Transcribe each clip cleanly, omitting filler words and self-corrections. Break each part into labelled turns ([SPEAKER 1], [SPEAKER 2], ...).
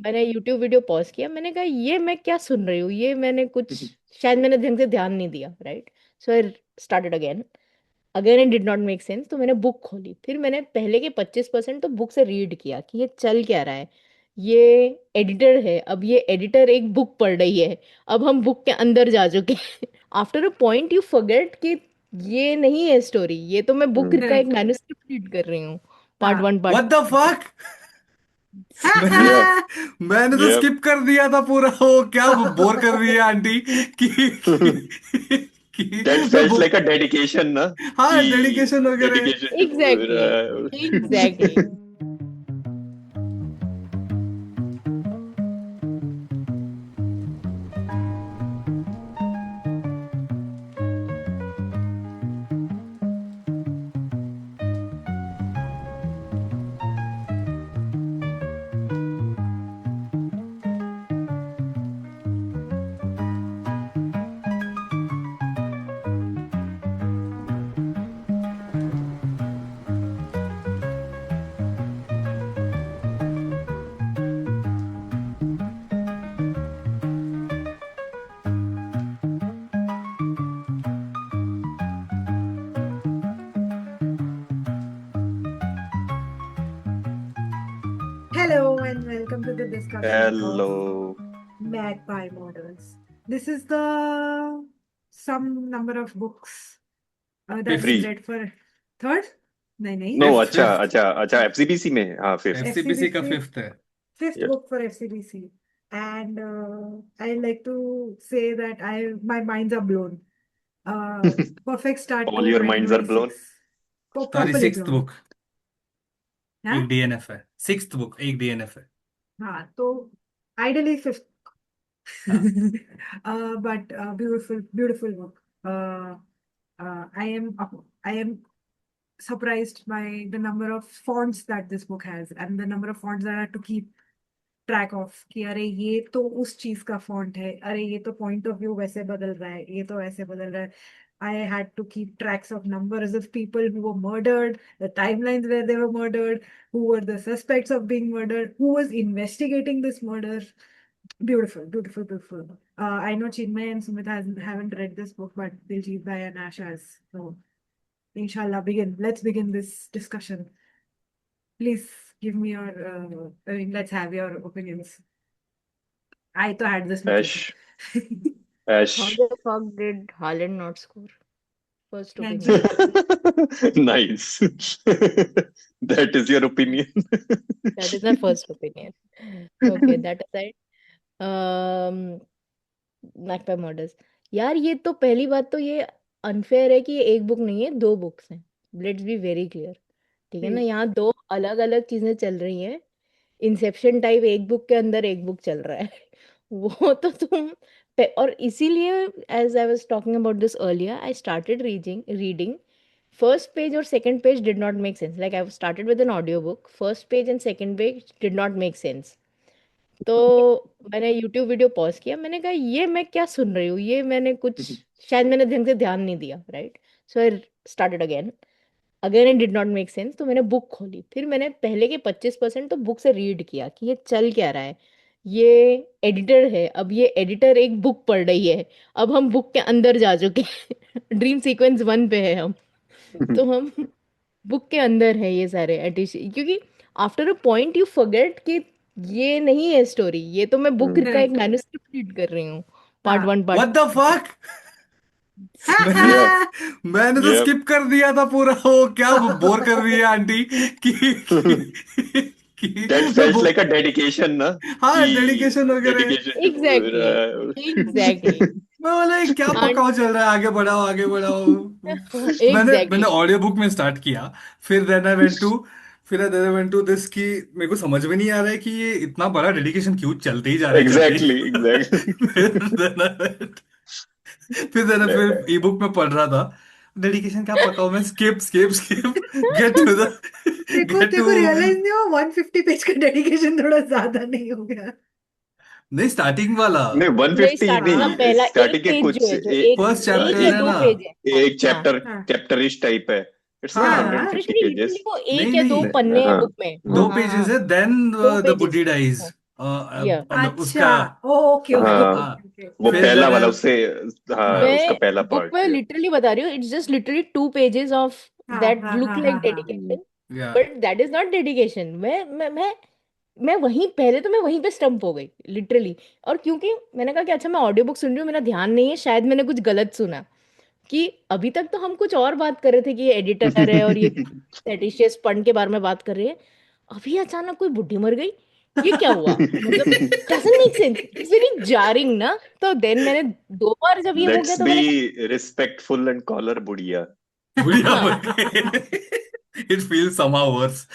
[SPEAKER 1] मैंने YouTube video pause किया, मैंने कहा ये मैं क्या सुन रही हूँ, ये मैंने कुछ शायद मैंने ढंग से ध्यान नहीं दिया, right. So I started again, again it did not make sense. तो मैंने बुक खोली, फिर मैंने पहले के 25% तो बुक से रीड किया कि ये चल क्या रहा है। ये एडिटर है, अब ये एडिटर एक बुक पढ़ रही है, अब हम बुक के अंदर जा चुके हैं। After a point you forget कि ये नहीं है स्टोरी, ये तो मैं बुक का एक
[SPEAKER 2] करेक्ट।
[SPEAKER 1] मैन्युस्क्रिप्ट रीड कर रही हूँ, पार्ट
[SPEAKER 2] हाँ।
[SPEAKER 1] One part
[SPEAKER 3] what the fuck. मैंने
[SPEAKER 4] Yep,
[SPEAKER 3] मैंने तो
[SPEAKER 4] yep.
[SPEAKER 3] स्किप कर दिया था पूरा। वो क्या बोर कर रही है आंटी कि
[SPEAKER 4] That
[SPEAKER 3] मैं
[SPEAKER 4] felt like a dedication, na?
[SPEAKER 3] हाँ,
[SPEAKER 4] कि
[SPEAKER 3] डेडिकेशन वगैरह है।
[SPEAKER 4] dedication to
[SPEAKER 1] exactly, exactly.
[SPEAKER 2] Hello and welcome to the discussion of
[SPEAKER 4] Hello.
[SPEAKER 2] Magpie Models. This is the some number of books that we've
[SPEAKER 3] fifth.
[SPEAKER 4] Three.
[SPEAKER 2] read for third? No, no.
[SPEAKER 4] No,
[SPEAKER 3] fifth
[SPEAKER 4] अच्छा
[SPEAKER 3] fifth
[SPEAKER 4] अच्छा अच्छा एफसीबीसी में, हाँ, fifth.
[SPEAKER 3] एफसीबीसी का
[SPEAKER 2] FCBC,
[SPEAKER 3] fifth है।
[SPEAKER 2] fifth
[SPEAKER 4] Yes.
[SPEAKER 2] book for FCBC. And I like to say that my minds are blown. Perfect start
[SPEAKER 4] All
[SPEAKER 2] to
[SPEAKER 4] your minds are blown.
[SPEAKER 2] 2026.
[SPEAKER 3] Sorry,
[SPEAKER 2] Properly
[SPEAKER 3] sixth
[SPEAKER 2] blown.
[SPEAKER 3] Book
[SPEAKER 2] हाँ,
[SPEAKER 3] एक DNF है। Sixth book एक DNF है।
[SPEAKER 2] हाँ, तो ideally fifth.
[SPEAKER 3] हाँ।
[SPEAKER 2] But beautiful, beautiful book. I am surprised by the number of fonts that this book has and the number of fonts that I had to keep track of. कि अरे ये तो उस चीज का font है, अरे ये तो point of view वैसे बदल रहा है, ये तो ऐसे बदल रहा है. I had to keep tracks of numbers of people who were murdered, the timelines where they were murdered, who were the suspects of being murdered, who was investigating this murder. Beautiful, beautiful, beautiful. I know Chinmay and Sumit haven't read this book, but Diljit Bhai and Ash has. So, inshallah, let's begin this discussion. Please give me your, let's have your opinions. I तो had this मतलब.
[SPEAKER 4] Ash,
[SPEAKER 1] How
[SPEAKER 4] Ash.
[SPEAKER 1] the fuck did Haaland not score? First opinion.
[SPEAKER 2] Magic.
[SPEAKER 4] Nice. That is your opinion.
[SPEAKER 1] That is my first opinion. Okay, that aside, um, Magpie Murders, यार ये तो पहली बात तो ये unfair है कि ये एक बुक नहीं है, दो बुक्स हैं। लेट्स बी वेरी क्लियर, ठीक है ना,
[SPEAKER 2] जी.
[SPEAKER 1] यहाँ दो अलग अलग चीजें चल रही हैं। इंसेप्शन टाइप एक बुक के अंदर एक बुक चल रहा है। वो तो और इसीलिए as I was talking about this earlier, I started reading first page और second page did not make sense, like I started with an audio book, first page and second page did not make sense. तो मैंने YouTube video pause किया, मैंने कहा ये मैं क्या सुन रही हूँ, ये मैंने कुछ शायद मैंने ढंग से ध्यान नहीं दिया, right. So I started again, again it did not make sense. तो मैंने बुक खोली, फिर मैंने पहले के 25% तो बुक से रीड किया कि ये चल क्या रहा है। ये एडिटर है, अब ये एडिटर एक बुक पढ़ रही है, अब हम बुक के अंदर जा चुके हैं। ड्रीम सीक्वेंस वन पे है हम। तो हम बुक के अंदर है ये सारे एडिशन, क्योंकि after a point you forget कि ये नहीं है स्टोरी, ये तो मैं बुक का एक
[SPEAKER 2] Correct.
[SPEAKER 1] मैन्युस्क्रिप्ट रीड कर रही हूँ, पार्ट
[SPEAKER 2] हाँ.
[SPEAKER 1] One part.
[SPEAKER 3] What the fuck. मैंने
[SPEAKER 4] Yep,
[SPEAKER 3] मैंने तो
[SPEAKER 4] yep.
[SPEAKER 3] स्किप कर दिया था पूरा। वो क्या बोर कर रही है आंटी कि
[SPEAKER 4] That
[SPEAKER 3] मैं
[SPEAKER 4] felt like a dedication, na?
[SPEAKER 3] हाँ,
[SPEAKER 4] कि
[SPEAKER 3] डेडिकेशन वगैरह है।
[SPEAKER 4] dedication
[SPEAKER 1] exactly, exactly.
[SPEAKER 3] मैं बोला ये क्या पकाओ चल रहा है, आगे बढ़ाओ आगे बढ़ाओ। मैंने
[SPEAKER 1] एग्जैक्टली,
[SPEAKER 3] ऑडियो बुक में स्टार्ट किया। फिर then I went to this कि मेरे को समझ में नहीं आ रहा है कि ये इतना बड़ा डेडिकेशन क्यों चलते ही जा रहा है करके।
[SPEAKER 4] exactly, exactly.
[SPEAKER 3] फिर ई बुक में पढ़ रहा था। डेडिकेशन क्या पकाओ मैं, skip skip skip, get to the gate
[SPEAKER 2] तेरे
[SPEAKER 3] टू।
[SPEAKER 2] को रियलाइज नहीं हुआ 150 पेज का डेडिकेशन थोड़ा ज्यादा नहीं हो गया?
[SPEAKER 3] नहीं, स्टार्टिंग वाला।
[SPEAKER 4] नहीं,
[SPEAKER 1] नहीं
[SPEAKER 4] 150
[SPEAKER 1] स्टार्टिंग का
[SPEAKER 4] नहीं,
[SPEAKER 1] पहला एक
[SPEAKER 4] स्टार्टिंग के
[SPEAKER 1] पेज जो
[SPEAKER 4] कुछ
[SPEAKER 1] है, जो
[SPEAKER 4] एक
[SPEAKER 1] एक
[SPEAKER 3] फर्स्ट
[SPEAKER 1] एक
[SPEAKER 3] चैप्टर
[SPEAKER 1] या
[SPEAKER 3] है
[SPEAKER 1] दो
[SPEAKER 3] ना।
[SPEAKER 1] पेज है। हाँ,
[SPEAKER 4] एक
[SPEAKER 1] हाँ।
[SPEAKER 2] हाँ,
[SPEAKER 4] चैप्टरिश टाइप है। इट्स नॉट
[SPEAKER 2] हाँ,
[SPEAKER 1] हाँ,
[SPEAKER 2] हाँ.
[SPEAKER 4] 150
[SPEAKER 1] एक्चुअली लिटरली
[SPEAKER 4] पेजेस।
[SPEAKER 1] वो
[SPEAKER 3] नहीं
[SPEAKER 1] एक या दो
[SPEAKER 3] नहीं,
[SPEAKER 1] पन्ने हैं
[SPEAKER 4] हाँ,
[SPEAKER 1] बुक में। हाँ,
[SPEAKER 3] दो
[SPEAKER 1] हाँ,
[SPEAKER 3] पेजेस
[SPEAKER 1] हाँ।
[SPEAKER 3] है, देन
[SPEAKER 1] दो
[SPEAKER 3] द
[SPEAKER 1] पेजेस
[SPEAKER 3] बुड्ढी
[SPEAKER 1] है।
[SPEAKER 3] डाइज।
[SPEAKER 1] हाँ, या
[SPEAKER 3] मतलब
[SPEAKER 2] अच्छा
[SPEAKER 3] उसका
[SPEAKER 2] ओके ओके
[SPEAKER 4] हाँ
[SPEAKER 2] ओके ओके
[SPEAKER 4] वो
[SPEAKER 3] फिर
[SPEAKER 4] पहला वाला
[SPEAKER 3] देन
[SPEAKER 4] उससे हाँ उसका
[SPEAKER 1] मैं
[SPEAKER 4] पहला
[SPEAKER 1] बुक
[SPEAKER 4] पार्ट
[SPEAKER 1] में
[SPEAKER 4] है
[SPEAKER 1] लिटरली बता रही हूँ, it's just literally 2 pages of
[SPEAKER 2] हाँ
[SPEAKER 1] दैट
[SPEAKER 2] हाँ
[SPEAKER 1] लुक
[SPEAKER 2] हाँ
[SPEAKER 1] लाइक
[SPEAKER 2] हाँ हाँ
[SPEAKER 1] डेडिकेशन,
[SPEAKER 3] या
[SPEAKER 1] but that is not dedication. मैं वहीं पहले तो मैं वहीं पे स्टम्प हो गई लिटरली। और क्योंकि मैंने कहा कि अच्छा मैं ऑडियो बुक सुन रही हूँ, मेरा ध्यान नहीं है, शायद मैंने कुछ गलत सुना, कि अभी तक तो हम कुछ और बात कर रहे थे कि ये एडिटर है और ये सेटिशियस फंड के बारे में बात कर रही है, अभी अचानक कोई बुढ़ी मर गई, ये क्या हुआ? मतलब doesn't make sense, it's very jarring ना। तो देन मैंने 2 बार जब ये हो गया
[SPEAKER 4] लेट्स
[SPEAKER 1] तो
[SPEAKER 4] बी
[SPEAKER 1] मैंने कहा
[SPEAKER 4] रिस्पेक्टफुल एंड कॉलर बुढ़िया
[SPEAKER 3] बुढ़िया
[SPEAKER 1] हाँ
[SPEAKER 3] मर गए। It feels somehow worse.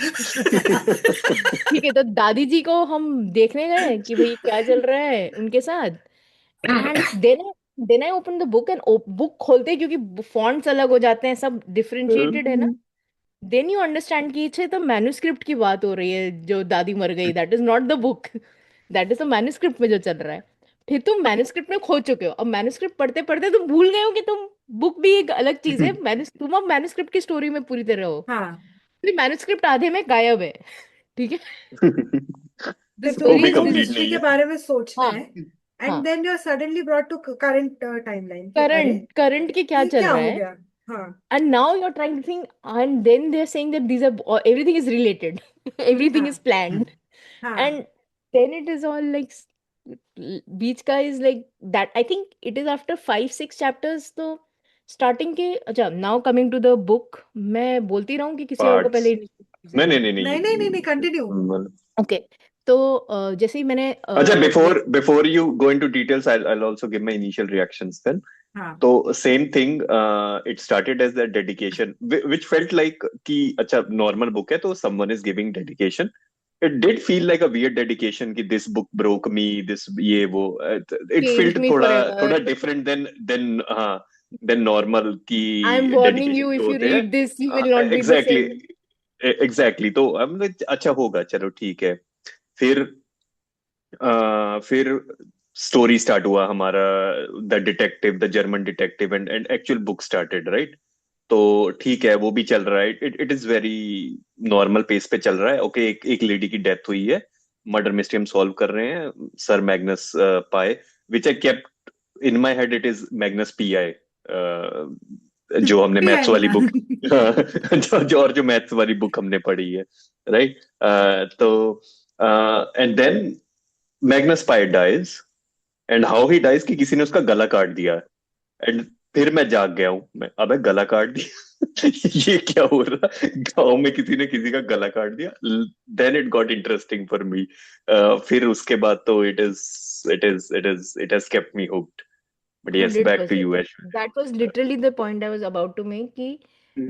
[SPEAKER 1] ठीक है, तो दादी जी को हम देखने गए कि भाई क्या चल रहा है उनके साथ। And then I open the book, and book खोलते ही क्योंकि फॉन्ट्स अलग हो जाते हैं, सब डिफरेंशिएटेड है ना, देन यू अंडरस्टैंड कि अच्छा तो मैन्युस्क्रिप्ट की बात हो रही है, जो दादी मर गई that is not the book, that is the manuscript में जो चल रहा है। फिर तुम मैन्युस्क्रिप्ट में खो चुके हो, अब मैन्युस्क्रिप्ट पढ़ते पढ़ते तुम भूल गए हो कि तुम बुक भी एक अलग चीज है, तुम अब मैन्युस्क्रिप्ट की स्टोरी में पूरी तरह हो,
[SPEAKER 2] हाँ
[SPEAKER 1] मैन्युस्क्रिप्ट आधे में गायब है। ठीक है,
[SPEAKER 2] द
[SPEAKER 4] वो
[SPEAKER 2] स्टोरी
[SPEAKER 1] लिटरली
[SPEAKER 4] भी
[SPEAKER 2] इज द
[SPEAKER 1] तुम,
[SPEAKER 4] कंप्लीट
[SPEAKER 2] हिस्ट्री
[SPEAKER 4] नहीं
[SPEAKER 2] के
[SPEAKER 4] है
[SPEAKER 2] बारे में सोचना
[SPEAKER 1] हाँ
[SPEAKER 2] है एंड
[SPEAKER 1] हाँ,
[SPEAKER 2] then you are suddenly brought to current timeline कि अरे
[SPEAKER 1] करंट करंट के क्या
[SPEAKER 2] ये
[SPEAKER 1] चल
[SPEAKER 2] क्या
[SPEAKER 1] रहा
[SPEAKER 2] हो
[SPEAKER 1] है,
[SPEAKER 2] गया हाँ
[SPEAKER 1] and now you're trying to think, and then they're saying that these are everything is related, everything is
[SPEAKER 2] हाँ
[SPEAKER 1] planned,
[SPEAKER 2] हाँ
[SPEAKER 1] and then it is all like beach ka is like that. I think it is after 5-6 chapters, तो starting के, अच्छा now coming to the book, मैं बोलती रहूं कि किसी और को
[SPEAKER 4] पार्ट्स
[SPEAKER 1] पहले
[SPEAKER 4] नहीं
[SPEAKER 1] चाहिए?
[SPEAKER 4] नहीं नहीं
[SPEAKER 2] नहीं नहीं नहीं नहीं कंटिन्यू
[SPEAKER 4] नहीं
[SPEAKER 1] ओके, तो जैसे ही मैंने
[SPEAKER 4] अच्छा before you go into details I'll also give my initial reactions then
[SPEAKER 2] हाँ
[SPEAKER 4] तो same thing it started as a dedication which felt like कि अच्छा normal book है तो someone is giving dedication it did feel like a weird dedication कि this book broke me this ये वो it
[SPEAKER 1] changed
[SPEAKER 4] felt
[SPEAKER 1] me
[SPEAKER 4] थोड़ा
[SPEAKER 1] forever,
[SPEAKER 4] different than हाँ than normal कि
[SPEAKER 1] I am warning you,
[SPEAKER 4] dedication जो
[SPEAKER 1] if you
[SPEAKER 4] होते हैं
[SPEAKER 1] read this you will not be the
[SPEAKER 4] exactly
[SPEAKER 1] same.
[SPEAKER 4] exactly तो हम अच्छा होगा चलो ठीक है फिर फिर स्टोरी स्टार्ट हुआ हमारा the detective the German detective and actual book started right तो ठीक है वो भी चल रहा है it is very normal pace पे चल रहा है ओके एक लेडी की डेथ हुई है मर्डर मिस्ट्री हम सॉल्व कर रहे हैं sir Magnus Pye which I kept in my head it is Magnus P I जो हमने मैथ्स वाली बुक जो मैथ्स वाली बुक हमने पढ़ी है राइट तो and then Magnus Pye dies and how he dies कि किसी ने उसका गला काट दिया एंड फिर मैं जाग गया हूं मैं अबे गला काट दिया ये क्या हो रहा गांव में किसी ने किसी का गला काट दिया then it got interesting for me फिर उसके बाद तो it has kept me hooked but yes back to
[SPEAKER 1] 100%.
[SPEAKER 4] You
[SPEAKER 1] That was literally the point I was about to make, कि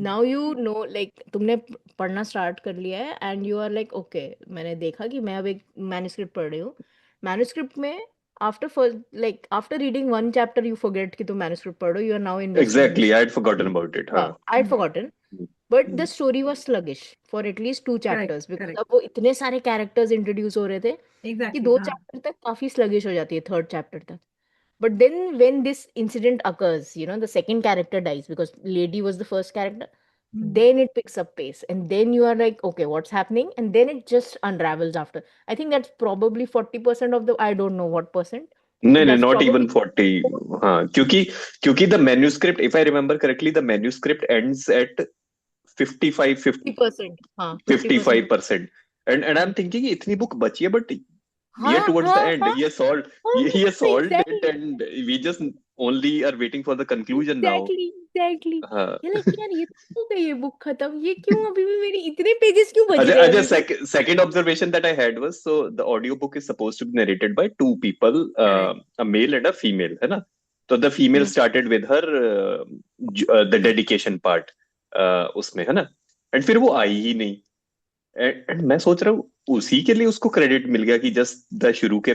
[SPEAKER 1] now you know, like तुमने पढ़ना स्टार्ट कर लिया है and you are like okay, मैंने देखा कि मैं अब एक मैन्युस्क्रिप्ट पढ़ रही हूँ, मैन्युस्क्रिप्ट में after first, like after reading one chapter you forget कि तुम मैन्युस्क्रिप्ट पढ़ो, you are now invested in the
[SPEAKER 4] exactly I
[SPEAKER 1] story.
[SPEAKER 4] Had forgotten about it हाँ
[SPEAKER 1] हाँ, I had forgotten, but the story was sluggish for at least 2
[SPEAKER 2] correct
[SPEAKER 1] chapters, because
[SPEAKER 2] correct
[SPEAKER 1] अब वो इतने सारे characters introduce हो रहे थे कि
[SPEAKER 2] एग्जैक्टली
[SPEAKER 1] 2
[SPEAKER 2] हाँ
[SPEAKER 1] चैप्टर तक काफी sluggish हो जाती है, 3rd चैप्टर तक. But then when this incident occurs, you know, the second character dies because lady was the first character, then it picks up pace. And then you are like, okay, what's happening? And then it just unravels after. I think that's probably 40% of the, I don't know what percent,
[SPEAKER 4] नहीं
[SPEAKER 1] but
[SPEAKER 4] नहीं
[SPEAKER 1] that's
[SPEAKER 4] not even
[SPEAKER 1] probably
[SPEAKER 4] 40 हाँ क्योंकि the manuscript if I remember correctly the manuscript ends at 55
[SPEAKER 1] 50%. हाँ, 50%.
[SPEAKER 4] 55% and I am thinking इतनी book बची है but we are
[SPEAKER 1] हाँ,
[SPEAKER 4] towards the
[SPEAKER 1] हाँ,
[SPEAKER 4] end
[SPEAKER 1] हाँ,
[SPEAKER 4] he has solved it
[SPEAKER 1] exactly.
[SPEAKER 4] and we just only are waiting for the conclusion now
[SPEAKER 1] Exactly.
[SPEAKER 4] हाँ
[SPEAKER 1] ये like यार ये तो हो गई ये बुक खत्म, ये क्यों अभी भी मेरी इतने पेजेस क्यों बच
[SPEAKER 4] अच्छा
[SPEAKER 1] रहे हैं
[SPEAKER 4] अच्छा
[SPEAKER 1] अभी भी?
[SPEAKER 4] second observation that I had was so the audio book is supposed to be narrated by two people
[SPEAKER 2] correct
[SPEAKER 4] a male and a female है ना तो the female
[SPEAKER 1] hmm.
[SPEAKER 4] started with her the dedication part उसमें है ना and फिर वो आई ही नहीं and मैं सोच रहा हूँ उसी के लिए उसको क्रेडिट मिल गया कि जस्ट द शुरू के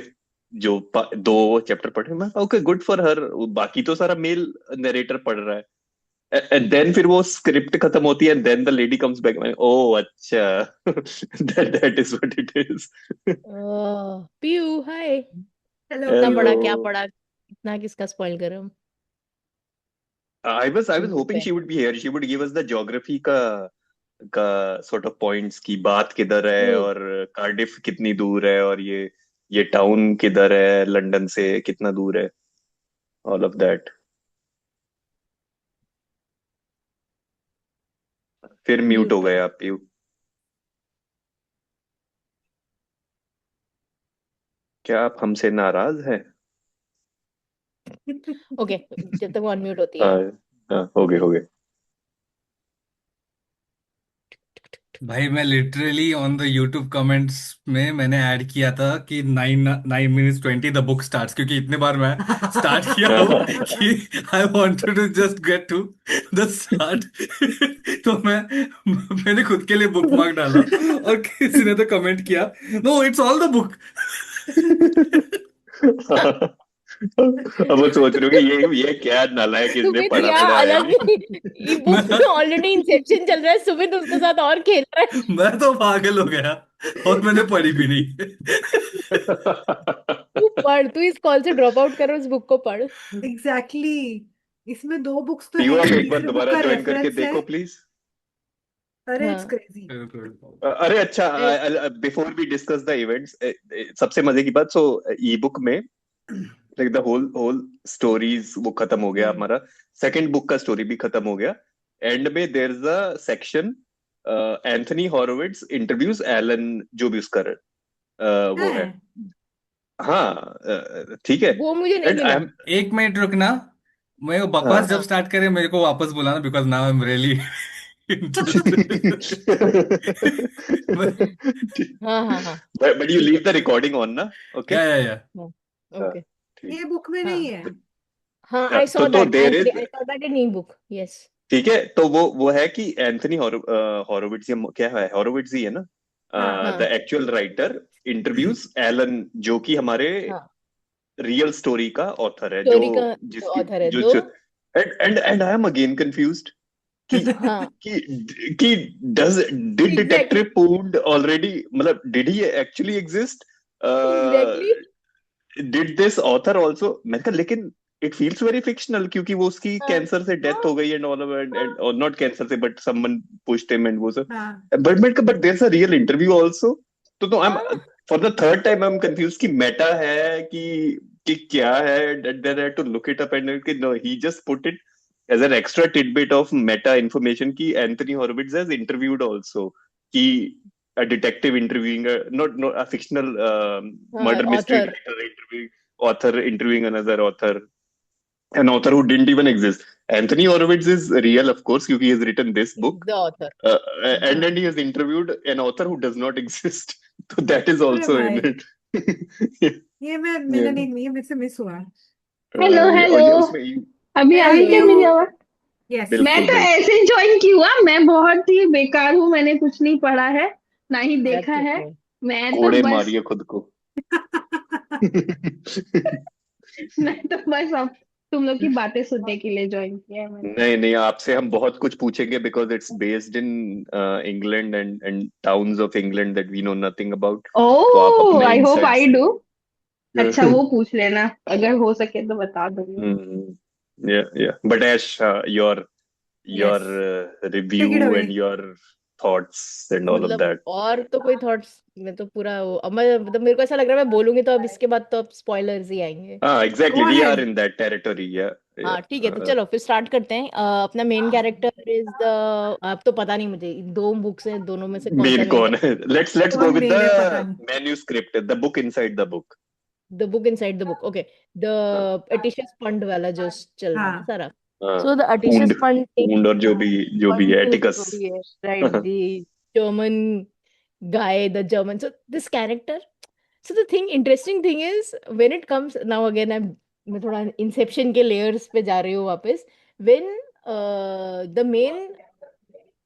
[SPEAKER 4] जो 2 चैप्टर पढ़े मैं ओके गुड फॉर हर बाकी तो सारा मेल नरेटर पढ़ रहा है एंड देन फिर वो स्क्रिप्ट खत्म होती है and then the lady comes back oh अच्छा that is what it is
[SPEAKER 1] पीयू हाय,
[SPEAKER 2] हेलो
[SPEAKER 1] इतना
[SPEAKER 2] पीयू
[SPEAKER 1] बड़ा
[SPEAKER 4] हेलो
[SPEAKER 1] क्या पढ़ा, इतना किसका स्पॉइल कर रहे हो?
[SPEAKER 4] I was
[SPEAKER 1] बुक
[SPEAKER 4] hoping
[SPEAKER 1] पे
[SPEAKER 4] she would be here she would give us the geography का sort of points की बात किधर है
[SPEAKER 1] हम्म.
[SPEAKER 4] और कार्डिफ कितनी दूर है और ये ये टाउन किधर है, लंदन से कितना दूर है, ऑल ऑफ दैट। फिर म्यूट हो
[SPEAKER 1] म्यूट
[SPEAKER 4] गए आप यू। क्या आप हमसे नाराज हैं?
[SPEAKER 1] ओके, जब तक वो अनम्यूट होती
[SPEAKER 4] हाँ,
[SPEAKER 1] है।
[SPEAKER 4] हाँ, हो गए हो गए।
[SPEAKER 3] भाई मैं literally on the YouTube comments में मैंने ऐड किया था कि 9 9 minutes 20 द बुक स्टार्ट्स, क्योंकि इतने बार मैं स्टार्ट किया हूँ कि I wanted to just get to the start. तो मैंने खुद के लिए बुक मार्क डाला और किसी ने तो कमेंट किया, no it's all the book.
[SPEAKER 4] अब वो सोच रहे हो कि ये क्या नालायक इसने
[SPEAKER 1] सुमित
[SPEAKER 4] पढ़ा
[SPEAKER 1] क्या
[SPEAKER 4] पढ़ा है
[SPEAKER 1] अलग
[SPEAKER 4] नहीं।
[SPEAKER 1] ये बुक में
[SPEAKER 3] मैं
[SPEAKER 1] ऑलरेडी इंसेप्शन चल रहा है, सुमित उसके साथ और खेल रहा है।
[SPEAKER 3] मैं तो पागल हो गया और मैंने पढ़ी भी नहीं।
[SPEAKER 1] तू पढ़, तू इस कॉल से ड्रॉप आउट कर, उस बुक को पढ़।
[SPEAKER 2] एग्जैक्टली इसमें 2 बुक्स तो
[SPEAKER 4] पीयू
[SPEAKER 2] है
[SPEAKER 4] आप
[SPEAKER 2] ही,
[SPEAKER 4] एक बार
[SPEAKER 2] तीसरे बुक
[SPEAKER 4] दोबारा
[SPEAKER 2] का
[SPEAKER 4] ज्वाइन करके
[SPEAKER 2] रेफरेंस है।
[SPEAKER 4] देखो प्लीज।
[SPEAKER 2] अरे इट्स
[SPEAKER 1] हाँ
[SPEAKER 2] क्रेजी।
[SPEAKER 4] अरे अच्छा, before we discuss the events, सबसे मजे की बात, सो ई बुक में like the whole whole stories वो खत्म हो गया हमारा। सेकंड बुक का स्टोरी भी खत्म हो गया। एंड में there is a section, Anthony Horowitz interviews Alan, जो भी उसका वो है।
[SPEAKER 2] है
[SPEAKER 4] हाँ, ठीक है।
[SPEAKER 1] वो मुझे नहीं
[SPEAKER 4] एंड आई
[SPEAKER 1] मिला।
[SPEAKER 4] एम
[SPEAKER 3] एक मिनट रुकना, मैं वो बकवास
[SPEAKER 4] हाँ।
[SPEAKER 3] जब
[SPEAKER 1] हाँ
[SPEAKER 3] स्टार्ट करे मेरे को वापस बुलाना, because now I am really interested.
[SPEAKER 1] हाँ हाँ हाँ,
[SPEAKER 4] बट यू
[SPEAKER 1] ठीक
[SPEAKER 4] लीव
[SPEAKER 1] है।
[SPEAKER 4] द रिकॉर्डिंग ऑन ना? ओके।
[SPEAKER 3] या
[SPEAKER 1] हाँ
[SPEAKER 4] हाँ,
[SPEAKER 1] ओके।
[SPEAKER 4] ठीक।
[SPEAKER 2] ये बुक में नहीं
[SPEAKER 1] हाँ
[SPEAKER 2] है।
[SPEAKER 1] हाँ, आई सॉ
[SPEAKER 4] तो
[SPEAKER 1] that,
[SPEAKER 4] there
[SPEAKER 1] actually
[SPEAKER 4] is,
[SPEAKER 1] I saw that in E book, yes.
[SPEAKER 4] ठीक है, तो वो है कि एंथनी हॉरोविट्ज, या क्या है, हॉरोविट्ज ही है ना,
[SPEAKER 2] हाँ
[SPEAKER 4] द
[SPEAKER 1] हाँ
[SPEAKER 4] एक्चुअल राइटर इंटरव्यूज एलन, जो कि हमारे
[SPEAKER 1] हाँ,
[SPEAKER 4] रियल स्टोरी का ऑथर है, जो
[SPEAKER 1] स्टोरी का जो
[SPEAKER 4] जिसकी
[SPEAKER 1] ऑथर है
[SPEAKER 4] जो
[SPEAKER 1] दो।
[SPEAKER 4] And I am again confused कि
[SPEAKER 1] हाँ
[SPEAKER 4] कि does did
[SPEAKER 1] exactly
[SPEAKER 4] detective Pund already, मतलब did he actually exist,
[SPEAKER 1] exactly.
[SPEAKER 4] Did this author also, मैंने कहा लेकिन इट फील्स वेरी फिक्शनल, क्योंकि वो उसकी
[SPEAKER 1] हाँ
[SPEAKER 4] कैंसर से डेथ
[SPEAKER 1] हाँ
[SPEAKER 4] हो गई एंड ऑल,
[SPEAKER 1] हाँ
[SPEAKER 4] एंड और नॉट कैंसर से, but someone pushed him and वो सब।
[SPEAKER 2] हाँ
[SPEAKER 4] but there is a real interview also. तो आई एम,
[SPEAKER 1] हाँ
[SPEAKER 4] for the third time I am confuse कि मेटा है कि क्या है, then I had to look it up and कि no, he just put it as an extra tidbit of meta information कि Anthony Horowitz has interviewed also, कि a detective interviewing a not a fictional
[SPEAKER 1] हाँ,
[SPEAKER 4] murder mystery
[SPEAKER 1] author,
[SPEAKER 4] writer interviewing author interviewing another author, an author who didn't even exist. Anthony Horowitz is real, of course, क्योंकि he has written this
[SPEAKER 1] is
[SPEAKER 4] book,
[SPEAKER 1] the author.
[SPEAKER 4] uh, and
[SPEAKER 2] हाँ।
[SPEAKER 4] then he has interviewed an author who does not exist. So that is
[SPEAKER 2] अरे
[SPEAKER 4] also in
[SPEAKER 2] भाई
[SPEAKER 4] it.
[SPEAKER 2] ये मैंने
[SPEAKER 4] Yeah.
[SPEAKER 2] नहीं, ये मेरे से मिस हुआ।
[SPEAKER 5] हेलो
[SPEAKER 4] और
[SPEAKER 5] हेलो।
[SPEAKER 4] ये उसमें
[SPEAKER 5] अभी आ रही क्या
[SPEAKER 2] हेलो।
[SPEAKER 5] मेरी आवाज?
[SPEAKER 2] यस।
[SPEAKER 5] मैं
[SPEAKER 4] बिल्कुल
[SPEAKER 5] तो
[SPEAKER 4] बिल्कुल।
[SPEAKER 5] ऐसे ज्वाइन की हुआ, मैं बहुत ही बेकार हूँ, मैंने कुछ नहीं पढ़ा है ना ही देखा
[SPEAKER 1] दैट्स
[SPEAKER 5] है।
[SPEAKER 1] ओके।
[SPEAKER 5] मैं तो
[SPEAKER 4] कोड़े
[SPEAKER 5] बस
[SPEAKER 4] मारिए खुद को।
[SPEAKER 5] मैं तो बस अब तुम लोग की बातें सुनने के लिए ज्वाइन किया है मैंने।
[SPEAKER 4] नहीं नहीं, आपसे हम बहुत कुछ पूछेंगे, because it's based in England and towns of England that we know nothing about. तो आप
[SPEAKER 5] ओह,
[SPEAKER 4] अपने
[SPEAKER 5] I hope
[SPEAKER 4] insights.
[SPEAKER 5] I do. अच्छा, वो पूछ लेना, अगर हो सके तो बता दूंगी।
[SPEAKER 4] Yeah but Ash, your your
[SPEAKER 2] yes, take it
[SPEAKER 4] review
[SPEAKER 2] away.
[SPEAKER 4] And your thoughts and all of
[SPEAKER 1] मतलब
[SPEAKER 4] दैट।
[SPEAKER 1] और तो कोई थॉट्स में तो पूरा वो, अब मैं मतलब मेरे को ऐसा लग रहा है मैं बोलूंगी तो अब इसके बाद तो अब स्पॉयलर्स ही आएंगे।
[SPEAKER 4] हाँ exactly,
[SPEAKER 2] go
[SPEAKER 4] we are
[SPEAKER 2] ahead.
[SPEAKER 4] In that territory. Yeah
[SPEAKER 1] हाँ ठीक है, तो चलो फिर स्टार्ट करते हैं। अपना मेन कैरेक्टर इज द, अब तो पता नहीं मुझे, दो बुक्स हैं, दोनों में से कौन सा
[SPEAKER 4] मेन
[SPEAKER 1] मेन
[SPEAKER 4] कौन है? लेट्स गो
[SPEAKER 2] कौन
[SPEAKER 4] विद द
[SPEAKER 2] मेन है पता नहीं।
[SPEAKER 4] Manuscript, the book inside the book.
[SPEAKER 1] The book inside the book, okay. The Atticus Pund वाला जो चल रहा है ना
[SPEAKER 2] हाँ
[SPEAKER 1] सारा।
[SPEAKER 4] हाँ,
[SPEAKER 1] सो द
[SPEAKER 4] पूंड
[SPEAKER 1] एटिशियस फंड,
[SPEAKER 4] पूंड और जो भी है,
[SPEAKER 1] फंड
[SPEAKER 4] एटिकस।
[SPEAKER 1] स्टोरी है, right? The German guy, the German. So this character. So the thing, interesting thing is when it comes now again, मैं थोड़ा इंसेप्शन के लेयर्स पे जा रही हूँ वापस. When the main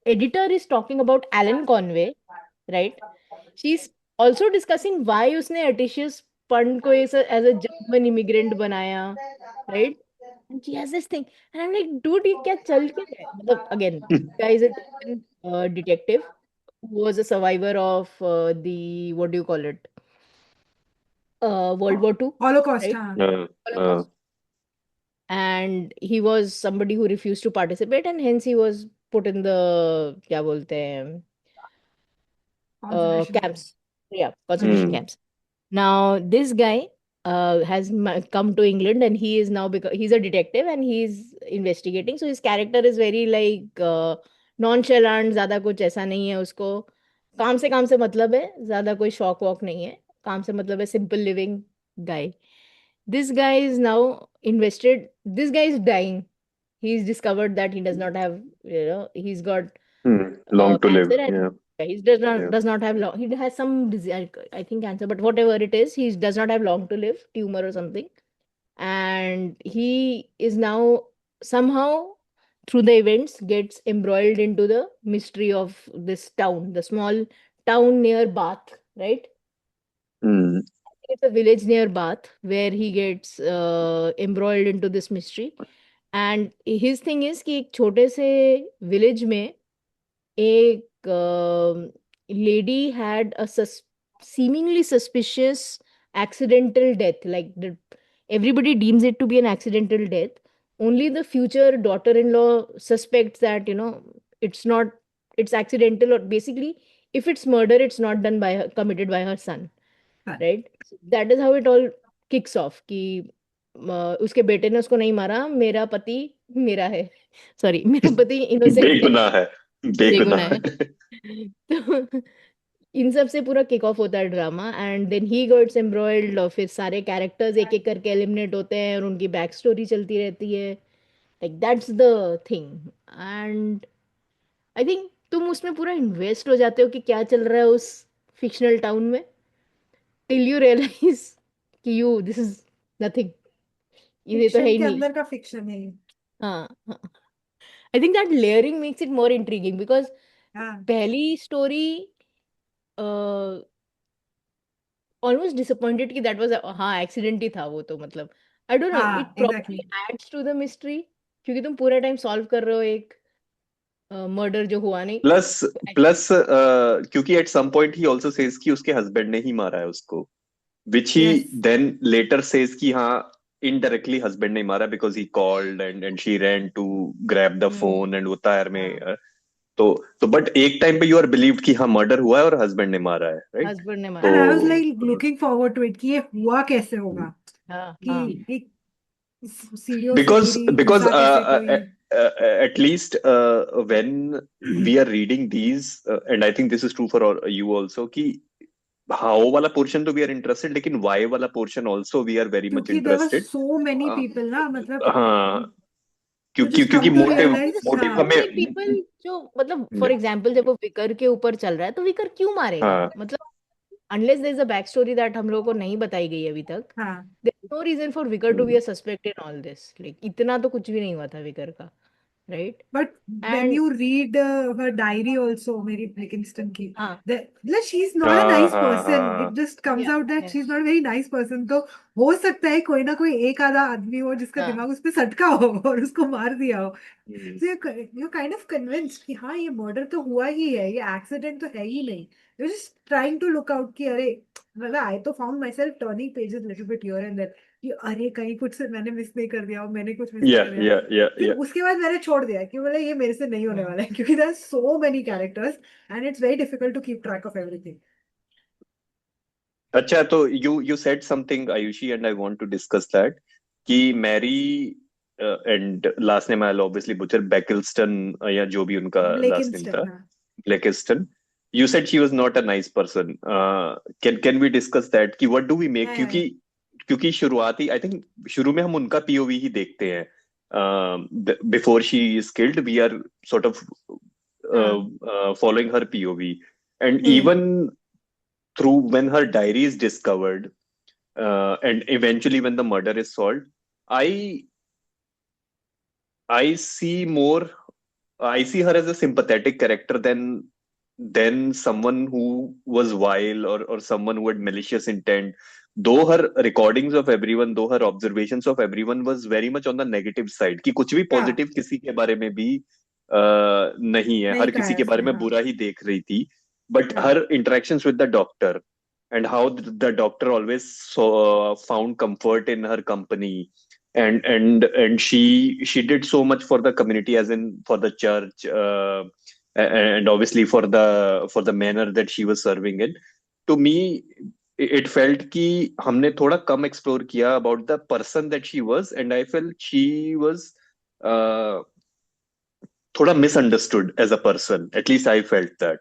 [SPEAKER 1] editor is talking about Alan Conway, right? She's also discussing why उसने Atticus Fund को as a German immigrant बनाया, right? And she has this thing, and I'm like, dude, ये क्या चल क्या रहा है? मतलब again, guy is a German detective who was a survivor of the, what do you call it? World War II,
[SPEAKER 2] Holocaust.
[SPEAKER 1] right?
[SPEAKER 2] हाँ
[SPEAKER 1] Holocaust. And he was somebody who refused to participate, and hence he was put in the, क्या बोलते हैं,
[SPEAKER 2] concentration camp.
[SPEAKER 1] camps. Yeah, concentration camps. Now, this guy has come to England, and he is now, because he's a detective and he's investigating. So his character is very like nonchalant, ज्यादा कुछ ऐसा नहीं है उसको. काम से मतलब है, ज्यादा कोई शौक वॉक नहीं है. काम से मतलब है simple living guy. This guy is now invested. This guy is dying. He's discovered that he does not have, he's got
[SPEAKER 4] Long to live.
[SPEAKER 1] cancer, and
[SPEAKER 4] Yeah.
[SPEAKER 1] he
[SPEAKER 4] Yeah.
[SPEAKER 1] does not have long. He has some disease, I think cancer, but whatever it is, he does not have long to live, tumor or something, and he is now somehow through the events gets embroiled into the mystery of this town, the small town near Bath, right?
[SPEAKER 4] Hmm.
[SPEAKER 1] It's a village near Bath where he gets embroiled into this mystery. And his thing is कि एक छोटे से village में एक lady had a seemingly suspicious accidental death. Like everybody deems it to be an accidental death. Only the future daughter-in-law suspects that, it's not, it's accidental, or basically, if it's murder, it's not done by her, committed by her son.
[SPEAKER 2] Right.
[SPEAKER 1] Right? So that is how it all kicks off कि उसके बेटे ने उसको नहीं मारा, मेरा पति मेरा है, सॉरी, मेरा पति इनोसेंट है,
[SPEAKER 4] बेगुनाह है.
[SPEAKER 1] बेगुनाह
[SPEAKER 4] बेगुनाह.
[SPEAKER 1] है. तो इन सब से पूरा किक ऑफ होता है drama, and then he gets embroiled, और फिर सारे कैरेक्टर्स एक एक करके एलिमिनेट होते हैं और उनकी बैक स्टोरी चलती रहती है. Like that's the thing. And I think तुम उसमें पूरा इन्वेस्ट हो जाते हो कि क्या चल रहा है उस फिक्शनल टाउन में, टिल यू रियलाइज कि यू दिस इज नथिंग, ये तो है
[SPEAKER 2] फिक्शन
[SPEAKER 1] ही
[SPEAKER 2] के
[SPEAKER 1] नहीं.
[SPEAKER 2] अंदर का फिक्शन है ये.
[SPEAKER 1] हाँ. I think that layering makes it more intriguing, because
[SPEAKER 2] हाँ
[SPEAKER 1] पहली स्टोरी ऑलमोस्ट डिसअपॉइंटेड कि दैट वाज, हाँ एक्सीडेंट ही था वो, तो मतलब आई डोंट नो, इट
[SPEAKER 2] हाँ
[SPEAKER 1] probably
[SPEAKER 2] exactly.
[SPEAKER 1] Adds to the mystery, क्योंकि तुम पूरा टाइम सॉल्व कर रहे हो एक मर्डर जो हुआ नहीं.
[SPEAKER 4] प्लस प्लस क्योंकि at some point he also says कि उसके हस्बैंड ने ही मारा है उसको, which he
[SPEAKER 2] yes.
[SPEAKER 4] Then later says कि हाँ इनडायरेक्टली हस्बैंड ने मारा because he called and she ran to grab the phone and वो टायर में तो बट एक टाइम पे यू आर बिलीव्ड कि हाँ मर्डर हुआ है और हस्बैंड ने मारा है, राइट?
[SPEAKER 1] हस्बैंड ने
[SPEAKER 2] एंड
[SPEAKER 1] मारा.
[SPEAKER 2] आई वाज
[SPEAKER 4] तो
[SPEAKER 2] like looking forward to it कि ये हुआ कैसे होगा,
[SPEAKER 1] हाँ
[SPEAKER 2] कि
[SPEAKER 1] हाँ.
[SPEAKER 2] एक सीढ़ियों से
[SPEAKER 4] because
[SPEAKER 2] गिरी
[SPEAKER 4] because
[SPEAKER 2] घुसा कैसे कोई.
[SPEAKER 4] at least when we are reading these and I think this is true for you also कि how वाला portion तो we are interested लेकिन why वाला portion also we are very much
[SPEAKER 2] क्योंकि there were
[SPEAKER 4] interested.
[SPEAKER 2] So many
[SPEAKER 4] uh,
[SPEAKER 2] people ना, मतलब
[SPEAKER 4] हाँ
[SPEAKER 2] you
[SPEAKER 4] क्योंकि
[SPEAKER 2] just
[SPEAKER 4] क्योंकि
[SPEAKER 2] come to
[SPEAKER 4] motive
[SPEAKER 2] realize.
[SPEAKER 4] Motive
[SPEAKER 2] हाँ
[SPEAKER 1] so many
[SPEAKER 4] हमें
[SPEAKER 1] people जो मतलब फॉर एग्जांपल जब वो विकर के ऊपर चल रहा है तो विकर क्यों मारेगा,
[SPEAKER 4] हाँ
[SPEAKER 1] मतलब unless there is a back story that हम लोगों को नहीं बताई गई अभी तक,
[SPEAKER 2] हाँ.
[SPEAKER 1] There is no reason for Vicker to be a suspect in all this. Like इतना तो कुछ भी नहीं हुआ था विकर का, right?
[SPEAKER 2] But when
[SPEAKER 1] and
[SPEAKER 2] you read her diary also, Mary Blakiston ki,
[SPEAKER 1] हाँ
[SPEAKER 2] like she's not a
[SPEAKER 4] हाँ
[SPEAKER 2] nice
[SPEAKER 4] हाँ
[SPEAKER 2] person.
[SPEAKER 4] हाँ
[SPEAKER 2] It just comes
[SPEAKER 1] या
[SPEAKER 2] out that
[SPEAKER 1] या
[SPEAKER 2] she's not a very nice person. तो हो सकता है कोई ना कोई एक आधा आदमी हो जिसका
[SPEAKER 1] हाँ
[SPEAKER 2] दिमाग उस पे सटका हो और उसको मार दिया हो.
[SPEAKER 4] हम्म,
[SPEAKER 2] So you're kind of convinced कि हाँ ये मर्डर तो हुआ ही है, ये एक्सीडेंट तो है ही नहीं. You're just trying to look out कि अरे, मतलब I तो found myself turning pages little bit here and there कि अरे कहीं कुछ से मैंने मिस नहीं कर दिया, और मैंने कुछ मिस नहीं कर दिया. फिर
[SPEAKER 4] yeah
[SPEAKER 2] उसके बाद मैंने छोड़ दिया कि बोले ये मेरे से नहीं होने वाला है, क्योंकि there are so many characters and it's very difficult to keep track of everything.
[SPEAKER 4] अच्छा तो you said something Ayushi and I want to discuss that कि Mary and last name I'll obviously butcher Beckelston या जो भी उनका last name था
[SPEAKER 2] ब्लेकिंस्टन. हाँ
[SPEAKER 4] Blackiston. You said she was not a nice person. Can we discuss that कि what do we make क्योंकि
[SPEAKER 2] हाँ
[SPEAKER 4] क्योंकि शुरुआती I think शुरू में हम उनका POV ही देखते हैं. Before she is killed we are sort of
[SPEAKER 2] हाँ.
[SPEAKER 4] following her POV and
[SPEAKER 2] hmm.
[SPEAKER 4] even through when her diary is discovered and eventually when the murder is solved, I I see more I see her as a sympathetic character than someone who was vile or someone who had malicious intent. Though her recordings of everyone, though her observations of everyone was very much on the negative side, कि कुछ भी
[SPEAKER 2] हाँ
[SPEAKER 4] positive किसी के बारे में भी नहीं है,
[SPEAKER 2] नहीं
[SPEAKER 4] हर
[SPEAKER 2] कहा
[SPEAKER 4] किसी
[SPEAKER 2] है
[SPEAKER 4] के बारे
[SPEAKER 2] उसने.
[SPEAKER 4] में
[SPEAKER 2] हाँ
[SPEAKER 4] बुरा ही देख रही थी. But
[SPEAKER 2] हाँ
[SPEAKER 4] her interactions with the doctor and how the doctor always found comfort in her company and she did so much for the community as in for the church and obviously for the manner that she was serving in. To me it felt कि हमने थोड़ा कम explore किया about the person that she was, and I fail she was थोड़ा misunderstood as a person, at least I felt that.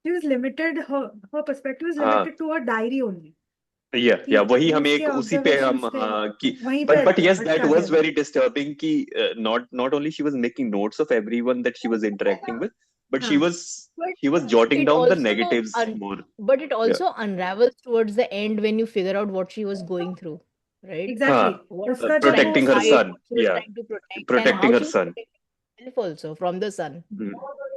[SPEAKER 2] She was limited, her perspective was
[SPEAKER 4] हाँ,
[SPEAKER 2] limited to her diary only.
[SPEAKER 4] या
[SPEAKER 2] कि
[SPEAKER 4] वही हम
[SPEAKER 2] उसके
[SPEAKER 4] एक उसी पे हम
[SPEAKER 2] observations पे
[SPEAKER 4] हाँ कि
[SPEAKER 2] वहीं
[SPEAKER 4] but
[SPEAKER 2] पे
[SPEAKER 4] yes, that
[SPEAKER 2] अटका
[SPEAKER 4] was
[SPEAKER 2] गया वो।
[SPEAKER 4] very disturbing कि not only she was making notes of everyone that she was interacting with, but
[SPEAKER 2] हाँ
[SPEAKER 1] But
[SPEAKER 4] she was jotting
[SPEAKER 1] it
[SPEAKER 4] down the
[SPEAKER 1] also
[SPEAKER 4] negatives
[SPEAKER 1] un
[SPEAKER 4] more.
[SPEAKER 1] but it
[SPEAKER 4] Yeah.
[SPEAKER 1] also unravels towards the end when you figure out what she was going through, right?
[SPEAKER 2] Exactly
[SPEAKER 4] हाँ,
[SPEAKER 1] What she
[SPEAKER 2] उसका
[SPEAKER 1] was
[SPEAKER 2] जब
[SPEAKER 1] trying
[SPEAKER 2] वो
[SPEAKER 1] to
[SPEAKER 4] protecting her
[SPEAKER 1] hide,
[SPEAKER 4] son.
[SPEAKER 1] what she was
[SPEAKER 4] Yeah,
[SPEAKER 1] trying to protect, and
[SPEAKER 4] protecting
[SPEAKER 1] how
[SPEAKER 4] her
[SPEAKER 1] she was
[SPEAKER 4] son.
[SPEAKER 1] protecting herself also from the sun.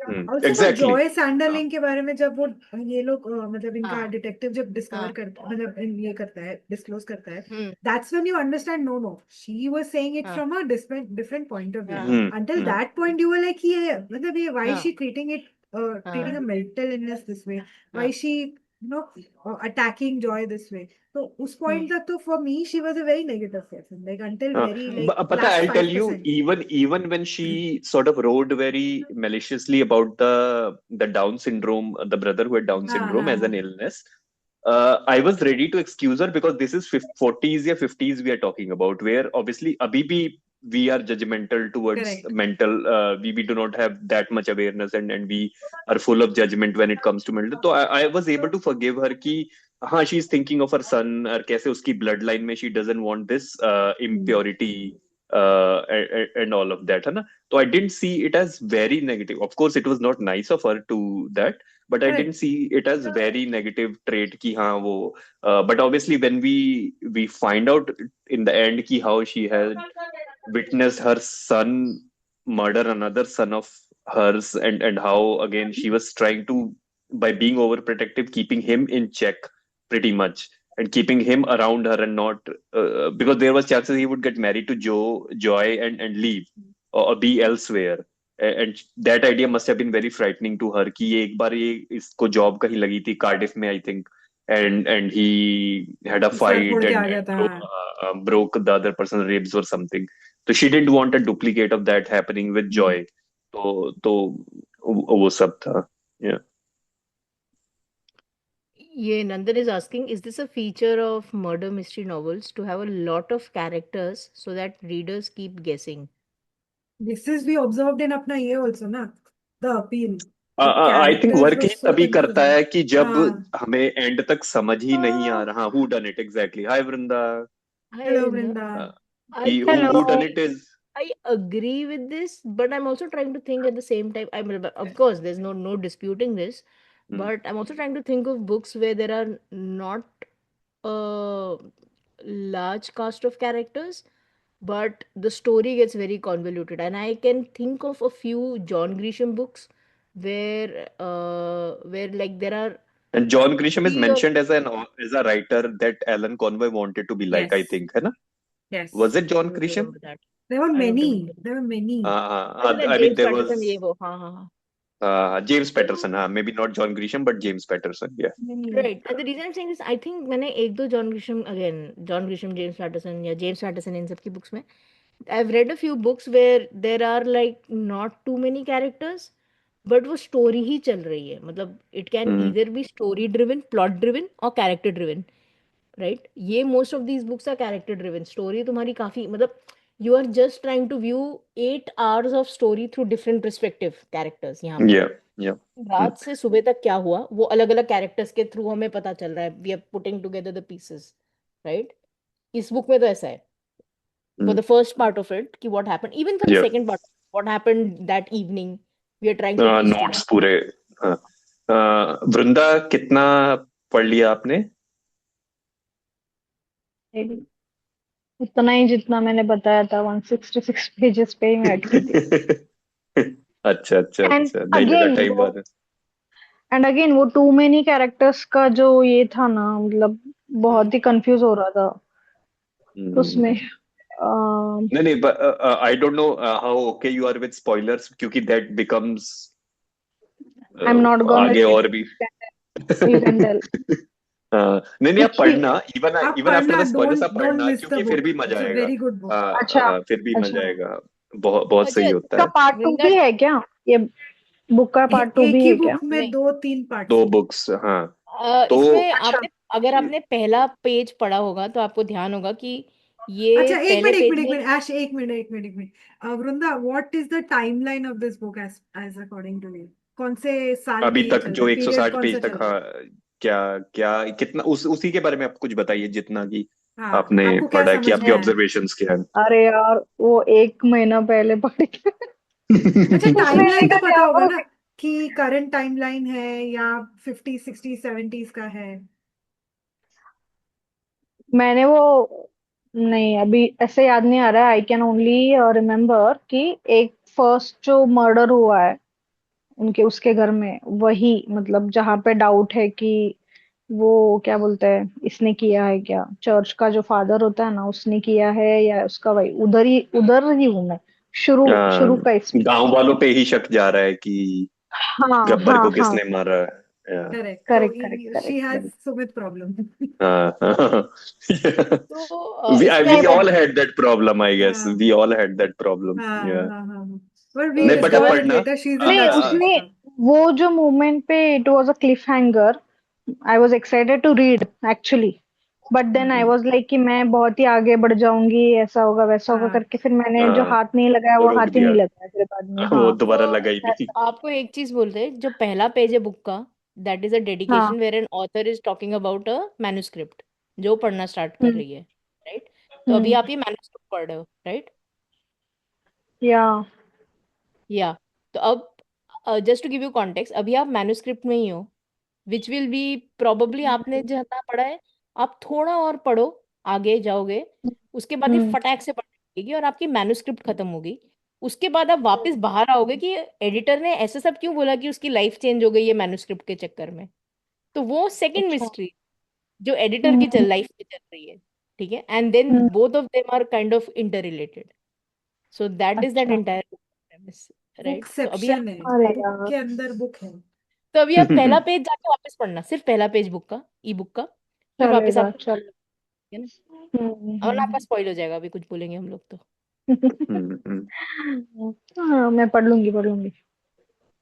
[SPEAKER 2] Also वो
[SPEAKER 4] Exactly.
[SPEAKER 2] Joy सैंडरलिंग के बारे में जब वो ये लोग मतलब इनका
[SPEAKER 1] हाँ
[SPEAKER 2] डिटेक्टिव जब डिस्कवर
[SPEAKER 1] हाँ
[SPEAKER 2] करता है, मतलब ये करता है, डिस्क्लोज करता है,
[SPEAKER 1] hmm
[SPEAKER 2] that's when you understand no no she was saying it
[SPEAKER 1] हाँ
[SPEAKER 2] from a different point of view.
[SPEAKER 1] हाँ
[SPEAKER 2] अंटिल
[SPEAKER 1] हाँ
[SPEAKER 2] that point you were like ये मतलब ये व्हाई
[SPEAKER 1] हाँ
[SPEAKER 2] she treating it treating a
[SPEAKER 1] हाँ
[SPEAKER 2] mental illness this way, why
[SPEAKER 1] हाँ
[SPEAKER 2] she attacking joy this way. तो उस पॉइंट तक तो for me she was a very negative person, like until very like
[SPEAKER 4] But
[SPEAKER 2] last
[SPEAKER 4] I'll tell you,
[SPEAKER 2] 5%.
[SPEAKER 4] even when she sort of wrote very maliciously about the Down syndrome, the brother who had Down
[SPEAKER 2] हाँ
[SPEAKER 4] syndrome
[SPEAKER 2] हाँ
[SPEAKER 4] as an
[SPEAKER 2] हाँ
[SPEAKER 4] illness, I was ready to excuse her because this is 40s या 50s we are talking about, where obviously अभी भी we are judgmental towards
[SPEAKER 2] correct.
[SPEAKER 4] mental. We do not have that much awareness, and we are full of judgment when it comes to mental. So I was able to forgive her कि हाँ, she is thinking of her son, और कैसे उसकी bloodline में she doesn't want this impurity and all of that, है ना? So I didn't see it as very negative. Of course, it was not nice of her to that, but I didn't
[SPEAKER 2] correct.
[SPEAKER 4] see it as very negative trait कि हाँ वो but obviously when we find out in the end कि how she had witnessed her son murder another son of hers, and how again she was trying to, by being overprotective, keeping him in check pretty much, and keeping him around her, and not because there was chances he would get married to Joy and leave, or be elsewhere. And that idea must have been very frightening to her कि ये एक बार ये इसको job कहीं लगी थी Cardiff में, I think, and he had a
[SPEAKER 2] sir
[SPEAKER 4] fight
[SPEAKER 2] फोड़ के आ
[SPEAKER 4] and
[SPEAKER 2] गया था.
[SPEAKER 4] broke the other person's ribs or something. So she didn't want a duplicate of that happening with Joy. तो वो सब था. Yeah.
[SPEAKER 1] ये Nandan is asking, is this a feature of murder mystery novels to have a lot of characters so that readers keep guessing?
[SPEAKER 2] This is we observed in अपना ये also ना, the appeal. The
[SPEAKER 4] I think
[SPEAKER 2] characters
[SPEAKER 4] work
[SPEAKER 2] were
[SPEAKER 4] he
[SPEAKER 2] so
[SPEAKER 4] तभी करता
[SPEAKER 2] confusing.
[SPEAKER 4] है कि जब
[SPEAKER 2] हाँ.
[SPEAKER 4] हमें एंड तक समझ ही नहीं आ रहा who done it exactly. Hi Vrinda.
[SPEAKER 1] Hi,
[SPEAKER 2] Hello
[SPEAKER 1] Arinda.
[SPEAKER 2] Vrinda.
[SPEAKER 1] I
[SPEAKER 4] कि
[SPEAKER 1] think
[SPEAKER 4] who done
[SPEAKER 5] Hello.
[SPEAKER 4] it is.
[SPEAKER 1] I agree with this, but I'm also trying to think at the same time. I mean, of course, there's no disputing this, but I'm also trying to think of books where there are not a large cast of characters, but the story gets very convoluted. And I can think of a few John Grisham books where like there are
[SPEAKER 4] And John Grisham is
[SPEAKER 1] three or
[SPEAKER 4] mentioned as a writer that Alan Conway wanted to be like, I
[SPEAKER 2] Yes.
[SPEAKER 4] think, है ना?
[SPEAKER 2] Yes.
[SPEAKER 4] Was it
[SPEAKER 1] I
[SPEAKER 4] John
[SPEAKER 1] don't
[SPEAKER 4] Grisham?
[SPEAKER 1] remember that.
[SPEAKER 2] There were
[SPEAKER 1] I don't
[SPEAKER 2] many.
[SPEAKER 1] remember.
[SPEAKER 2] There were many.
[SPEAKER 1] अच्छा
[SPEAKER 4] I mean,
[SPEAKER 1] James
[SPEAKER 4] there
[SPEAKER 1] Patterson ये
[SPEAKER 4] was
[SPEAKER 1] वो हाँ हाँ हाँ
[SPEAKER 4] James Patterson. Maybe not John Grisham, but James Patterson. Yeah.
[SPEAKER 1] Right and the reason I am saying this I think मैंने एक दो John Grisham James Patterson या जेम्स पैटरसन इन सब की बुक्स में I've read a few books where there are like not too many characters, but वो story ही चल रही है. मतलब it can
[SPEAKER 4] Hmm.
[SPEAKER 1] either be story driven, plot driven or character driven, right? ये most of these books are character driven. Story तुम्हारी काफी मतलब you are just trying to view 8 hours of story through different perspective characters यहाँ पे.
[SPEAKER 4] Yeah. Yeah.
[SPEAKER 1] रात से सुबह तक क्या हुआ वो अलग अलग कैरेक्टर्स के थ्रू हमें पता चल रहा है. We are putting together the pieces, right? इस बुक में तो ऐसा है for the first part of it कि what happened, even for the
[SPEAKER 4] Yeah.
[SPEAKER 1] second part what happened that evening we are trying to piece
[SPEAKER 4] notes पूरे. हाँ. वृंदा कितना पढ़ लिया आपने?
[SPEAKER 5] उतना ही जितना मैंने बताया था, 166 पेजेस पे ही मैं अटकी थी.
[SPEAKER 4] अच्छा अच्छा
[SPEAKER 5] एंड
[SPEAKER 4] अच्छा, नहीं लगा
[SPEAKER 5] अगेन
[SPEAKER 4] टाइम बाद.
[SPEAKER 5] वो टू मेनी कैरेक्टर्स का जो ये था ना, मतलब बहुत ही कंफ्यूज हो रहा था उसमें.
[SPEAKER 4] नहीं नहीं, I don't know how okay you are with spoilers, क्योंकि that becomes
[SPEAKER 5] I am not gonna
[SPEAKER 4] आगे और भी.
[SPEAKER 5] You can tell.
[SPEAKER 4] नहीं नहीं, आप पढ़ना, इवन
[SPEAKER 2] आप
[SPEAKER 4] इवन आफ्टर
[SPEAKER 2] पढ़ना,
[SPEAKER 4] द स्पॉयलर्स आप
[SPEAKER 2] don't
[SPEAKER 4] पढ़ना,
[SPEAKER 2] miss the
[SPEAKER 4] क्योंकि फिर
[SPEAKER 2] book.
[SPEAKER 4] भी मजा
[SPEAKER 2] It's a
[SPEAKER 4] आएगा.
[SPEAKER 2] very good book.
[SPEAKER 5] अच्छा
[SPEAKER 4] फिर भी मजा
[SPEAKER 5] अच्छा,
[SPEAKER 4] आएगा. बहुत बहुत सही
[SPEAKER 1] अच्छा
[SPEAKER 4] होता
[SPEAKER 5] इसका
[SPEAKER 4] है.
[SPEAKER 5] पार्ट 2
[SPEAKER 1] वृंदा
[SPEAKER 5] भी है क्या? ये बुक का पार्ट 2
[SPEAKER 2] एक
[SPEAKER 5] भी
[SPEAKER 2] ही
[SPEAKER 5] है क्या?
[SPEAKER 2] बुक में
[SPEAKER 1] नहीं
[SPEAKER 2] 2-3 पार्ट्स
[SPEAKER 4] दो
[SPEAKER 2] हैं.
[SPEAKER 4] बुक्स. हाँ. तो
[SPEAKER 1] इसमें
[SPEAKER 5] अच्छा
[SPEAKER 1] आपने अगर आपने पहला पेज पढ़ा होगा तो आपको ध्यान होगा कि ये
[SPEAKER 2] अच्छा, एक
[SPEAKER 1] पहले
[SPEAKER 2] मिनट एक
[SPEAKER 1] पेज
[SPEAKER 2] मिनट एक
[SPEAKER 1] में
[SPEAKER 2] मिनट ऐश, एक minute Vrinda, what is the timeline of this book as as according to you? कौन से साल में
[SPEAKER 4] अभी
[SPEAKER 2] ये
[SPEAKER 4] तक
[SPEAKER 2] चल रहा
[SPEAKER 4] जो
[SPEAKER 2] है, पीरियड
[SPEAKER 4] 160
[SPEAKER 2] कौन सा
[SPEAKER 4] पेज तक,
[SPEAKER 2] चल रहा है?
[SPEAKER 4] हाँ, क्या क्या कितना उसी के बारे में आप कुछ बताइए, जितना कि
[SPEAKER 2] हाँ,
[SPEAKER 4] आपने
[SPEAKER 2] आपको क्या
[SPEAKER 4] पढ़ा है, कि
[SPEAKER 2] समझ में
[SPEAKER 4] आपके
[SPEAKER 5] मैं
[SPEAKER 2] आया?
[SPEAKER 4] ऑब्जर्वेशंस क्या
[SPEAKER 5] अरे यार वो 1 महीना पहले पढ़ी थी।
[SPEAKER 2] अच्छा,
[SPEAKER 4] है।
[SPEAKER 5] उसमें
[SPEAKER 2] टाइमलाइन तो
[SPEAKER 5] लेकिन
[SPEAKER 2] पता
[SPEAKER 5] यार
[SPEAKER 2] होगा
[SPEAKER 5] वो
[SPEAKER 2] ना कि करंट टाइमलाइन है या 50 60 70s का है?
[SPEAKER 5] मैंने वो नहीं, अभी ऐसे याद नहीं आ रहा है। आई कैन ओनली रिमेम्बर कि एक फर्स्ट जो मर्डर हुआ है उनके उसके घर में, वही मतलब जहाँ पे डाउट है कि वो क्या बोलते हैं, इसने किया है क्या, चर्च का जो फादर होता है ना उसने किया है या उसका भाई, उधर ही हूँ मैं। शुरू शुरू का इसमें।
[SPEAKER 4] गांव वालों पे ही शक जा रहा है कि
[SPEAKER 5] हाँ
[SPEAKER 4] गब्बर
[SPEAKER 5] हाँ
[SPEAKER 4] को
[SPEAKER 5] हाँ।
[SPEAKER 4] किसने मारा है। Yeah.
[SPEAKER 2] करेक्ट, तो
[SPEAKER 5] correct correct
[SPEAKER 2] she
[SPEAKER 5] correct
[SPEAKER 2] has
[SPEAKER 5] correct.
[SPEAKER 2] Sumit problem.
[SPEAKER 4] हाँ।
[SPEAKER 1] तो
[SPEAKER 4] We
[SPEAKER 1] इसमें
[SPEAKER 5] नहीं,
[SPEAKER 4] all had that problem, I guess.
[SPEAKER 2] हाँ
[SPEAKER 4] We all had that problem.
[SPEAKER 2] हाँ
[SPEAKER 4] Yeah.
[SPEAKER 2] हाँ हाँ, बट वी
[SPEAKER 4] नहीं, बट अब
[SPEAKER 1] जो
[SPEAKER 2] डिस्कवर्ड इट
[SPEAKER 4] पढ़ना।
[SPEAKER 2] लेटर शी इज इन
[SPEAKER 5] नहीं
[SPEAKER 2] लव विद
[SPEAKER 5] उसने
[SPEAKER 2] कृष्णा।
[SPEAKER 5] वो जो मोमेंट पे it was a cliffhanger. I was excited to read actually, but then I
[SPEAKER 2] hmm,
[SPEAKER 5] was like कि मैं बहुत ही आगे बढ़ जाऊंगी, ऐसा होगा वैसा होगा
[SPEAKER 2] हाँ
[SPEAKER 5] करके, फिर मैंने जो
[SPEAKER 4] हाँ,
[SPEAKER 5] हाथ नहीं लगाया
[SPEAKER 4] तो
[SPEAKER 5] वो
[SPEAKER 4] रोक
[SPEAKER 5] हाथ ही नहीं
[SPEAKER 4] दिया।
[SPEAKER 5] लगाया फिर बाद में।
[SPEAKER 4] वो
[SPEAKER 5] हाँ
[SPEAKER 4] दोबारा लगा ही
[SPEAKER 1] तो
[SPEAKER 4] नहीं।
[SPEAKER 5] ऐसा।
[SPEAKER 1] आपको एक चीज बोलते हैं, जो पहला पेज है बुक का, दैट इज अ
[SPEAKER 5] हाँ।
[SPEAKER 1] Dedication where an author is talking about a manuscript जो पढ़ना स्टार्ट कर
[SPEAKER 5] हम्म
[SPEAKER 1] रही है, राइट? तो अभी
[SPEAKER 5] हम्म।
[SPEAKER 1] आप ये मैन्युस्क्रिप्ट पढ़ रहे हो, राइट?
[SPEAKER 5] या
[SPEAKER 1] या तो अब just to give you context, अभी आप मैन्युस्क्रिप्ट में ही हो, विच विल बी प्रोबेबली आपने जितना पढ़ा है, आप थोड़ा और पढ़ो, आगे जाओगे, उसके बाद ये
[SPEAKER 5] हम्म।
[SPEAKER 1] फटाक से पढ़ने लगेगी और आपकी मैन्युस्क्रिप्ट खत्म होगी। उसके बाद आप वापस बाहर आओगे कि एडिटर ने ऐसा सब क्यों बोला कि उसकी लाइफ चेंज हो गई है मैन्युस्क्रिप्ट के चक्कर में। तो वो सेकंड
[SPEAKER 5] अच्छा।
[SPEAKER 1] मिस्ट्री जो एडिटर की
[SPEAKER 5] हम्म
[SPEAKER 1] चल लाइफ में चल रही है, ठीक है? And then
[SPEAKER 5] hmm.
[SPEAKER 1] Both of them are kind of inter related, so that is that
[SPEAKER 5] अच्छा।
[SPEAKER 1] Entire premise, right? तो अभी
[SPEAKER 2] बुकसेप्शन
[SPEAKER 1] आप
[SPEAKER 2] है,
[SPEAKER 5] अरे
[SPEAKER 2] बुक
[SPEAKER 5] यार।
[SPEAKER 2] के अंदर बुक है।
[SPEAKER 1] पहला पेज जाके वापस पढ़ना, सिर्फ पहला पेज बुक का, ई बुक का, फिर वापस
[SPEAKER 5] चलेगा
[SPEAKER 1] आपको,
[SPEAKER 5] चल।
[SPEAKER 1] है ना? वरना
[SPEAKER 5] हम्म।
[SPEAKER 1] आपका स्पॉइल हो जाएगा, अभी कुछ बोलेंगे हम लोग तो।
[SPEAKER 4] हम्म।
[SPEAKER 5] हाँ मैं पढ़ लूंगी पढ़ लूंगी।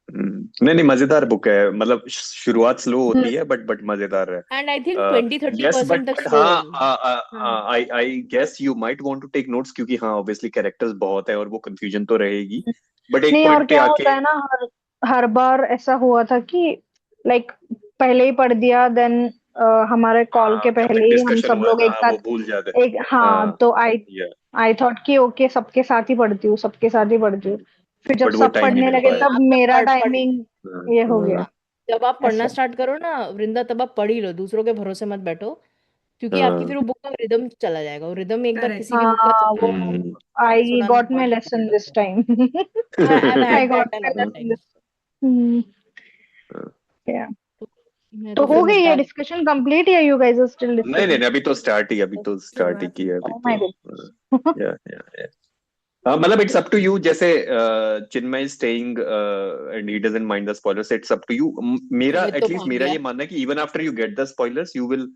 [SPEAKER 4] नहीं नहीं, मजेदार बुक है, मतलब शुरुआत स्लो
[SPEAKER 5] हम्म
[SPEAKER 4] होती है, बट मजेदार है।
[SPEAKER 1] And I think 20 30
[SPEAKER 4] yes, but
[SPEAKER 1] percent तक
[SPEAKER 4] बट
[SPEAKER 1] स्लो है।
[SPEAKER 4] हाँ,
[SPEAKER 1] हाँ,
[SPEAKER 4] I I guess you might want to take notes, क्योंकि हाँ ऑब्वियसली कैरेक्टर्स बहुत है और वो कंफ्यूजन तो रहेगी, बट एक
[SPEAKER 5] नहीं, और
[SPEAKER 4] पॉइंट पे
[SPEAKER 5] क्या
[SPEAKER 4] आके।
[SPEAKER 5] होता है ना, हर हर बार ऐसा हुआ था कि लाइक पहले ही पढ़ दिया, देन हमारे कॉल के
[SPEAKER 4] जब तक
[SPEAKER 5] पहले ही हम
[SPEAKER 4] डिस्कशन
[SPEAKER 5] सब
[SPEAKER 4] हुआ
[SPEAKER 5] लोग
[SPEAKER 4] था,
[SPEAKER 5] एक
[SPEAKER 4] हाँ,
[SPEAKER 5] साथ
[SPEAKER 4] वो भूल जाते।
[SPEAKER 5] एक, हाँ
[SPEAKER 4] हाँ,
[SPEAKER 5] तो आई
[SPEAKER 4] या,
[SPEAKER 5] आई थॉट कि ओके सबके साथ ही पढ़ती हूँ, सबके साथ ही पढ़ती हूँ। फिर जब
[SPEAKER 4] बट वो
[SPEAKER 5] सब
[SPEAKER 4] टाइम नहीं
[SPEAKER 5] पढ़ने
[SPEAKER 4] मिल
[SPEAKER 5] लगे
[SPEAKER 1] नहीं,
[SPEAKER 4] पाया।
[SPEAKER 5] तब
[SPEAKER 1] आप जब
[SPEAKER 5] मेरा
[SPEAKER 1] पढ़
[SPEAKER 5] टाइमिंग
[SPEAKER 4] हाँ,
[SPEAKER 5] ये हो
[SPEAKER 4] हाँ,
[SPEAKER 5] गया
[SPEAKER 1] हाँ, जब आप पढ़ना
[SPEAKER 5] ऐसे।
[SPEAKER 1] स्टार्ट करो ना वृंदा, तब आप पढ़ ही लो, दूसरों के भरोसे मत बैठो, क्योंकि आपकी फिर
[SPEAKER 4] हाँ,
[SPEAKER 1] वो बुक का रिदम चला जाएगा। वो रिदम एक बार
[SPEAKER 2] करेक्ट।
[SPEAKER 1] किसी भी बुक का
[SPEAKER 5] हाँ वो
[SPEAKER 4] हम्म,
[SPEAKER 5] आई
[SPEAKER 1] सुनाना
[SPEAKER 5] गॉट माई
[SPEAKER 1] बहुत
[SPEAKER 5] लेसन
[SPEAKER 1] difficult
[SPEAKER 5] दिस
[SPEAKER 1] होता
[SPEAKER 5] टाइम।
[SPEAKER 1] है। I have
[SPEAKER 5] I
[SPEAKER 1] had
[SPEAKER 5] got
[SPEAKER 1] that a
[SPEAKER 5] my
[SPEAKER 1] lot of
[SPEAKER 5] lesson
[SPEAKER 1] times.
[SPEAKER 5] This.
[SPEAKER 1] तो मैं
[SPEAKER 5] तो
[SPEAKER 1] तो
[SPEAKER 5] हो
[SPEAKER 1] फिर
[SPEAKER 5] गई ये
[SPEAKER 1] निपटा ली।
[SPEAKER 5] डिस्कशन कंप्लीट या यू गाइस आर स्टिल
[SPEAKER 4] नहीं नहीं
[SPEAKER 5] डिस्कसिंग?
[SPEAKER 4] नहीं, अभी तो स्टार्ट ही
[SPEAKER 2] शुरुआत
[SPEAKER 4] किया
[SPEAKER 2] हुई।
[SPEAKER 4] है, अभी
[SPEAKER 5] ओह
[SPEAKER 4] तो।
[SPEAKER 5] My God.
[SPEAKER 4] या हाँ, मतलब इट्स अप टू यू, जैसे Chinmay is staying and he doesn't mind the spoilers, it's up to you. मेरा
[SPEAKER 1] सुमित तो
[SPEAKER 4] एटलीस्ट
[SPEAKER 1] भाग
[SPEAKER 4] मेरा
[SPEAKER 1] गया।
[SPEAKER 4] ये मानना है कि even after you get the spoilers, you will
[SPEAKER 2] want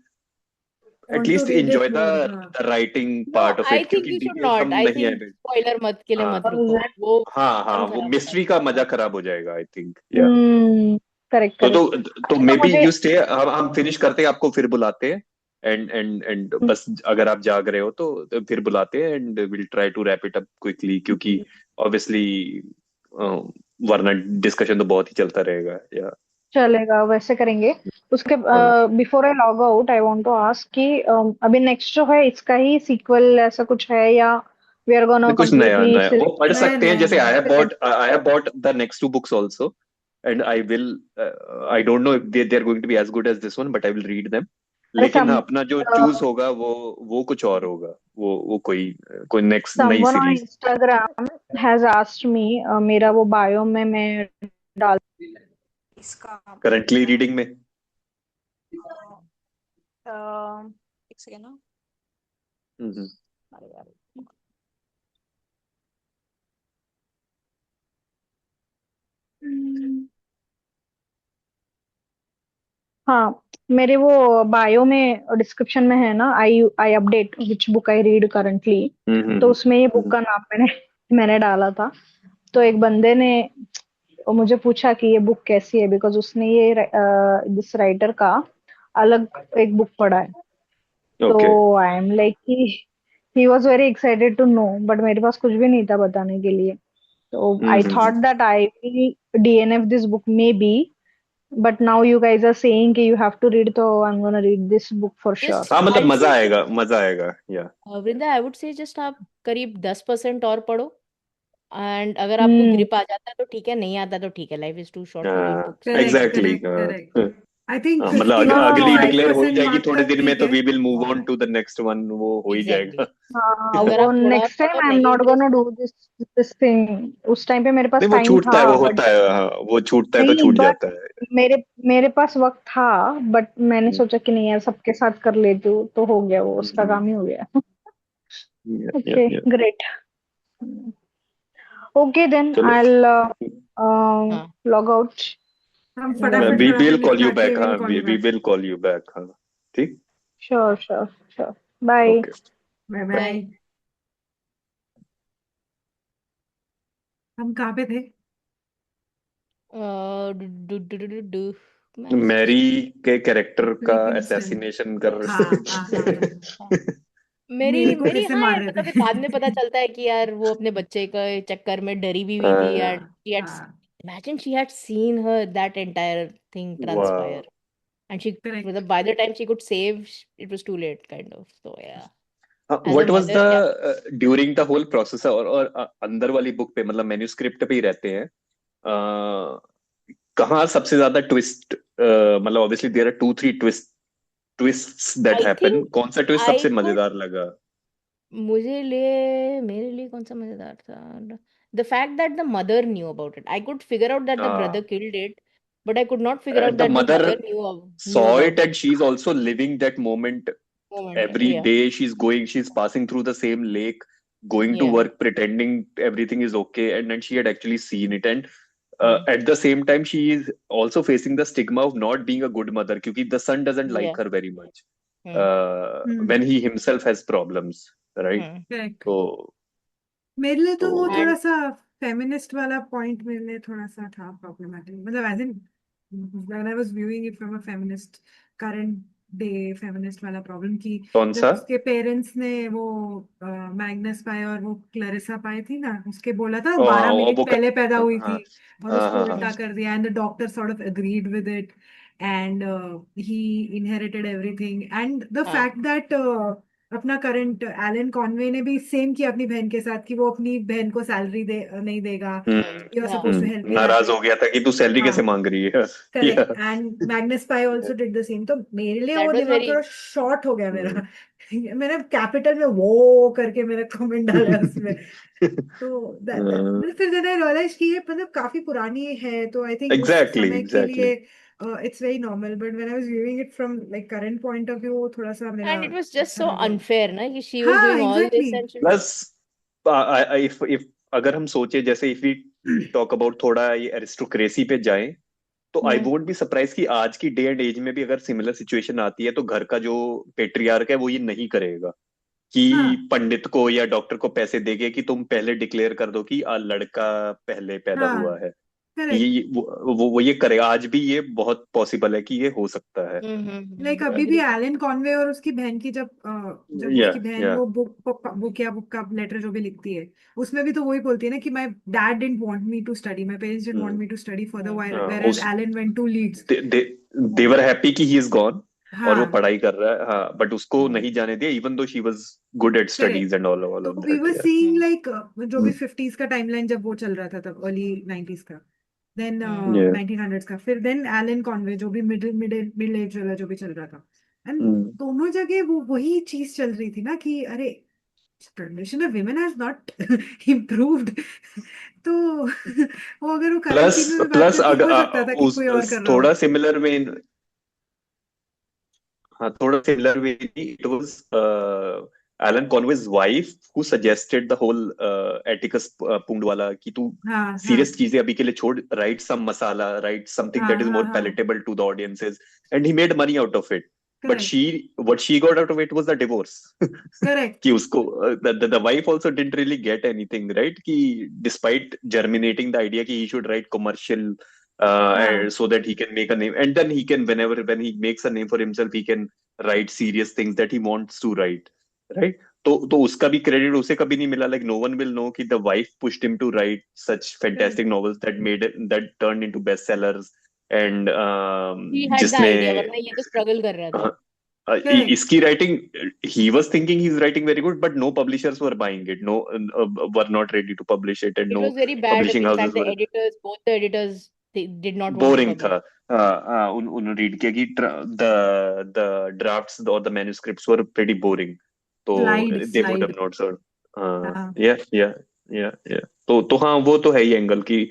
[SPEAKER 2] to
[SPEAKER 4] at least
[SPEAKER 2] read
[SPEAKER 4] enjoy
[SPEAKER 2] it more, हाँ।
[SPEAKER 4] The writing
[SPEAKER 1] no,
[SPEAKER 4] part of
[SPEAKER 1] I
[SPEAKER 4] it,
[SPEAKER 1] think
[SPEAKER 4] क्योंकि
[SPEAKER 1] यू शुड
[SPEAKER 4] डिटेल्स हम
[SPEAKER 1] नॉट, आई
[SPEAKER 4] नहीं
[SPEAKER 1] थिंक
[SPEAKER 4] आए।
[SPEAKER 1] स्पॉइलर मत के लिए
[SPEAKER 4] हाँ
[SPEAKER 1] मत रुको, वो
[SPEAKER 4] हाँ हाँ,
[SPEAKER 1] काम
[SPEAKER 4] वो
[SPEAKER 1] खराब हो
[SPEAKER 4] मिस्ट्री
[SPEAKER 1] जाएगा
[SPEAKER 4] का
[SPEAKER 1] आपका।
[SPEAKER 4] मजा खराब हो जाएगा, आई थिंक। या
[SPEAKER 5] हम्म। करेक्ट
[SPEAKER 4] तो
[SPEAKER 5] करेक्ट।
[SPEAKER 4] मे
[SPEAKER 5] तो
[SPEAKER 4] बी
[SPEAKER 5] मुझे
[SPEAKER 4] यू स्टे, हम फिनिश करते हैं, आपको फिर बुलाते हैं। एंड बस अगर आप जाग रहे हो तो फिर बुलाते हैं, and will try to wrap it up quickly, क्योंकि ऑब्वियसली वरना डिस्कशन तो बहुत ही चलता रहेगा। या
[SPEAKER 5] चलेगा, वैसे करेंगे। उसके
[SPEAKER 4] हाँ,
[SPEAKER 5] before I log out I want to ask कि अभी नेक्स्ट जो है इसका ही सीक्वल ऐसा कुछ है, या वी आर गोना
[SPEAKER 4] कुछ नया
[SPEAKER 5] कंप्लीटली
[SPEAKER 4] नया
[SPEAKER 5] फिर?
[SPEAKER 4] वो पढ़
[SPEAKER 2] नया
[SPEAKER 4] सकते हैं,
[SPEAKER 2] नया
[SPEAKER 4] जैसे
[SPEAKER 2] नया।
[SPEAKER 4] I have bought the next two books also, and I will, I don't know if they are going to be as good as this one, but I will read them.
[SPEAKER 5] अरे
[SPEAKER 4] लेकिन हाँ, अपना जो चूज होगा वो कुछ और होगा, वो कोई कोई नेक्स्ट नई
[SPEAKER 5] someone on
[SPEAKER 4] series.
[SPEAKER 5] Instagram has asked me, मेरा वो बायो में मैं डाल इसका।
[SPEAKER 4] करंटली रीडिंग में।
[SPEAKER 5] एक सेकेंड ना।
[SPEAKER 4] हम्म।
[SPEAKER 5] अरे यार। हम्म, हाँ मेरे वो बायो में डिस्क्रिप्शन में है ना, I I update which book I read currently. तो उसमें ये बुक
[SPEAKER 4] हम्म।
[SPEAKER 5] का नाम मैंने डाला था। तो एक बंदे ने मुझे पूछा कि ये बुक कैसी है, बिकॉज उसने ये दिस राइटर का अलग एक बुक पढ़ा है।
[SPEAKER 4] ओके
[SPEAKER 5] तो I am like he was very excited to know, but मेरे पास कुछ भी नहीं था बताने के लिए। तो I thought that I will DNF this book maybe, but now you guys are saying कि you have to read, तो I'm gonna read this book for sure.
[SPEAKER 1] Just
[SPEAKER 4] हाँ मतलब
[SPEAKER 1] आई
[SPEAKER 4] मजा
[SPEAKER 1] से
[SPEAKER 4] आएगा, मजा आएगा या
[SPEAKER 1] वृंदा, आई वुड से जस्ट आप करीब 10% और पढ़ो, एंड अगर आपको
[SPEAKER 5] हम्म
[SPEAKER 1] ग्रिप आ जाता है तो ठीक है, नहीं आता तो ठीक है, life is too short to read books.
[SPEAKER 2] Correct
[SPEAKER 4] exactly
[SPEAKER 2] correct correct. I think
[SPEAKER 4] मतलब
[SPEAKER 5] no no no
[SPEAKER 4] अगली डिक्लेयर हो ही
[SPEAKER 2] 55%
[SPEAKER 4] जाएगी
[SPEAKER 2] मार्क
[SPEAKER 4] थोड़ी
[SPEAKER 2] तक
[SPEAKER 4] देर में,
[SPEAKER 2] ठीक
[SPEAKER 4] तो
[SPEAKER 2] है।
[SPEAKER 4] वी विल मूव ऑन
[SPEAKER 1] हाँ,
[SPEAKER 4] टू द नेक्स्ट वन, वो हो ही
[SPEAKER 1] एग्जैक्टली।
[SPEAKER 4] जाएगा।
[SPEAKER 5] हाँ,
[SPEAKER 1] अगर
[SPEAKER 5] वो
[SPEAKER 1] आप थोड़ा और
[SPEAKER 5] नेक्स्ट टाइम
[SPEAKER 1] पढ़ो,
[SPEAKER 5] आई एम
[SPEAKER 1] नहीं
[SPEAKER 5] not gonna
[SPEAKER 1] interest.
[SPEAKER 5] Do this thing. उस टाइम पे मेरे पास
[SPEAKER 4] नहीं वो
[SPEAKER 5] टाइम
[SPEAKER 4] छूटता
[SPEAKER 5] था
[SPEAKER 4] है, वो
[SPEAKER 5] बट
[SPEAKER 4] होता है, हाँ वो छूटता है तो
[SPEAKER 5] नहीं,
[SPEAKER 4] छूट
[SPEAKER 5] बट
[SPEAKER 4] जाता है।
[SPEAKER 5] मेरे मेरे पास वक्त था, बट मैंने
[SPEAKER 4] हम्म,
[SPEAKER 5] सोचा कि नहीं यार सबके साथ कर लेती हूँ, तो हो गया, वो उसका
[SPEAKER 4] हम्म,
[SPEAKER 5] काम ही हो गया।
[SPEAKER 4] या,
[SPEAKER 5] ओके,
[SPEAKER 4] या।
[SPEAKER 5] ग्रेट। ओके देन
[SPEAKER 4] चलो
[SPEAKER 5] आई
[SPEAKER 1] हाँ,
[SPEAKER 5] लॉग आउट
[SPEAKER 2] हम
[SPEAKER 5] एंड
[SPEAKER 2] फटाफट
[SPEAKER 4] वी विल
[SPEAKER 2] फटाफट
[SPEAKER 4] कॉल यू
[SPEAKER 2] निपटा के
[SPEAKER 4] बैक, हाँ
[SPEAKER 2] will call you
[SPEAKER 4] we
[SPEAKER 2] back.
[SPEAKER 4] Will call you back, हाँ ठीक,
[SPEAKER 5] sure sure sure, bye.
[SPEAKER 4] Okay.
[SPEAKER 2] Bye
[SPEAKER 1] bye.
[SPEAKER 2] Bye. हम कहाँ पे थे?
[SPEAKER 1] मैं
[SPEAKER 4] मैरी के कैरेक्टर का
[SPEAKER 2] विल्किंसन।
[SPEAKER 4] असैसिनेशन कर
[SPEAKER 2] हाँ हाँ हाँ हाँ।
[SPEAKER 1] हाँ, मेरी
[SPEAKER 2] मेरे को
[SPEAKER 1] मेरी
[SPEAKER 2] कैसे
[SPEAKER 1] हाँ
[SPEAKER 2] मार
[SPEAKER 1] यार,
[SPEAKER 2] रहे
[SPEAKER 1] मतलब
[SPEAKER 2] थे।
[SPEAKER 1] फिर बाद में पता चलता है कि यार वो अपने बच्चे के चक्कर में डरी भी हुई थी, एंड
[SPEAKER 2] हाँ
[SPEAKER 1] शी हैड,
[SPEAKER 2] हाँ
[SPEAKER 1] imagine she had seen her that entire thing
[SPEAKER 4] वाह।
[SPEAKER 1] transpire, and she,
[SPEAKER 2] correct.
[SPEAKER 1] मतलब by the time she could save, it was too late kind of, so yeah, as a
[SPEAKER 4] what was
[SPEAKER 1] mother, क्या।
[SPEAKER 4] The during the whole process, और अंदर वाली book पे मतलब manuscript पे ही रहते हैं, कहाँ सबसे ज्यादा ट्विस्ट, मतलब obviously there are two three twists that
[SPEAKER 1] I
[SPEAKER 4] happen,
[SPEAKER 1] think
[SPEAKER 4] कौन सा ट्विस्ट
[SPEAKER 1] आई
[SPEAKER 4] सबसे
[SPEAKER 1] कुड,
[SPEAKER 4] मजेदार लगा?
[SPEAKER 1] मेरे लिए कौन सा मजेदार था, the fact that the mother knew about it. I could figure out that the brother killed it, but I could not figure out
[SPEAKER 4] the
[SPEAKER 1] that the
[SPEAKER 4] mother
[SPEAKER 1] mother
[SPEAKER 4] saw
[SPEAKER 1] knew
[SPEAKER 4] it
[SPEAKER 1] about
[SPEAKER 4] and
[SPEAKER 1] it.
[SPEAKER 4] she's also living that moment.
[SPEAKER 1] Moment,
[SPEAKER 4] Every
[SPEAKER 1] yeah,
[SPEAKER 4] day she's passing through the same lake, going to
[SPEAKER 1] yeah,
[SPEAKER 4] work, pretending everything is okay, and then she had actually seen it. And
[SPEAKER 1] hmm,
[SPEAKER 4] at the same time, she is also facing the stigma of not being a good mother, because the son doesn't
[SPEAKER 1] yeah,
[SPEAKER 4] like her very much
[SPEAKER 1] hmm,
[SPEAKER 4] when he himself has problems, right?
[SPEAKER 1] hmm.
[SPEAKER 2] Correct.
[SPEAKER 4] So,
[SPEAKER 2] मेरे लिए तो वो थोड़ा
[SPEAKER 1] And
[SPEAKER 2] सा feminist वाला point मेरे लिए थोड़ा सा था प्रॉब्लमेटिक, मतलब as in when I was viewing it from a feminist, current day feminist वाला प्रॉब्लम की,
[SPEAKER 4] कौन
[SPEAKER 2] जब
[SPEAKER 4] सा?
[SPEAKER 2] उसके पेरेंट्स ने वो मैग्नस पाए और वो क्लैरिसा पाए थी ना, उसके बोला था
[SPEAKER 4] ओ हाँ
[SPEAKER 2] 12
[SPEAKER 4] वो
[SPEAKER 2] मिनट पहले पैदा हुई
[SPEAKER 4] हाँ
[SPEAKER 2] थी और
[SPEAKER 4] हाँ
[SPEAKER 2] उसको
[SPEAKER 4] हाँ हाँ
[SPEAKER 2] उल्टा कर दिया, and the doctor sort of agreed with it, and he inherited everything, and the
[SPEAKER 1] हाँ,
[SPEAKER 2] फैक्ट दैट अपना करंट एलन कॉनवे ने भी सेम किया अपनी बहन के साथ कि वो अपनी बहन को सैलरी नहीं देगा, यू आर
[SPEAKER 1] हाँ,
[SPEAKER 2] सपोज टू हेल्प मी
[SPEAKER 4] नाराज
[SPEAKER 2] दैट।
[SPEAKER 4] हो गया था कि तू सैलरी
[SPEAKER 2] हाँ
[SPEAKER 4] कैसे मांग रही है। या
[SPEAKER 2] correct, and Magnus pi also did the same, तो मेरे लिए वो
[SPEAKER 1] that was
[SPEAKER 2] दिमाग
[SPEAKER 1] very,
[SPEAKER 2] थोड़ा शॉर्ट हो गया मेरा। मैंने कैपिटल में वो करके मेरा कमेंट डाला है उसमें। तो फिर देन आई रियलाइज कि ये मतलब काफी पुरानी है, तो आई थिंक उस
[SPEAKER 4] एग्जैक्टली
[SPEAKER 2] समय के
[SPEAKER 4] एग्जैक्टली।
[SPEAKER 2] लिए it's very normal, but when I was viewing it from like current point of view, थोड़ा सा मेरा
[SPEAKER 1] and it was just
[SPEAKER 2] अच्छा
[SPEAKER 1] so
[SPEAKER 2] लगा।
[SPEAKER 1] unfair ना, कि she was
[SPEAKER 2] हाँ
[SPEAKER 1] doing all
[SPEAKER 2] exactly.
[SPEAKER 1] this and she was,
[SPEAKER 4] plus if अगर हम सोचे, जैसे इफ वी टॉक अबाउट थोड़ा ये एरिस्टोक्रेसी पे जाएं, तो आई
[SPEAKER 1] हम्म,
[SPEAKER 4] वोंट बी सरप्राइज कि आज की डे एंड एज में भी अगर सिमिलर सिचुएशन आती है तो घर का जो पेट्रियार्क है वो ये नहीं करेगा कि
[SPEAKER 2] हाँ
[SPEAKER 4] पंडित को या डॉक्टर को पैसे देके कि तुम पहले डिक्लेयर कर दो कि लड़का पहले पैदा
[SPEAKER 2] हाँ
[SPEAKER 4] हुआ है।
[SPEAKER 2] करेक्ट।
[SPEAKER 4] वो ये करेगा, आज भी ये बहुत पॉसिबल है कि ये हो सकता है।
[SPEAKER 2] लाइक अभी भी
[SPEAKER 1] agree,
[SPEAKER 2] एलन कॉनवे और उसकी बहन की जब
[SPEAKER 4] या
[SPEAKER 2] उसकी बहन
[SPEAKER 4] या
[SPEAKER 2] वो बुक या बुक का लेटर जो भी लिखती है, उसमें भी तो वही बोलती है ना कि my dad didn't want me to study, my parents didn't want me to study further, where as
[SPEAKER 4] उस
[SPEAKER 2] Alan went to Leeds.
[SPEAKER 4] They were happy कि ही इज गॉन और वो
[SPEAKER 2] हाँ
[SPEAKER 4] पढ़ाई कर रहा है, हाँ, बट उसको नहीं जाने दिया, even though she was good at
[SPEAKER 2] correct.
[SPEAKER 4] Studies and all
[SPEAKER 2] तो
[SPEAKER 4] of
[SPEAKER 2] we
[SPEAKER 4] that.
[SPEAKER 2] Were seeing
[SPEAKER 1] hmm,
[SPEAKER 2] like जो भी 50s का टाइमलाइन जब वो चल रहा था, तब अर्ली 90s का, देन
[SPEAKER 4] या
[SPEAKER 2] 1900s का, फिर देन एलन कॉनवे जो भी मिडिल मिडिल मिडिल एज वाला जो भी चल रहा था, एंड दोनों जगह वो वही चीज चल रही थी ना कि अरे condition of women has not improved. तो वो अगर वो करंट
[SPEAKER 4] प्लस
[SPEAKER 2] सीन में भी बात
[SPEAKER 4] प्लस
[SPEAKER 2] करती, हो सकता था कि कोई और कर रहा हो।
[SPEAKER 4] थोड़ा सिमिलर वे, हाँ थोड़ा similar way, it was Alan Conway's wife who suggested the whole Atticus Pund वाला कि तू
[SPEAKER 2] हाँ हाँ
[SPEAKER 4] सीरियस चीजें अभी के लिए छोड़, write some masala, write something
[SPEAKER 2] हाँ
[SPEAKER 4] दैट इज
[SPEAKER 2] हाँ
[SPEAKER 4] मोर
[SPEAKER 2] हाँ
[SPEAKER 4] palatable to the audiences, and he made money out of it, but
[SPEAKER 2] correct
[SPEAKER 4] she what she got out of it was the divorce.
[SPEAKER 2] Correct.
[SPEAKER 4] कि उसको the wife also didn't really get anything, right, कि despite germinating the idea कि he should write commercial
[SPEAKER 2] हाँ
[SPEAKER 4] and so that he can make a name, and then he can, when he makes a name for himself, he can write serious things that he wants to write, right? तो उसका भी credit उसे कभी नहीं मिला. Like no one will know कि the wife pushed him to write such
[SPEAKER 2] correct.
[SPEAKER 4] fantastic novels that turned into bestsellers, and
[SPEAKER 1] He had the idea,
[SPEAKER 4] जिसमें
[SPEAKER 1] वरना ये तो struggle कर रहा था.
[SPEAKER 2] Correct.
[SPEAKER 4] इसकी writing, he was thinking he's writing very good, but no publishers were buying it, no, were not ready to publish it, and
[SPEAKER 1] It
[SPEAKER 4] no
[SPEAKER 1] was very bad.
[SPEAKER 4] publishing
[SPEAKER 1] In
[SPEAKER 4] houses
[SPEAKER 1] fact, the
[SPEAKER 4] were.
[SPEAKER 1] editors, both the editors, they did not want to
[SPEAKER 4] boring
[SPEAKER 1] publish.
[SPEAKER 4] था. उन read किया कि the drafts or the manuscripts were pretty boring, तो they would have
[SPEAKER 2] Slide.
[SPEAKER 4] not sold.
[SPEAKER 2] हाँ
[SPEAKER 4] Yeah. तो हाँ, वो तो है ही एंगल की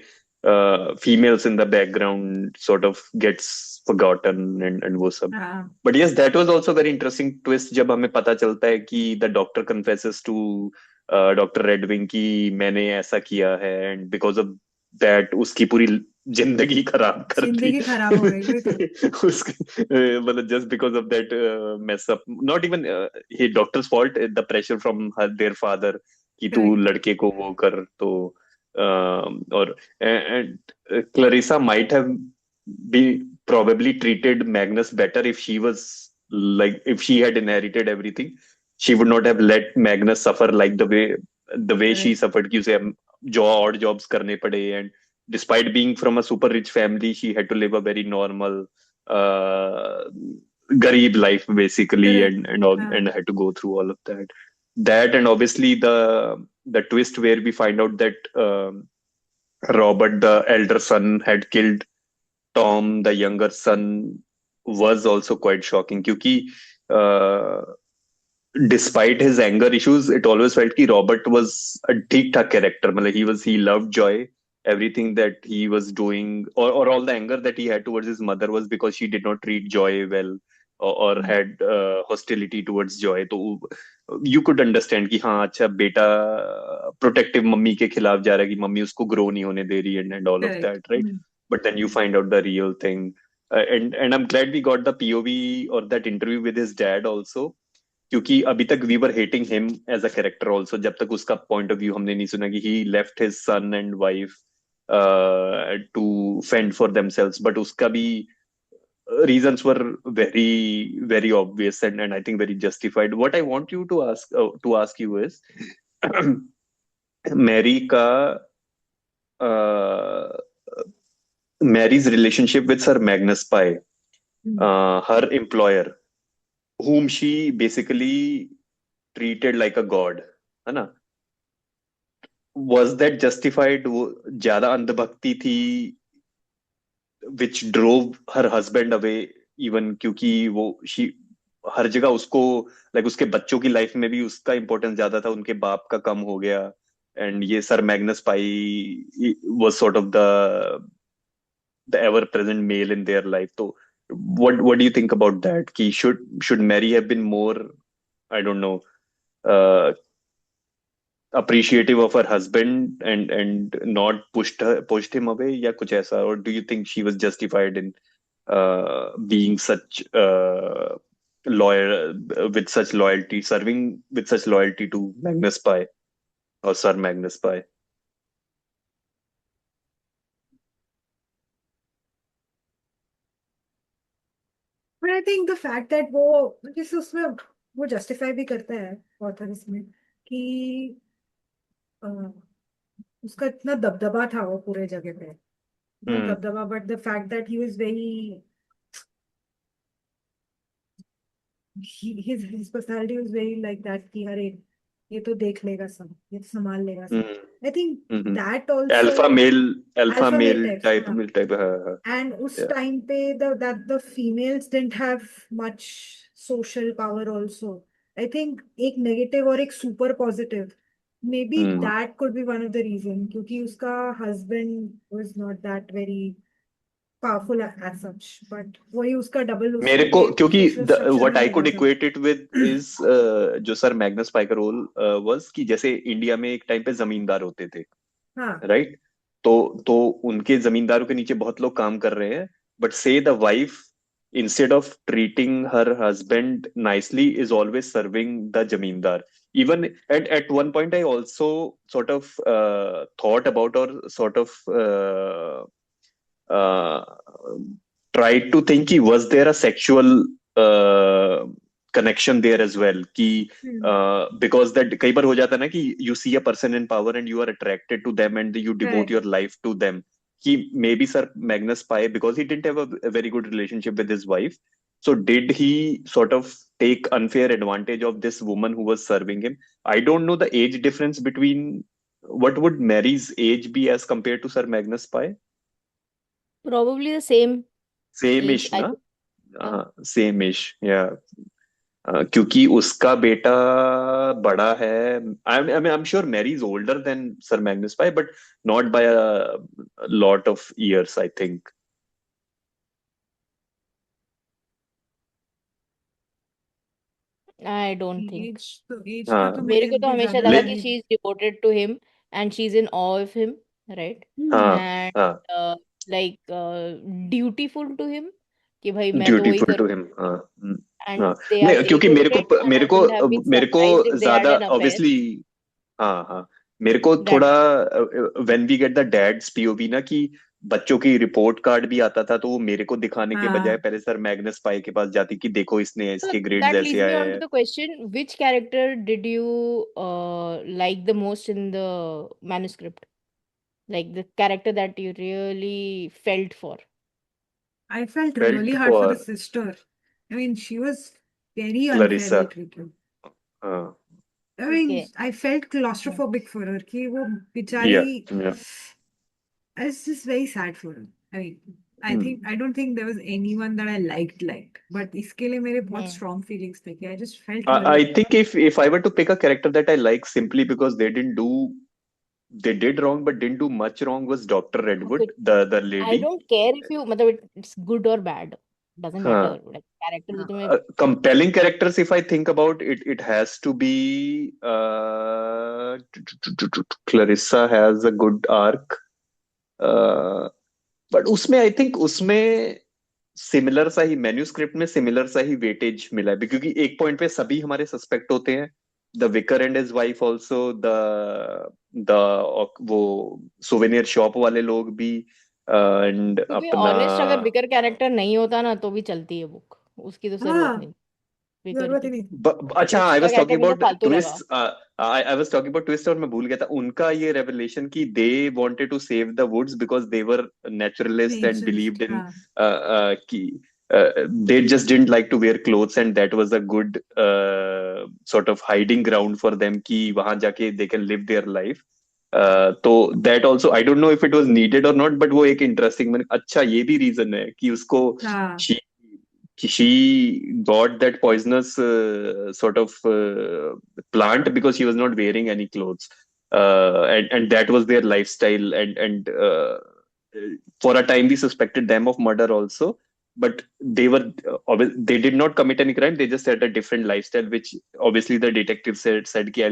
[SPEAKER 4] females in the background sort of gets forgotten and वो सब.
[SPEAKER 2] हाँ
[SPEAKER 4] But yes, that was also very interesting twist जब हमें पता चलता है कि the doctor confesses to Dr. Redwing कि मैंने ऐसा किया है, and because of that उसकी पूरी जिंदगी खराब कर दी.
[SPEAKER 2] जिंदगी खराब हो गई वही तो.
[SPEAKER 4] उसकी मतलब just because of that mess up, not even he doctor's fault, the pressure from their father कि तू
[SPEAKER 2] Correct.
[SPEAKER 4] लड़के को वो कर, तो और and Clarissa might have been probably treated Magnus better if she was like, if she had inherited everything, she would not have let Magnus suffer like the way she
[SPEAKER 2] Correct.
[SPEAKER 4] suffered कि उसे odd jobs करने पड़े, and despite being from a super rich family, she had to live a very normal garib life basically,
[SPEAKER 2] Correct.
[SPEAKER 4] and all,
[SPEAKER 2] हाँ
[SPEAKER 4] and had to go through all of that, and obviously the twist where we find out that Robert, the elder son, had killed Tom, the younger son, was also quite shocking क्योंकि despite his anger issues, it always felt कि Robert was a ठीक ठाक character. मतलब he loved Joy. Everything that he was doing, or all the anger that he had towards his mother was because she did not treat Joy well, or had hostility towards Joy. तो you could understand कि हाँ अच्छा बेटा protective mummy के खिलाफ जा रहा है कि मम्मी उसको grow नहीं होने दे रही, and all of
[SPEAKER 2] correct.
[SPEAKER 4] that, right? But then you find out the real thing. And I'm glad we got the POV or that interview with his dad also, क्योंकि अभी तक we were hating him as a character also, जब तक उसका point of view हमने नहीं सुना कि he left his son and wife to fend for themselves, but उसका भी reasons were very very obvious, and I think very justified. What I want you to ask you is Mary का Mary's relationship with Sir Magnus Pye, her employer, whom she basically treated like a god, है ना? Was that justified? वो ज्यादा अंधभक्ति थी, which drove her husband away, even क्योंकि वो हर जगह उसको, like उसके बच्चों की लाइफ में भी उसका इम्पोर्टेंस ज्यादा था, उनके बाप का कम हो गया, and ये Sir Magnus Pye was sort of the ever present male in their life. So what do you think about that? Ki should Mary have been more, I don't know, appreciative of her husband and not pushed him away, या कुछ ऐसा? Or do you think she was justified in being such loyal, with such loyalty, serving with such loyalty to Magnus Pye or Sir Magnus Pye?
[SPEAKER 2] But I think the fact that वो जैसे उसमें वो justify भी करता है author इसमें कि अ, उसका इतना दबदबा था वो पूरे जगह पे, इतना दबदबा, but the fact that he was very his personality was very like that कि अरे ये तो देख लेगा सब, ये तो संभाल लेगा सब. I think that also
[SPEAKER 4] alpha male
[SPEAKER 2] types,
[SPEAKER 4] type.
[SPEAKER 2] and उस
[SPEAKER 4] Yeah.
[SPEAKER 2] time पे that the females didn't have much social power also. I think एक negative और एक super positive, maybe that could be one of the reason, क्योंकि उसका husband was not that very powerful as such, but वही उसका double
[SPEAKER 4] मेरे को
[SPEAKER 2] उसके
[SPEAKER 4] क्योंकि
[SPEAKER 2] social structure
[SPEAKER 4] what
[SPEAKER 2] में
[SPEAKER 4] I
[SPEAKER 2] लगा
[SPEAKER 4] could
[SPEAKER 2] था.
[SPEAKER 4] equate it with is जो सर मैग्नस पाई का रोल was कि जैसे इंडिया में एक टाइम पे जमींदार होते थे,
[SPEAKER 2] हाँ
[SPEAKER 4] राइट? तो उनके जमींदारों के नीचे बहुत लोग काम कर रहे हैं, बट से the wife, instead of treating her husband nicely, is always serving the zamindar. Even at one point I also sort of thought about, or sort of tried to think कि was there a sexual connection there as well कि because that कई बार हो जाता है ना कि you see a person in power and you are attracted to them and you devote
[SPEAKER 2] Correct.
[SPEAKER 4] your life to them कि maybe Sir Magnus Pi because he didn't have a very good relationship with his wife, so did he sort of take unfair advantage of this woman who was serving him? I don't know the age difference between, what would Mary's age be as compared to Sir Magnus Pi?
[SPEAKER 1] Probably the same
[SPEAKER 4] same
[SPEAKER 1] age.
[SPEAKER 4] इश ना, हाँ same इश या क्योंकि उसका बेटा बड़ा है. I am sure Mary is older than Sir Magnus Pye but not by a lot of years I think.
[SPEAKER 1] I don't think.
[SPEAKER 2] Age का
[SPEAKER 4] हाँ
[SPEAKER 2] तो
[SPEAKER 1] मेरे को तो
[SPEAKER 2] भी
[SPEAKER 1] हमेशा
[SPEAKER 2] ज्यादा
[SPEAKER 1] लगा
[SPEAKER 4] ले-
[SPEAKER 1] कि
[SPEAKER 2] नहीं.
[SPEAKER 1] she is devoted to him and she's in awe of him, right?
[SPEAKER 4] हाँ
[SPEAKER 1] And
[SPEAKER 4] हाँ
[SPEAKER 1] like dutiful to him कि भाई मैं तो वही
[SPEAKER 4] ड्यूटीफुल टू
[SPEAKER 1] करूँ.
[SPEAKER 4] हिम. हाँ
[SPEAKER 1] And
[SPEAKER 4] हाँ
[SPEAKER 1] they are
[SPEAKER 4] नहीं क्योंकि
[SPEAKER 1] very good friends and I wouldn't have been
[SPEAKER 4] मेरे को
[SPEAKER 1] surprised if they had
[SPEAKER 4] ज्यादा
[SPEAKER 1] an affair.
[SPEAKER 4] ऑब्वियसली हाँ हाँ मेरे को
[SPEAKER 1] That
[SPEAKER 4] थोड़ा when we get the dad's POV ना कि बच्चों की रिपोर्ट कार्ड भी आता था तो वो मेरे को दिखाने के बजाय
[SPEAKER 2] हाँ.
[SPEAKER 4] पहले सर मैग्नस पाई के पास जाती कि देखो इसने
[SPEAKER 1] so
[SPEAKER 4] इसके ग्रेड्स
[SPEAKER 1] that
[SPEAKER 4] ऐसे
[SPEAKER 1] leads me
[SPEAKER 4] आए
[SPEAKER 1] on to
[SPEAKER 4] हैं.
[SPEAKER 1] the question, which character did you like the most in the manuscript? Like the character that you really felt for.
[SPEAKER 2] I felt
[SPEAKER 4] Felt
[SPEAKER 2] really hard for the
[SPEAKER 4] for
[SPEAKER 2] sister. I mean, she was very
[SPEAKER 4] क्लरिसा.
[SPEAKER 2] unfairly treated.
[SPEAKER 4] हाँ
[SPEAKER 2] I mean,
[SPEAKER 1] Okay.
[SPEAKER 2] I felt
[SPEAKER 1] Yeah.
[SPEAKER 2] claustrophobic for her कि वो
[SPEAKER 4] या
[SPEAKER 2] बेचारी. It's just very sad for her. I mean, I don't think there was anyone that I liked. But इसके लिए मेरे बहुत
[SPEAKER 1] Hmm.
[SPEAKER 2] strong feelings थे कि I just felt
[SPEAKER 4] I
[SPEAKER 2] really.
[SPEAKER 4] think if I were to pick a character that I like simply because they did wrong but didn't do much wrong was Dr. Redwood,
[SPEAKER 1] Okay.
[SPEAKER 4] the
[SPEAKER 1] I
[SPEAKER 4] lady.
[SPEAKER 1] don't care if you मतलब it's good or bad. Doesn't
[SPEAKER 4] हाँ
[SPEAKER 1] matter. Like character जो तुम्हें
[SPEAKER 4] compelling characters if I think about it, it has to be Clarissa has a good arc, but उसमें I think उसमें similar सा ही manuscript में similar सा ही weightage मिला है क्योंकि एक पॉइंट पे सभी हमारे सस्पेक्ट होते हैं. The vicar and his wife also, the वो सोवेनियर शॉप वाले लोग भी एंड
[SPEAKER 1] to be
[SPEAKER 4] अपना
[SPEAKER 1] honest अगर विकर कैरेक्टर नहीं होता ना तो भी चलती है बुक. उसकी तो जरूरत
[SPEAKER 2] हाँ,
[SPEAKER 1] नहीं विकर
[SPEAKER 2] जरूरत ही
[SPEAKER 1] की.
[SPEAKER 2] नहीं.
[SPEAKER 4] अच्छा आई
[SPEAKER 1] उसका
[SPEAKER 4] वाज टॉकिंग
[SPEAKER 1] कैरेक्टर मुझे
[SPEAKER 4] अबाउट
[SPEAKER 1] फालतू लगा.
[SPEAKER 4] Twist. I was talking about twist और मैं भूल गया था उनका ये रेवलेशन कि they wanted to save the woods because they were naturalist and
[SPEAKER 2] Naturist.
[SPEAKER 4] Believed in
[SPEAKER 2] हाँ.
[SPEAKER 4] कि they just didn't like to wear clothes and that was a good sort of hiding ground for them कि वहां जाके they can live their life. तो that also I don't know if it was needed or not but वो एक interesting मैंने अच्छा ये भी reason है कि उसको
[SPEAKER 2] हाँ.
[SPEAKER 4] she got that poisonous sort of plant because she was not wearing any clothes, and that was their lifestyle and for a time we suspected them of murder also but they did not commit any crime, they just had a different lifestyle which obviously the detective said कि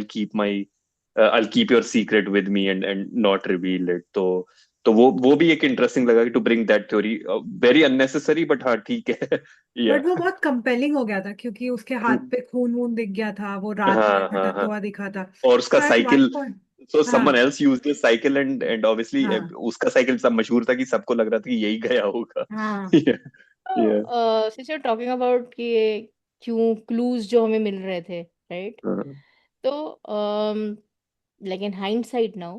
[SPEAKER 4] I'll keep your secret with me and not reveal it. तो वो भी एक interesting लगा कि to bring that theory. Very unnecessary but हाँ ठीक है. या
[SPEAKER 2] बट वो बहुत कंपेलिंग हो गया था क्योंकि उसके हाथ पे खून वून दिख गया था, वो रात में
[SPEAKER 4] हाँ हाँ
[SPEAKER 2] भटकता
[SPEAKER 4] हाँ
[SPEAKER 2] हुआ दिखा था.
[SPEAKER 4] और उसका
[SPEAKER 2] So at one
[SPEAKER 4] cycle.
[SPEAKER 2] point,
[SPEAKER 4] सो
[SPEAKER 2] हाँ
[SPEAKER 4] someone else used this cycle and obviously
[SPEAKER 2] हाँ
[SPEAKER 4] उसका साइकिल सब मशहूर था कि सबको लग रहा था कि यही गया होगा.
[SPEAKER 2] हाँ.
[SPEAKER 4] या
[SPEAKER 1] since you're talking about कि ये क्यों clues जो हमें मिल रहे थे, right? तो like in hindsight now,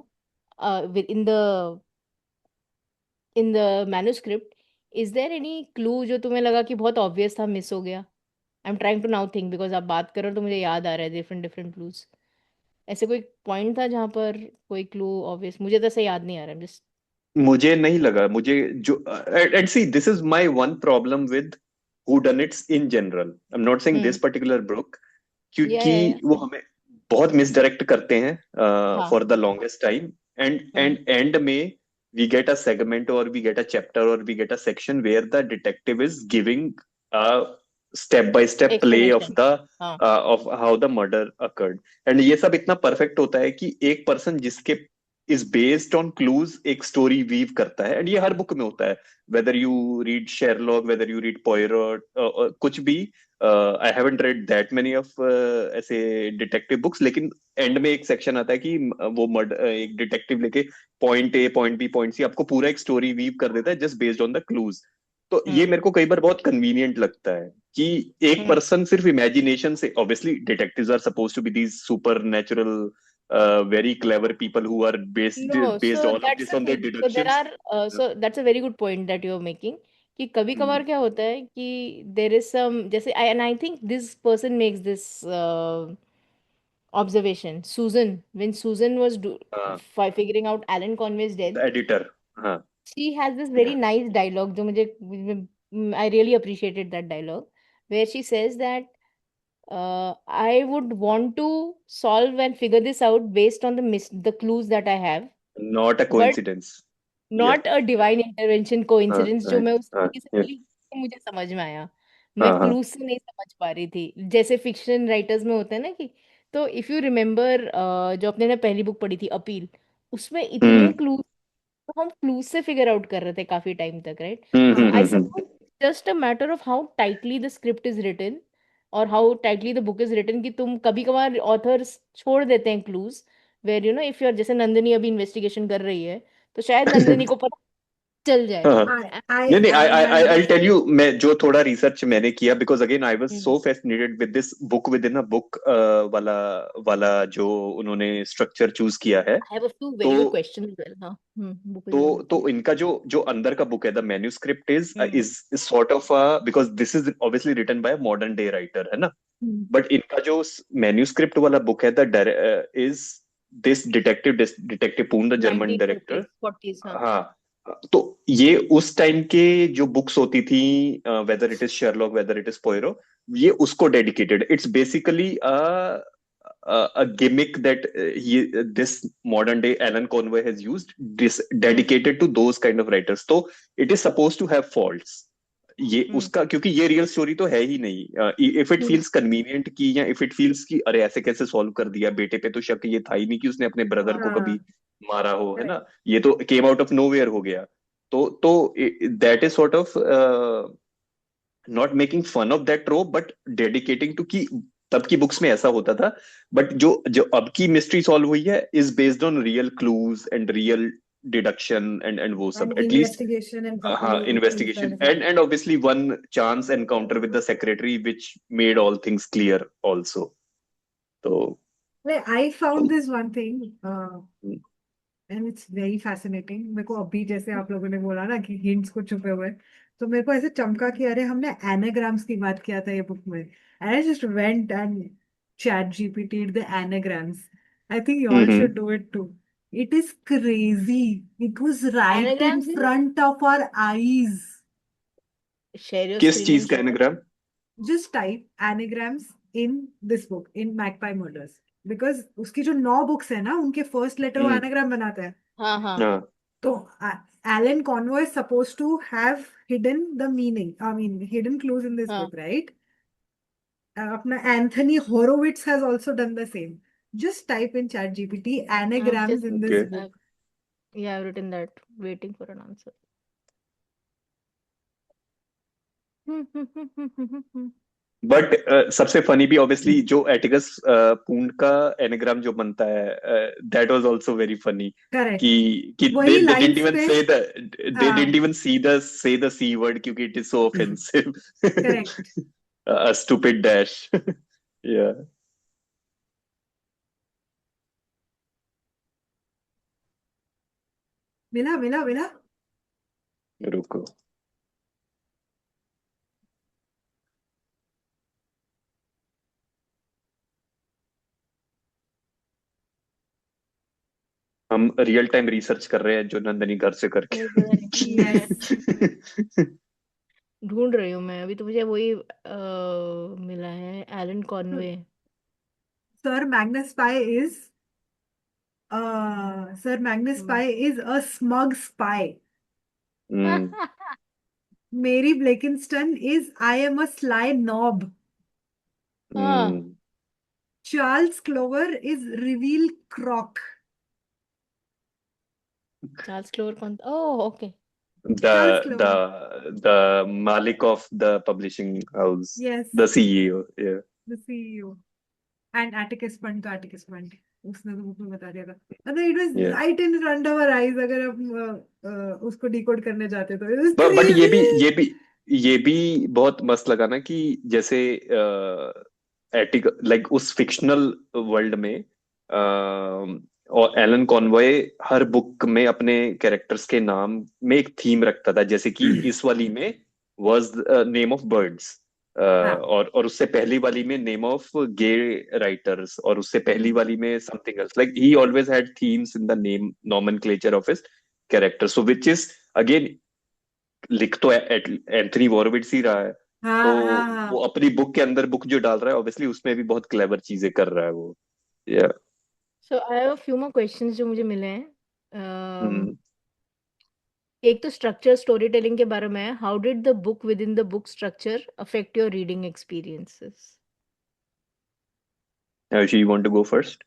[SPEAKER 1] in the manuscript, is there any clue जो तुम्हें लगा कि बहुत obvious था, miss हो गया? I'm trying to now think because आप बात कर रहे हो तो मुझे याद आ रहा है different clues. ऐसे कोई point था जहाँ पर कोई clue obvious मुझे तो ऐसे याद नहीं आ रहा है. Just
[SPEAKER 4] मुझे नहीं लगा मुझे जो and see this is my one problem with whodunits in general. I'm not saying this particular book क्योंकि
[SPEAKER 1] yeah.
[SPEAKER 4] वो हमें बहुत मिसडायरेक्ट करते हैं
[SPEAKER 1] हाँ.
[SPEAKER 4] For the longest time and and में we get a segment or we get a chapter or we get a section where the detective is giving a step by step play of
[SPEAKER 1] Explanation.
[SPEAKER 4] the
[SPEAKER 1] हाँ.
[SPEAKER 4] of how the murder occurred. and ये सब इतना perfect होता है कि एक person जिसके is based on clues एक स्टोरी वीव करता है. एंड ये हर बुक में होता है whether you read Sherlock, whether you read Poirot, कुछ भी I haven't read that many of ऐसे डिटेक्टिव बुक्स, लेकिन एंड में एक सेक्शन आता है कि वो एक डिटेक्टिव लेके point A point B point C आपको पूरा एक स्टोरी वीव कर देता है just based on the clues. तो ये
[SPEAKER 1] हम्म
[SPEAKER 4] मेरे को कई बार बहुत कन्वीनियंट लगता है कि एक
[SPEAKER 1] हम्म
[SPEAKER 4] पर्सन सिर्फ इमेजिनेशन से, obviously detectives are suppose to be these super natural very clever people who are
[SPEAKER 1] No,
[SPEAKER 4] based
[SPEAKER 1] so
[SPEAKER 4] all of
[SPEAKER 1] that's
[SPEAKER 4] this
[SPEAKER 1] a
[SPEAKER 4] on their
[SPEAKER 1] so there
[SPEAKER 4] deductions.
[SPEAKER 1] are so that's a very good point that you're making कि कभी
[SPEAKER 4] हम्म,
[SPEAKER 1] कभार क्या होता है कि there is some जैसे I think this person makes this observation Susan when Susan was
[SPEAKER 4] हाँ,
[SPEAKER 1] figuring out Alan Conway's death
[SPEAKER 4] the editor, हाँ,
[SPEAKER 1] she has this very nice dialogue जो मुझे I really appreciated that dialogue where she says that I would want to solve and figure this out based on the clues that I have
[SPEAKER 4] not a
[SPEAKER 1] but
[SPEAKER 4] coincidence. Yeah,
[SPEAKER 1] not a divine intervention
[SPEAKER 4] हाँ,
[SPEAKER 1] coincidence जो
[SPEAKER 4] हाँ,
[SPEAKER 1] मैं उस
[SPEAKER 4] हाँ,
[SPEAKER 1] तरीके से
[SPEAKER 4] yeah,
[SPEAKER 1] बोली मुझे समझ में आया मैं
[SPEAKER 4] हाँ, हाँ,
[SPEAKER 1] क्लूज से नहीं समझ पा रही थी जैसे फिक्शन राइटर्स में होता है ना कि तो इफ यू रिमेम्बर जो अपने ने पहली बुक पढ़ी थी अपील उसमें इतने
[SPEAKER 4] हम्म,
[SPEAKER 1] क्लूज तो हम क्लूज से फिगर आउट कर रहे थे काफी टाइम तक राइट सो
[SPEAKER 2] हाँ
[SPEAKER 1] I suppose just a matter of how tightly the script is written और how tightly the book is written कि तुम कभी कभार ऑथर्स छोड़ देते हैं clues where you know if you are जैसे नंदिनी अभी इन्वेस्टिगेशन कर रही है तो शायद नंदिनी को पता चल जाए
[SPEAKER 4] हाँ,
[SPEAKER 2] I I
[SPEAKER 4] नहीं नहीं,
[SPEAKER 2] I
[SPEAKER 4] I
[SPEAKER 2] have
[SPEAKER 4] I tell you, मैं जो थोड़ा रिसर्च मैंने किया, because again I was
[SPEAKER 1] hmm
[SPEAKER 4] so fascinated with this book within a book वाला वाला जो उन्होंने स्ट्रक्चर चूज किया है।
[SPEAKER 1] I have a few
[SPEAKER 4] तो
[SPEAKER 1] very good questions as well. हाँ बुक विद इन बुक
[SPEAKER 4] तो इनका जो जो अंदर का बुक है, the manuscript is
[SPEAKER 1] hmm
[SPEAKER 4] is sort of because this is obviously written by modern day writer, है ना।
[SPEAKER 2] Hmm.
[SPEAKER 4] बट इनका जो मैन्यूस्क्रिप्ट वाला बुक है, द इज दिस डिटेक्टिव पून, the German
[SPEAKER 1] 1930s
[SPEAKER 4] director.
[SPEAKER 1] 40s हाँ
[SPEAKER 4] हाँ, तो ये उस टाइम के जो बुक्स होती थी, whether it is Sherlock, whether it is Poirot, ये उसको dedicated, it's basically a gimmick that this modern day Alan Conway has used, this
[SPEAKER 1] hmm
[SPEAKER 4] dedicated to those kind of writers. तो it is supposed to have faults, ये
[SPEAKER 1] हम्म
[SPEAKER 4] उसका, क्योंकि ये real story तो है ही नहीं। If it
[SPEAKER 2] Hmm.
[SPEAKER 4] Feels convenient की, या इफ इट फील्स की अरे ऐसे कैसे सॉल्व कर दिया, बेटे पे तो शक ये था ही नहीं कि उसने अपने ब्रदर को
[SPEAKER 2] हाँ
[SPEAKER 4] कभी मारा हो, है
[SPEAKER 2] right.
[SPEAKER 4] ना, ये तो केम आउट ऑफ नोवेयर हो गया। तो that is sort of not making fun of that trope, but dedicating to कि तब की बुक्स में ऐसा होता था। बट जो जो अब की मिस्ट्री सॉल्व हुई है is based on real clues and real deduction and वो सब,
[SPEAKER 2] And
[SPEAKER 4] एटलीस्ट।
[SPEAKER 2] investigation and
[SPEAKER 4] हाँ,
[SPEAKER 2] properly clues
[SPEAKER 4] investigation
[SPEAKER 2] kind of
[SPEAKER 4] and
[SPEAKER 2] thing.
[SPEAKER 4] Obviously one chance encounter with the secretary which made all things clear also. तो
[SPEAKER 2] Like, I found this one thing, and it's very fascinating. मेरे को अभी जैसे आप लोगों ने बोला ना कि hints को छुपे हुए, तो मेरे को ऐसे चमका कि अरे हमने anagrams की बात किया था ये बुक में, and I just went and chat GPT'd the anagrams. I think you all should do it too. It is crazy. It was right in
[SPEAKER 1] anagrams in
[SPEAKER 2] front of our eyes.
[SPEAKER 1] share your
[SPEAKER 4] किस
[SPEAKER 1] screen
[SPEAKER 4] चीज
[SPEAKER 1] and
[SPEAKER 4] का
[SPEAKER 1] show us
[SPEAKER 4] anagram?
[SPEAKER 2] Just type anagrams in this book in Magpie Murders, because उसकी जो 9 books है ना उनके first letter वो
[SPEAKER 4] हम्म,
[SPEAKER 2] anagram बनाता है।
[SPEAKER 1] हाँ हाँ
[SPEAKER 4] हाँ,
[SPEAKER 2] तो Alan Conway is supposed to have hidden the meaning, I mean hidden clues in this
[SPEAKER 1] हाँ
[SPEAKER 2] book, right? अपना Anthony Horowitz has also done the same. Just type in ChatGPT
[SPEAKER 1] I've
[SPEAKER 2] anagrams
[SPEAKER 1] just
[SPEAKER 2] in
[SPEAKER 4] okay.
[SPEAKER 2] this
[SPEAKER 1] I've,
[SPEAKER 2] book.
[SPEAKER 1] yeah I've written that waiting for an answer
[SPEAKER 4] but सबसे funny भी obviously जो Atticus पूंड का anagram जो बनता है, that was also very funny.
[SPEAKER 2] Correct.
[SPEAKER 4] कि
[SPEAKER 2] वही
[SPEAKER 4] they didn't
[SPEAKER 2] lines
[SPEAKER 4] even
[SPEAKER 2] पे
[SPEAKER 4] say the, they didn't
[SPEAKER 2] हाँ
[SPEAKER 4] even say the c word क्योंकि it is so offensive.
[SPEAKER 2] correct.
[SPEAKER 4] A stupid dash. Yeah,
[SPEAKER 2] मिला मिला मिला।
[SPEAKER 4] रुको, हम रियल टाइम रिसर्च कर रहे हैं जो नंदनी घर से करके।
[SPEAKER 1] मेरे को पता नहीं
[SPEAKER 2] Yes.
[SPEAKER 1] मैं ढूंढ रही हूँ मैं अभी तो मुझे वही मिला है Alan Conway
[SPEAKER 2] Sir Magnus Spy is Sir Magnus Spy is a smug spy.
[SPEAKER 4] Hmm,
[SPEAKER 2] Mary Blakiston is I am a sly knob.
[SPEAKER 1] हाँ
[SPEAKER 4] हम्म,
[SPEAKER 2] Charles Clover is reveal crock.
[SPEAKER 1] Charles clover कौन था oh okay
[SPEAKER 2] Charles
[SPEAKER 4] the
[SPEAKER 2] Clone.
[SPEAKER 4] the Malik of the publishing house,
[SPEAKER 2] Yes,
[SPEAKER 4] the CEO. Yeah.
[SPEAKER 2] the CEO. And Atticus Fund तो Atticus Fund उसने तो book में बता दिया था. And it was
[SPEAKER 4] Yeah.
[SPEAKER 2] right in front of our eyes अगर हम उसको डिकोड करने जाते तो. It was
[SPEAKER 4] but
[SPEAKER 2] crazy.
[SPEAKER 4] ये भी बहुत मस्त लगा ना कि जैसे एटिक लाइक उस फिक्शनल वर्ल्ड में और एलन कॉनवॉय हर बुक में अपने कैरेक्टर्स के नाम में एक थीम रखता था, जैसे कि इस वाली में वाज नेम ऑफ बर्ड्स,
[SPEAKER 2] हाँ.
[SPEAKER 4] और उससे पहली वाली में नेम ऑफ गे राइटर्स, और उससे पहली वाली में something else, like he always had themes in the name nomenclature of his character, so which is again लिख तो एंथनी वॉरविट्स ही रहा है,
[SPEAKER 2] हाँ
[SPEAKER 4] तो
[SPEAKER 2] हाँ हाँ.
[SPEAKER 4] वो अपनी बुक के अंदर बुक जो डाल रहा है ऑब्वियसली उसमें भी बहुत क्लेवर चीजें कर रहा है वो. या
[SPEAKER 1] So I have a few more questions जो मुझे मिले हैं. एक तो स्ट्रक्चर स्टोरी टेलिंग के बारे में है. How did the book within the book structure affect your reading experiences?
[SPEAKER 4] You want to go first?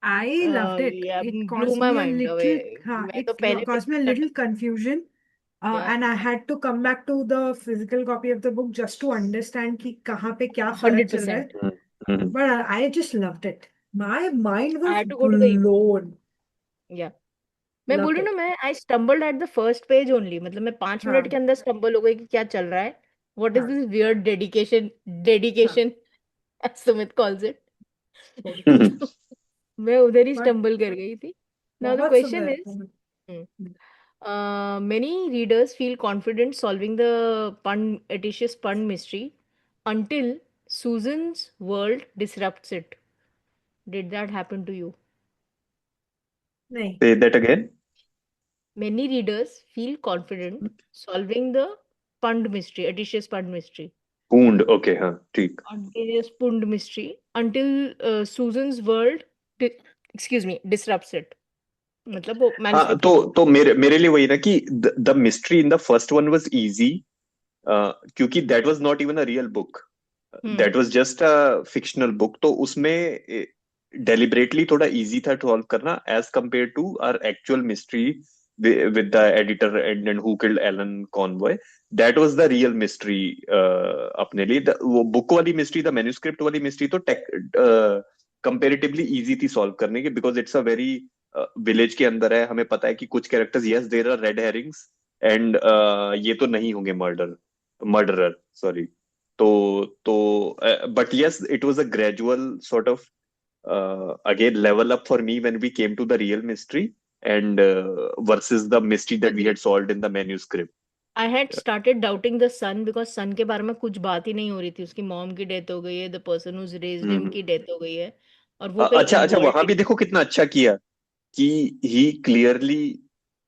[SPEAKER 2] I loved it.
[SPEAKER 1] Yeah,
[SPEAKER 2] It
[SPEAKER 1] blew
[SPEAKER 2] caused
[SPEAKER 1] my
[SPEAKER 2] me a
[SPEAKER 1] mind
[SPEAKER 2] little,
[SPEAKER 1] away.
[SPEAKER 2] हाँ,
[SPEAKER 1] मैं
[SPEAKER 2] it
[SPEAKER 1] तो पहले
[SPEAKER 2] caused me a
[SPEAKER 1] page
[SPEAKER 2] little confusion.
[SPEAKER 1] yeah,
[SPEAKER 2] And I had to come back to the physical copy of the book just to understand कि कहाँ पे क्या फर्क चल रहा है.
[SPEAKER 1] 100%.
[SPEAKER 2] But I just loved it. My mind
[SPEAKER 1] I
[SPEAKER 2] was
[SPEAKER 1] had to go to the
[SPEAKER 2] blown.
[SPEAKER 1] yeah. मैं बोल
[SPEAKER 2] Loved
[SPEAKER 1] रही हूँ
[SPEAKER 2] it.
[SPEAKER 1] ना, मैं आई stumbled at the first page only. मतलब मैं 5 मिनट
[SPEAKER 2] हाँ
[SPEAKER 1] के अंदर स्टम्बल हो गई कि क्या चल रहा है. व्हाट इज
[SPEAKER 2] हाँ
[SPEAKER 1] दिस वियर्ड
[SPEAKER 2] हाँ.
[SPEAKER 1] Dedication as Sumit calls it. तो मैं उधर ही
[SPEAKER 2] But
[SPEAKER 1] स्टम्बल कर गई थी. नाउ द
[SPEAKER 2] बहुत
[SPEAKER 1] क्वेश्चन
[SPEAKER 2] सुंदर.
[SPEAKER 1] Is many readers feel confident solving the Atticus pun mystery until Susan's world disrupts it. Did that happen to you?
[SPEAKER 2] नहीं.
[SPEAKER 4] Say that again.
[SPEAKER 1] Many readers feel confident solving the Atticus pun mystery.
[SPEAKER 4] Wound. Okay, हाँ ठीक.
[SPEAKER 1] Atticus pun mystery until Susan's world disrupts it. मतलब वो
[SPEAKER 4] हाँ
[SPEAKER 1] manuscript
[SPEAKER 4] तो
[SPEAKER 1] खत्म.
[SPEAKER 4] तो मेरे लिए वही ना कि the mystery in the first one was easy, क्योंकि that was not even a real book, that was just a fictional book, तो उसमें डेलिबरेटली थोड़ा इजी था सॉल्व करना as compare to our actual mystery with the editor and who killed Alan Conway. That was the real mystery अपने लिए. वो book वाली mystery, the manuscript वाली मिस्ट्री तो कंपेरेटिवली इजी थी सॉल्व करने की, because it's a very village के अंदर है, हमें पता है कि कुछ characters yes there are red herrings and ये तो नहीं होंगे मर्डरर, सॉरी. तो but yes it was a gradual sort of again level up for me when we came to the real mystery and versus the mystery that we
[SPEAKER 1] Agree.
[SPEAKER 4] had solved in the manuscript.
[SPEAKER 1] I had started doubting the son because son के बारे में कुछ बात ही नहीं हो रही थी. उसकी मॉम की डेथ हो गई है, the person who's raised him की डेथ हो गई है, और वो कहीं
[SPEAKER 4] अच्छा अच्छा,
[SPEAKER 1] इन्वॉल्व
[SPEAKER 4] वहां भी देखो कितना अच्छा किया कि ही क्लियरली,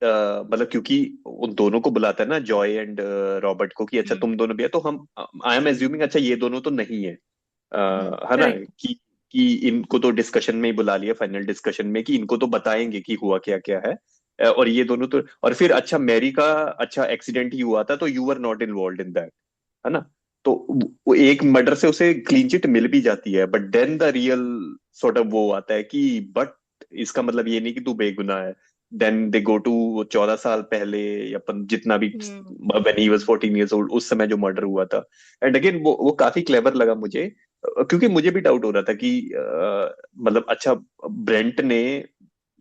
[SPEAKER 4] मतलब क्योंकि उन दोनों को बुलाता है ना, जॉय एंड रॉबर्ट को, कि अच्छा तुम दोनों भी है, तो हम आई एम एज्यूमिंग अच्छा ये दोनों तो नहीं है, है ना,
[SPEAKER 2] Correct.
[SPEAKER 4] कि इनको तो डिस्कशन में ही बुला लिया, फाइनल डिस्कशन में, कि इनको तो बताएंगे कि हुआ क्या क्या है. और ये दोनों तो, और फिर अच्छा मैरी का अच्छा एक्सीडेंट ही हुआ था, तो you were not involve in that, है ना, तो वो एक मर्डर से उसे क्लीन चिट मिल भी जाती है, but then the real sort of वो आता है कि बट इसका मतलब ये नहीं कि तू बेगुनाह है. देन दे गो टू 14 साल पहले, या जितना भी, when he was 14 years old, उस समय जो मर्डर हुआ था. एंड अगेन वो काफी क्लेवर लगा मुझे, क्योंकि मुझे भी डाउट हो रहा था कि मतलब अच्छा ब्रेंट ने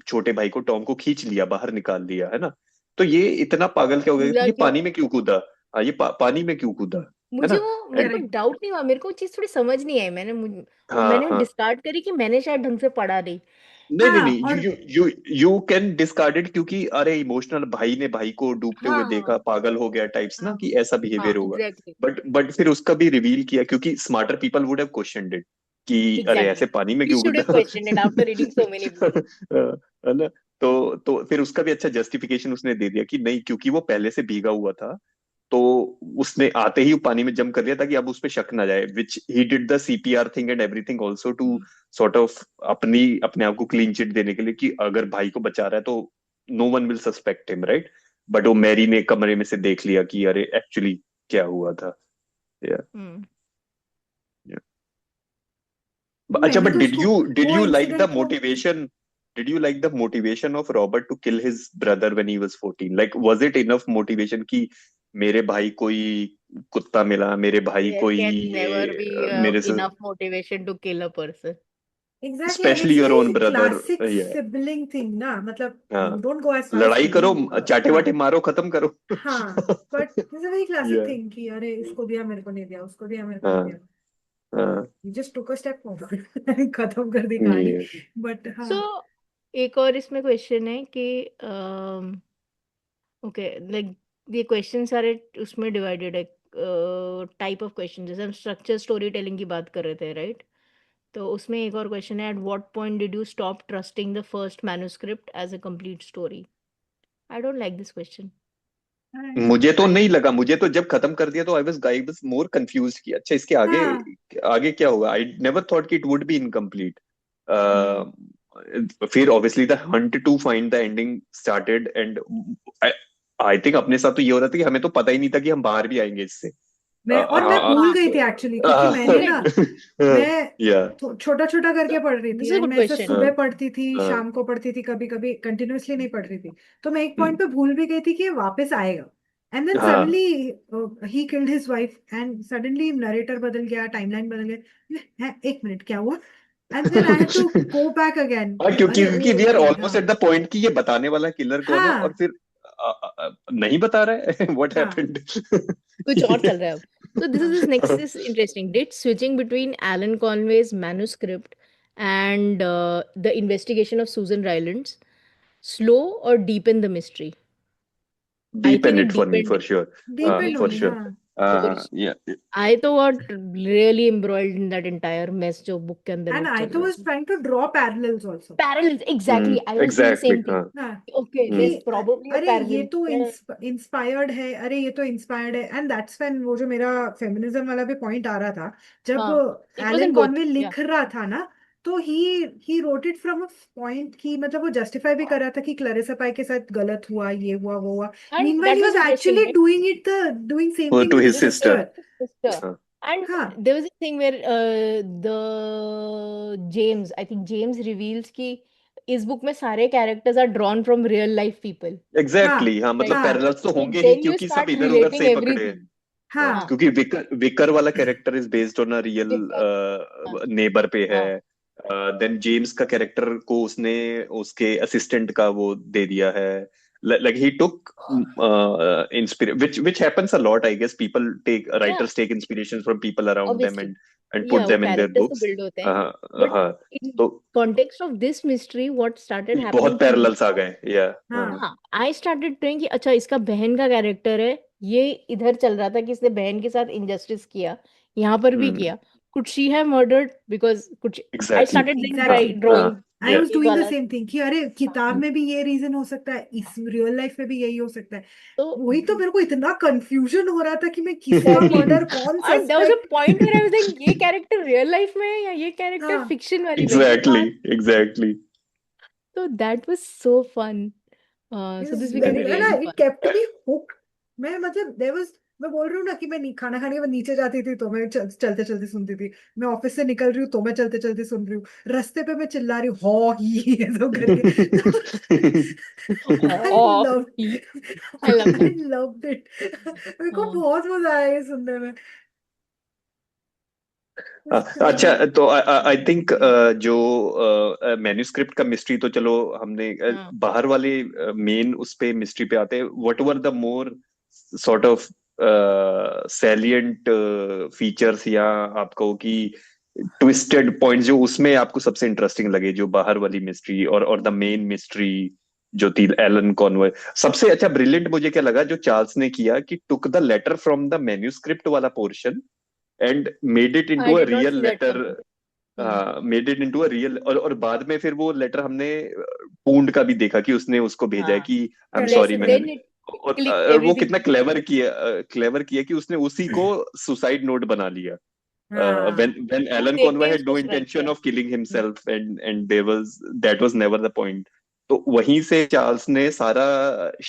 [SPEAKER 4] छोटे भाई को, टॉम को खींच लिया, बाहर निकाल दिया, है ना, तो ये इतना पागल क्या हो गया कि
[SPEAKER 1] पूरा
[SPEAKER 4] ये
[SPEAKER 1] क्यों.
[SPEAKER 4] पानी में क्यों कूदा. हाँ, ये पानी में क्यों कूदा, है
[SPEAKER 1] मुझे
[SPEAKER 4] ना.
[SPEAKER 1] वो मेरे को
[SPEAKER 2] Correct.
[SPEAKER 1] डाउट नहीं हुआ. मेरे को वो चीज थोड़ी समझ नहीं आई.
[SPEAKER 4] हाँ
[SPEAKER 1] मैंने
[SPEAKER 4] हाँ.
[SPEAKER 1] डिस्कार्ड करी कि मैंने शायद ढंग से पढ़ा नहीं.
[SPEAKER 4] नहीं नहीं
[SPEAKER 2] हाँ
[SPEAKER 4] नहीं,
[SPEAKER 2] और
[SPEAKER 4] यू कैन डिस्कार्ड इट, क्योंकि अरे इमोशनल भाई ने भाई को डूबते हुए देखा,
[SPEAKER 1] हाँ
[SPEAKER 4] पागल हो गया टाइप्स ना,
[SPEAKER 2] हाँ
[SPEAKER 4] कि ऐसा बिहेवियर
[SPEAKER 1] हाँ
[SPEAKER 4] होगा.
[SPEAKER 1] एग्जैक्टली
[SPEAKER 4] बट फिर उसका भी रिवील किया, क्योंकि smarter people would have questioned it कि अरे
[SPEAKER 1] एग्जैक्टली.
[SPEAKER 4] ऐसे पानी में
[SPEAKER 1] वी
[SPEAKER 4] क्यों
[SPEAKER 1] शुड हैव
[SPEAKER 4] कूदा.
[SPEAKER 1] Questioned it after reading so many books.
[SPEAKER 4] है ना, तो फिर उसका भी अच्छा जस्टिफिकेशन उसने दे दिया कि नहीं, क्योंकि वो पहले से भीगा हुआ था, तो उसने आते ही पानी में जंप कर लिया ताकि अब उस पे शक ना जाए, which he did the CPR thing and everything also to sort of अपने आप को क्लीन चिट देने के लिए, कि अगर भाई को बचा रहा है तो no one will suspect him, right. But वो मैरी ने कमरे में से देख लिया कि अरे एक्चुअली क्या हुआ था. या अच्छा,
[SPEAKER 2] मैंने
[SPEAKER 4] बट
[SPEAKER 2] तो
[SPEAKER 4] डिड
[SPEAKER 2] उसको
[SPEAKER 4] यू
[SPEAKER 2] वो
[SPEAKER 4] लाइक द
[SPEAKER 2] इंसिडेंट को
[SPEAKER 4] motivation, did you like the motivation of Robert to kill his brother when he was 14? Like, was it enough motivation कि मेरे भाई कोई कुत्ता मिला, मेरे भाई
[SPEAKER 1] There
[SPEAKER 4] कोई
[SPEAKER 1] can never be
[SPEAKER 4] मेरे से,
[SPEAKER 1] enough motivation to kill a person.
[SPEAKER 2] Exactly, and
[SPEAKER 4] especially
[SPEAKER 2] it's
[SPEAKER 4] your own
[SPEAKER 2] very
[SPEAKER 4] brother?
[SPEAKER 2] classic
[SPEAKER 4] Yeah.
[SPEAKER 2] sibling thing ना, मतलब
[SPEAKER 4] हाँ,
[SPEAKER 2] don't go as far as
[SPEAKER 4] लड़ाई करो,
[SPEAKER 2] killing.
[SPEAKER 4] चाटे
[SPEAKER 2] हाँ
[SPEAKER 4] वाटे मारो, खत्म करो.
[SPEAKER 2] हाँ, but it's a very classic
[SPEAKER 4] Yeah.
[SPEAKER 2] thing कि अरे इसको दिया मेरे को नहीं दिया, उसको दिया मेरे को
[SPEAKER 4] हाँ,
[SPEAKER 2] नहीं दिया, तो
[SPEAKER 4] हाँ,
[SPEAKER 2] he just took a step forward and खत्म कर दी कहानी.
[SPEAKER 4] yeah.
[SPEAKER 2] But हाँ,
[SPEAKER 1] So एक और इसमें क्वेश्चन है कि ओके लाइक ये क्वेश्चंस सारे उसमें डिवाइडेड है टाइप ऑफ क्वेश्चन, जैसे हम स्ट्रक्चर स्टोरी टेलिंग की बात कर रहे थे राइट, तो उसमें एक और क्वेश्चन है, at what point did you stop trusting the first manuscript as a complete story? I don't like this question.
[SPEAKER 4] मुझे तो
[SPEAKER 2] I-
[SPEAKER 4] नहीं लगा, मुझे तो जब खत्म कर दिया तो आई वाज मोर कंफ्यूज कि अच्छा इसके आगे
[SPEAKER 2] हाँ,
[SPEAKER 4] आगे क्या होगा. आई नेवर थॉट कि इट वुड बी इनकम्प्लीट. फिर obviously the hunt to find the ending started, and I think अपने साथ तो ये हो रहा था कि हमें तो पता ही नहीं था कि हम बाहर भी आएंगे इससे.
[SPEAKER 2] मैं भूल गई थी एक्चुअली, क्योंकि मैंने ना,
[SPEAKER 4] या
[SPEAKER 2] मैं छोटा छोटा करके पढ़ रही
[SPEAKER 1] दिस
[SPEAKER 2] थी,
[SPEAKER 1] इज अ
[SPEAKER 2] एंड
[SPEAKER 1] गुड
[SPEAKER 2] मैं ऐसे
[SPEAKER 1] क्वेश्चन.
[SPEAKER 2] सुबह पढ़ती थी, शाम को पढ़ती थी, कभी कभी कंटिन्यूअसली नहीं पढ़ रही थी, तो मैं एक पॉइंट पे भूल भी गई थी कि ये वापस आएगा, एंड देन
[SPEAKER 4] हाँ.
[SPEAKER 2] Suddenly he killed his wife, and suddenly narrator बदल गया, टाइमलाइन बदल गया, हैं, एक मिनट क्या हुआ, and then I had to go back again
[SPEAKER 4] हाँ,
[SPEAKER 2] कि
[SPEAKER 4] क्योंकि
[SPEAKER 2] अरे
[SPEAKER 4] क्योंकि
[SPEAKER 2] oh
[SPEAKER 4] we are
[SPEAKER 2] okay
[SPEAKER 4] almost
[SPEAKER 2] हाँ
[SPEAKER 4] एट द पॉइंट कि ये बताने वाला किलर कौन है, और
[SPEAKER 2] हाँ
[SPEAKER 4] फिर नहीं बता रहा है. व्हाट
[SPEAKER 2] हाँ
[SPEAKER 4] हैपेंड?
[SPEAKER 1] कुछ और चल रहा है अब. So this next is interesting. Did switching between Alan Conway's manuscript and the investigation of Susan Rylands slow or deepen the mystery? I
[SPEAKER 4] Deepen
[SPEAKER 1] think
[SPEAKER 4] it
[SPEAKER 1] it
[SPEAKER 4] for me,
[SPEAKER 1] deepened
[SPEAKER 4] for
[SPEAKER 1] it.
[SPEAKER 4] sure.
[SPEAKER 2] Depend
[SPEAKER 4] For
[SPEAKER 2] होगी
[SPEAKER 4] sure.
[SPEAKER 2] हाँ.
[SPEAKER 1] Because
[SPEAKER 4] Yeah.
[SPEAKER 1] I तो got really embroiled in that entire mess जो book के अंदर
[SPEAKER 2] And
[SPEAKER 1] वो
[SPEAKER 2] I
[SPEAKER 1] चल
[SPEAKER 2] too
[SPEAKER 1] रहा
[SPEAKER 2] was
[SPEAKER 1] था.
[SPEAKER 2] trying to draw parallels also.
[SPEAKER 1] Parallels, exactly. I was doing the
[SPEAKER 4] Exactly.
[SPEAKER 1] same thing.
[SPEAKER 4] हाँ.
[SPEAKER 2] हाँ
[SPEAKER 1] Okay,
[SPEAKER 2] कि
[SPEAKER 1] there's probably a
[SPEAKER 2] अरे ये
[SPEAKER 1] parallel.
[SPEAKER 2] तो
[SPEAKER 1] Yeah.
[SPEAKER 2] इंस्पायर्ड है, अरे ये तो इंस्पायर्ड है, एंड दैट्स व्हेन वो जो मेरा फेमिनिज्म वाला भी पॉइंट आ रहा था, जब
[SPEAKER 1] हाँ, it was
[SPEAKER 2] Alan
[SPEAKER 1] in both.
[SPEAKER 2] Conway
[SPEAKER 1] Yeah.
[SPEAKER 2] लिख रहा था ना, तो he wrote it from a point की, मतलब वो जस्टिफाई भी कर रहा था कि क्लैरिसा पाई के साथ गलत हुआ, ये हुआ वो हुआ,
[SPEAKER 1] And
[SPEAKER 2] meanwhile
[SPEAKER 1] that
[SPEAKER 2] he
[SPEAKER 1] was
[SPEAKER 2] was
[SPEAKER 1] interesting,
[SPEAKER 2] actually
[SPEAKER 1] right?
[SPEAKER 2] Doing same thing
[SPEAKER 4] To
[SPEAKER 2] with
[SPEAKER 4] his
[SPEAKER 2] his
[SPEAKER 4] sister.
[SPEAKER 2] Sister.
[SPEAKER 1] Sister.
[SPEAKER 4] हाँ.
[SPEAKER 1] And
[SPEAKER 2] हाँ
[SPEAKER 1] there was a thing where the James, I think James reveals कि इस book में सारे characters are drawn from real life people,
[SPEAKER 4] Exactly. हाँ, मतलब
[SPEAKER 1] right?
[SPEAKER 2] हाँ
[SPEAKER 4] parallels तो
[SPEAKER 1] So
[SPEAKER 4] होंगे ही
[SPEAKER 1] then you
[SPEAKER 4] क्योंकि सब
[SPEAKER 1] start
[SPEAKER 4] इधर उधर
[SPEAKER 1] relating
[SPEAKER 4] से ही पकड़े हैं.
[SPEAKER 1] everything.
[SPEAKER 2] हाँ
[SPEAKER 1] हाँ,
[SPEAKER 4] क्योंकि विकर वाला character is based on a real
[SPEAKER 1] Vicar,
[SPEAKER 4] neighbour पे है.
[SPEAKER 1] हाँ,
[SPEAKER 4] देन जेम्स का कैरेक्टर को उसने उसके असिस्टेंट का वो दे दिया है. Like he took which happens a lot, I guess. People take
[SPEAKER 1] yeah,
[SPEAKER 4] writers take inspirations from people around them
[SPEAKER 1] obviously.
[SPEAKER 4] and
[SPEAKER 1] Yeah,
[SPEAKER 4] put
[SPEAKER 1] वो
[SPEAKER 4] them in their
[SPEAKER 1] characters तो
[SPEAKER 4] books.
[SPEAKER 1] build होते हैं, but
[SPEAKER 4] हाँ.
[SPEAKER 1] in
[SPEAKER 4] तो
[SPEAKER 1] context of this mystery, what started happening
[SPEAKER 4] बहुत
[SPEAKER 1] to me
[SPEAKER 4] parallels आ
[SPEAKER 1] was,
[SPEAKER 4] गए. या
[SPEAKER 2] हाँ
[SPEAKER 1] हाँ, I started doing कि अच्छा इसका बहन का कैरेक्टर है, ये इधर चल रहा था कि इसने बहन के साथ injustice किया, यहाँ पर भी किया. Could she have murdered? Because I
[SPEAKER 4] exactly.
[SPEAKER 1] started then
[SPEAKER 2] exactly
[SPEAKER 1] drawing
[SPEAKER 2] आई
[SPEAKER 4] या
[SPEAKER 2] वॉज
[SPEAKER 1] ये
[SPEAKER 2] डूइंग द
[SPEAKER 1] वाला.
[SPEAKER 2] सेम थिंग कि अरे किताब
[SPEAKER 1] हाँ,
[SPEAKER 2] में भी ये रीजन हो सकता है, इस रियल लाइफ में भी यही हो सकता है.
[SPEAKER 1] तो
[SPEAKER 2] वही तो मेरे को इतना कंफ्यूजन हो रहा था कि मैं किसका
[SPEAKER 1] exactly.
[SPEAKER 2] मर्डर कौन
[SPEAKER 1] And there was a
[SPEAKER 2] suspect.
[SPEAKER 1] point where I was like, ये character real life में है या ये character
[SPEAKER 2] हाँ
[SPEAKER 1] fiction वाली में है? ये
[SPEAKER 4] एग्जैक्टली.
[SPEAKER 1] कहाँ?
[SPEAKER 4] Exactly.
[SPEAKER 1] So that was so fun. So this became
[SPEAKER 2] है ना,
[SPEAKER 1] really
[SPEAKER 2] it
[SPEAKER 1] fun.
[SPEAKER 2] Kept me hooked. मैं मतलब देयर वाज, मैं बोल रही हूँ ना कि मैं खाना खाने के बाद नीचे जाती थी तो मैं चलते चलते सुनती थी, मैं ऑफिस से निकल रही हूँ तो मैं चलते चलते सुन रही हूँ, रास्ते पे मैं चिल्ला रही हूँ हो ही ये सब करके. आई
[SPEAKER 1] Oh,
[SPEAKER 2] love
[SPEAKER 1] I love
[SPEAKER 2] I
[SPEAKER 1] that.
[SPEAKER 2] Loved it. मेरे को
[SPEAKER 1] हाँ,
[SPEAKER 2] बहुत मजा आया ये सुनने में.
[SPEAKER 4] अच्छा, तो आई थिंक जो मैन्युस्क्रिप्ट का मिस्ट्री तो चलो हमने
[SPEAKER 1] हाँ.
[SPEAKER 4] बाहर वाले मेन उस पे मिस्ट्री पे आते हैं. What were the more sort of salient features, या आप कहो कि ट्विस्टेड पॉइंट्स जो उसमें आपको सबसे इंटरेस्टिंग लगे, जो बाहर वाली मिस्ट्री और द मेन मिस्ट्री जो थी एलन कॉनवे. सबसे अच्छा ब्रिलियंट मुझे क्या लगा जो चार्ल्स ने किया कि took the letter from the manuscript वाला portion and made it
[SPEAKER 1] I
[SPEAKER 4] into a
[SPEAKER 1] did not
[SPEAKER 4] real
[SPEAKER 1] see that
[SPEAKER 4] letter.
[SPEAKER 1] coming.
[SPEAKER 4] Made it into a real, और बाद में फिर वो लेटर हमने पूंड का भी देखा कि उसने उसको भेजा है
[SPEAKER 1] हाँ.
[SPEAKER 4] कि आई एम
[SPEAKER 1] Then
[SPEAKER 4] सॉरी मैंने.
[SPEAKER 1] then it
[SPEAKER 4] और
[SPEAKER 1] clicked
[SPEAKER 4] वो
[SPEAKER 1] everything.
[SPEAKER 4] कितना क्लेवर किया कि उसने उसी को सुसाइड नोट बना लिया.
[SPEAKER 2] हाँ
[SPEAKER 4] when
[SPEAKER 1] वो
[SPEAKER 4] Alan
[SPEAKER 1] देख के
[SPEAKER 4] Conway
[SPEAKER 1] ही
[SPEAKER 4] had no
[SPEAKER 1] उसको strike
[SPEAKER 4] intention
[SPEAKER 1] किया.
[SPEAKER 4] of killing himself, and that was never the point. तो वहीं से चार्ल्स ने सारा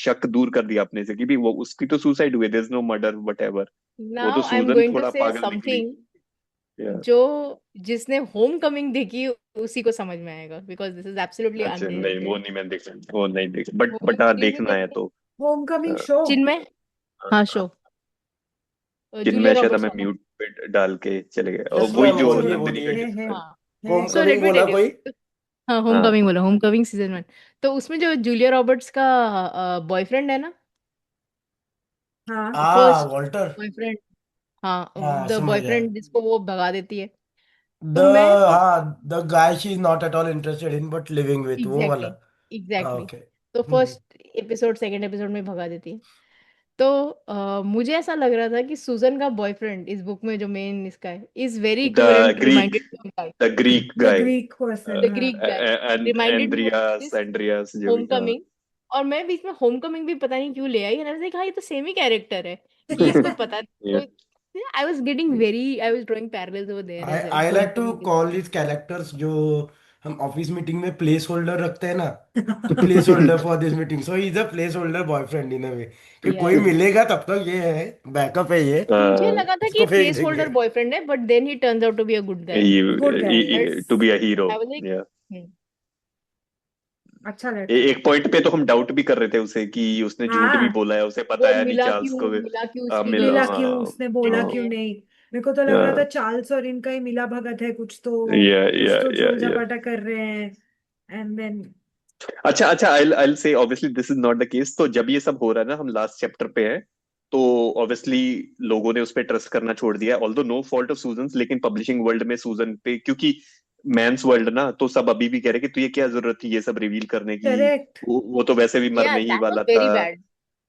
[SPEAKER 4] शक दूर कर दिया अपने से कि भी वो उसकी तो सुसाइड हुई, there is no murder whatever. वो तो
[SPEAKER 1] Now I'm
[SPEAKER 4] सूजन
[SPEAKER 1] going to
[SPEAKER 4] थोड़ा
[SPEAKER 1] say
[SPEAKER 4] पागल निकली.
[SPEAKER 1] something
[SPEAKER 4] Yeah.
[SPEAKER 1] जो जिसने होम कमिंग देखी उसी को समझ में आएगा, बिकॉज दिस इज एब्सोल्युटली
[SPEAKER 4] अच्छा नहीं, वो
[SPEAKER 1] अनरिलेटेड।
[SPEAKER 4] नहीं मैंने देखा, वो नहीं देखा,
[SPEAKER 1] वो
[SPEAKER 4] बट हाँ
[SPEAKER 1] चीजें
[SPEAKER 4] देखना है
[SPEAKER 1] देखनी।
[SPEAKER 4] तो।
[SPEAKER 2] होम कमिंग
[SPEAKER 4] हाँ,
[SPEAKER 2] शो।
[SPEAKER 1] चिन्मय, हाँ शो, जूलिया
[SPEAKER 4] जिनमें शायद
[SPEAKER 1] रॉबर्ट्स
[SPEAKER 4] हमें
[SPEAKER 1] का था।
[SPEAKER 4] म्यूट पे डाल के चले गए, और
[SPEAKER 6] यस
[SPEAKER 4] वही
[SPEAKER 6] मैम,
[SPEAKER 4] जो
[SPEAKER 6] बोलिए
[SPEAKER 4] नंदिनी का
[SPEAKER 6] बोलिए।
[SPEAKER 2] है
[SPEAKER 4] डिस्प्ले।
[SPEAKER 1] हाँ,
[SPEAKER 2] है।
[SPEAKER 6] होम
[SPEAKER 1] सो लेट
[SPEAKER 6] कमिंग
[SPEAKER 1] मी
[SPEAKER 6] बोला
[SPEAKER 1] टेल यू।
[SPEAKER 6] कोई?
[SPEAKER 1] हाँ, होम
[SPEAKER 4] हाँ
[SPEAKER 1] कमिंग बोला, होम कमिंग सीजन 1। तो उसमें जो जूलिया रॉबर्ट्स का बॉयफ्रेंड है ना,
[SPEAKER 2] हाँ
[SPEAKER 1] फर्स्ट
[SPEAKER 6] वॉल्टर।
[SPEAKER 1] बॉयफ्रेंड, हाँ,
[SPEAKER 6] हाँ
[SPEAKER 1] द
[SPEAKER 6] समझ गया।
[SPEAKER 1] बॉयफ्रेंड जिसको वो भगा देती है।
[SPEAKER 6] द
[SPEAKER 1] तो मैं तो
[SPEAKER 6] हाँ, the guy she is not at all interested in but living with, वो वाला।
[SPEAKER 1] Exactly, exactly.
[SPEAKER 6] ओके।
[SPEAKER 1] तो फर्स्ट एपिसोड, सेकंड एपिसोड में भगा देती है। तो मुझे ऐसा लग रहा था कि सुजन का बॉयफ्रेंड इस बुक में जो मेन इसका है is very
[SPEAKER 4] the
[SPEAKER 1] equivalent,
[SPEAKER 4] Greek,
[SPEAKER 1] reminded to guy,
[SPEAKER 4] the Greek
[SPEAKER 2] the
[SPEAKER 4] guy,
[SPEAKER 2] Greek person,
[SPEAKER 1] the
[SPEAKER 2] हाँ।
[SPEAKER 1] Greek guy, reminded me of
[SPEAKER 4] Andreas,
[SPEAKER 1] this
[SPEAKER 4] Andreas जो भी, हाँ।
[SPEAKER 1] होमकमिंग। और मैं बीच में होमकमिंग भी पता नहीं क्यों ले आई, मैंने देखा ये तो सेम ही कैरेक्टर है, ये इसको पता
[SPEAKER 4] Yeah.
[SPEAKER 1] तो I was getting very, I was drawing parallels over there
[SPEAKER 6] I
[SPEAKER 1] as well,
[SPEAKER 6] I like to
[SPEAKER 1] homecoming के
[SPEAKER 6] कॉल
[SPEAKER 1] साथ।
[SPEAKER 6] दिस कैरेक्टर्स जो हम ऑफिस मीटिंग में प्लेस होल्डर रखते हैं ना, तो place holder for this meeting, so he is a place holder boyfriend in a way, कि कोई
[SPEAKER 1] यस,
[SPEAKER 6] मिलेगा तब तक ये है, बैकअप है ये,
[SPEAKER 1] मुझे
[SPEAKER 4] Uh,
[SPEAKER 1] लगा था कि
[SPEAKER 6] इसको
[SPEAKER 1] ये
[SPEAKER 6] फेंक
[SPEAKER 1] प्लेस
[SPEAKER 6] देंगे।
[SPEAKER 1] होल्डर बॉयफ्रेंड है, but then he turns out to be a good guy.
[SPEAKER 2] Good guy,
[SPEAKER 1] but
[SPEAKER 2] yes.
[SPEAKER 4] to be a hero.
[SPEAKER 1] I was like,
[SPEAKER 4] Yeah.
[SPEAKER 2] अच्छा लड़का था।
[SPEAKER 4] एक पॉइंट पे तो हम डाउट भी कर रहे थे उसे कि उसने झूठ भी
[SPEAKER 2] हाँ,
[SPEAKER 4] बोला है, उसे
[SPEAKER 1] वो
[SPEAKER 4] बताया नहीं चार्ल्स को।
[SPEAKER 1] मिला क्यों उसकी
[SPEAKER 4] मिला,
[SPEAKER 1] गर्ल
[SPEAKER 2] मिला
[SPEAKER 1] से,
[SPEAKER 2] क्यों,
[SPEAKER 4] हाँ।
[SPEAKER 2] उसने बोला क्यों
[SPEAKER 1] एंड
[SPEAKER 2] नहीं। मेरे को तो लग रहा था चार्ल्स और इनका ही मिला भगत है,
[SPEAKER 4] या
[SPEAKER 2] कुछ
[SPEAKER 4] या
[SPEAKER 2] तो
[SPEAKER 4] या
[SPEAKER 2] झोल
[SPEAKER 4] या
[SPEAKER 2] झापाटा कर रहे हैं। एंड देन
[SPEAKER 4] अच्छा अच्छा, I'll say obviously this is not the case। तो जब ये सब हो रहा है ना, हम लास्ट चैप्टर पे हैं, तो ऑब्वियसली लोगों ने उस पे ट्रस्ट करना छोड़ दिया है, ऑल्दो नो फॉल्ट ऑफ सूजन, लेकिन पब्लिशिंग वर्ल्ड में सूजन पे, क्योंकि मैंस वर्ल्ड ना, तो सब अभी भी कह रहे कि तुझे क्या जरूरत थी ये सब रिवील करने की,
[SPEAKER 2] करेक्ट।
[SPEAKER 4] वो तो वैसे भी
[SPEAKER 1] या
[SPEAKER 4] मरने ही
[SPEAKER 1] दैट वाज
[SPEAKER 4] वाला था।
[SPEAKER 1] वेरी बैड,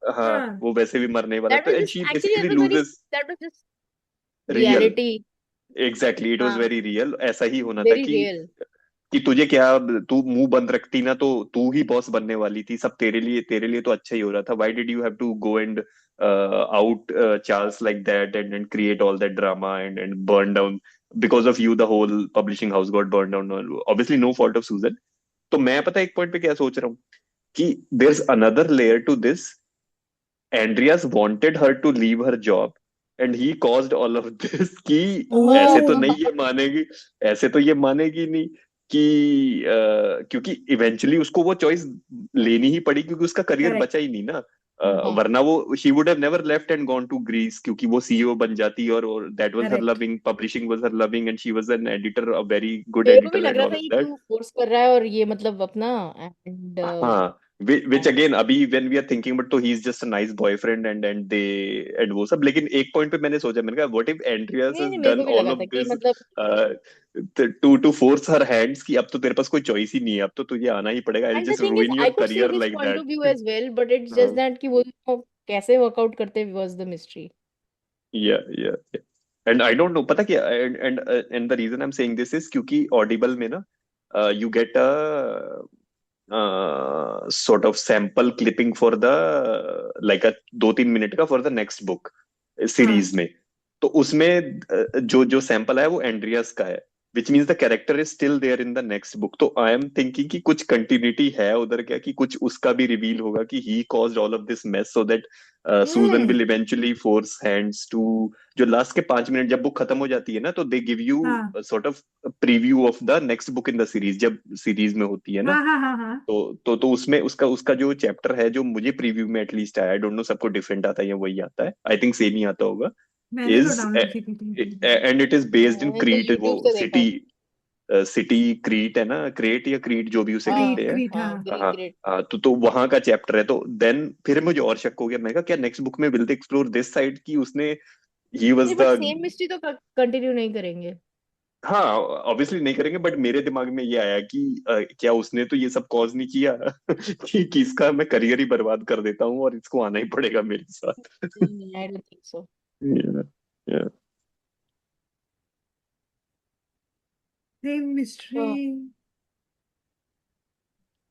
[SPEAKER 4] हाँ,
[SPEAKER 2] हाँ,
[SPEAKER 4] वो वैसे भी मरने ही वाला
[SPEAKER 1] दैट
[SPEAKER 4] था,
[SPEAKER 1] was
[SPEAKER 4] and
[SPEAKER 1] just
[SPEAKER 4] she
[SPEAKER 1] actually
[SPEAKER 4] basically
[SPEAKER 1] that was very,
[SPEAKER 4] loses
[SPEAKER 1] that was just
[SPEAKER 4] real.
[SPEAKER 1] Reality.
[SPEAKER 4] Exactly, it was
[SPEAKER 1] हाँ,
[SPEAKER 4] वेरी रियल, ऐसा ही होना था
[SPEAKER 1] वेरी
[SPEAKER 4] कि
[SPEAKER 1] रियल।
[SPEAKER 4] तुझे क्या, तू मुंह बंद रखती ना तो तू ही बॉस बनने वाली थी, सब तेरे लिए तो अच्छा ही हो रहा था। Why did you have to go and out Charles like that and create all that drama and burn down, because of you the whole publishing house got burn down, obviously no fault of Susan. तो मैं पता है एक point पे क्या सोच रहा हूँ कि there is another layer to this. Andreas wanted her to leave her job and he caused all of this, कि ऐसे तो
[SPEAKER 2] ओह,
[SPEAKER 4] नहीं ये मानेगी, ऐसे तो ये मानेगी नहीं कि क्योंकि इवेंचुअली उसको वो चॉइस लेनी ही पड़ी, क्योंकि उसका करियर बचा
[SPEAKER 2] करेक्ट।
[SPEAKER 4] ही नहीं ना।
[SPEAKER 1] हाँ,
[SPEAKER 4] वरना वो she would have never left and gone to Greece, क्योंकि वो सीईओ बन जाती, और that was her
[SPEAKER 2] correct.
[SPEAKER 4] Loving, publishing was her loving, and she was an editor, a very good
[SPEAKER 1] मेरे को भी
[SPEAKER 4] एडिटर
[SPEAKER 1] लग
[SPEAKER 4] एंड
[SPEAKER 1] रहा
[SPEAKER 4] ऑल
[SPEAKER 1] था
[SPEAKER 4] ऑफ
[SPEAKER 1] ये
[SPEAKER 4] दैट।
[SPEAKER 1] क्यों फोर्स कर रहा है, और ये मतलब अपना, एंड
[SPEAKER 4] हाँ, which again अभी when we are thinking, but तो he is just a nice boyfriend and they and वो सब, लेकिन एक पॉइंट पे मैंने सोचा, मैंने कहा what if Andreas
[SPEAKER 1] नहीं
[SPEAKER 4] has
[SPEAKER 1] नहीं, मेरे
[SPEAKER 4] done
[SPEAKER 1] को भी
[SPEAKER 4] all
[SPEAKER 1] लगा
[SPEAKER 4] of
[SPEAKER 1] था कि
[SPEAKER 4] this
[SPEAKER 1] मतलब,
[SPEAKER 4] uh, to force her hands, कि अब तो तेरे पास कोई चॉइस ही नहीं है, अब तो तुझे आना ही पड़ेगा, I'll
[SPEAKER 1] and the
[SPEAKER 4] just
[SPEAKER 1] thing is
[SPEAKER 4] ruin
[SPEAKER 1] I
[SPEAKER 4] your
[SPEAKER 1] could see
[SPEAKER 4] career
[SPEAKER 1] his
[SPEAKER 4] like
[SPEAKER 1] point of view
[SPEAKER 4] that।
[SPEAKER 1] As well, but it's just
[SPEAKER 4] हाँ,
[SPEAKER 1] दैट कि वो दोनों कैसे वर्कआउट करते was the mystery.
[SPEAKER 4] yeah and I don't know, पता क्या, and the reason I'm saying this is क्योंकि Audible में ना you get a sort of sample clipping for the like a 2-3 minute का for the next book
[SPEAKER 2] हाँ,
[SPEAKER 4] series में। तो उसमें जो जो सैंपल है वो एंड्रियास का है, which means the character is still there in the next book. तो आई एम थिंकिंग कि कुछ कंटिन्यूटी है उधर, क्या कि कुछ उसका भी रिवील होगा कि he caused all of this mess, so that Susan
[SPEAKER 2] hmm,
[SPEAKER 4] will eventually force hands to, जो लास्ट के 5 मिनट जब बुक खत्म हो जाती है ना, तो दे गिव यू
[SPEAKER 2] हाँ,
[SPEAKER 4] sort of preview of the next book in the series, जब सीरीज में होती है ना।
[SPEAKER 2] हाँ, हाँ, हाँ, हाँ।
[SPEAKER 4] तो उसमें उसका उसका जो चैप्टर है, जो मुझे प्रीव्यू में एटलीस्ट आया, आई डोंट नो सबको डिफरेंट आता है या वही आता है, आई थिंक सेम ही आता होगा,
[SPEAKER 2] मैंने तो
[SPEAKER 4] is
[SPEAKER 2] डाउनलोड की थी।
[SPEAKER 4] and it is based in
[SPEAKER 1] मैंने तो
[SPEAKER 4] क्रीट, वो
[SPEAKER 1] यूट्यूब से देखा
[SPEAKER 4] सिटी,
[SPEAKER 1] है।
[SPEAKER 4] सिटी क्रीट है ना, क्रेट या क्रीट जो भी उसे
[SPEAKER 1] हाँ
[SPEAKER 4] कहते
[SPEAKER 2] क्रीट,
[SPEAKER 4] हैं।
[SPEAKER 2] क्रीट,
[SPEAKER 1] हाँ,
[SPEAKER 2] हाँ।
[SPEAKER 1] ग्रेट
[SPEAKER 4] हाँ
[SPEAKER 1] ग्रेट।
[SPEAKER 4] हाँ, तो वहां का चैप्टर है, तो देन फिर मुझे और शक हो गया, मैं कहा क्या नेक्स्ट बुक में will they explore this side की उसने, ही वाज
[SPEAKER 1] नहीं, बट
[SPEAKER 4] द,
[SPEAKER 1] सेम मिस्ट्री तो कंटिन्यू नहीं करेंगे।
[SPEAKER 4] हाँ ऑब्वियसली नहीं करेंगे, बट मेरे दिमाग में ये आया कि क्या उसने तो ये सब कॉज नहीं किया कि इसका मैं करियर ही बर्बाद कर देता हूँ और इसको आना ही पड़ेगा मेरे साथ।
[SPEAKER 1] नहीं, I don't think so.
[SPEAKER 4] Yeah, yeah.
[SPEAKER 2] Same mystery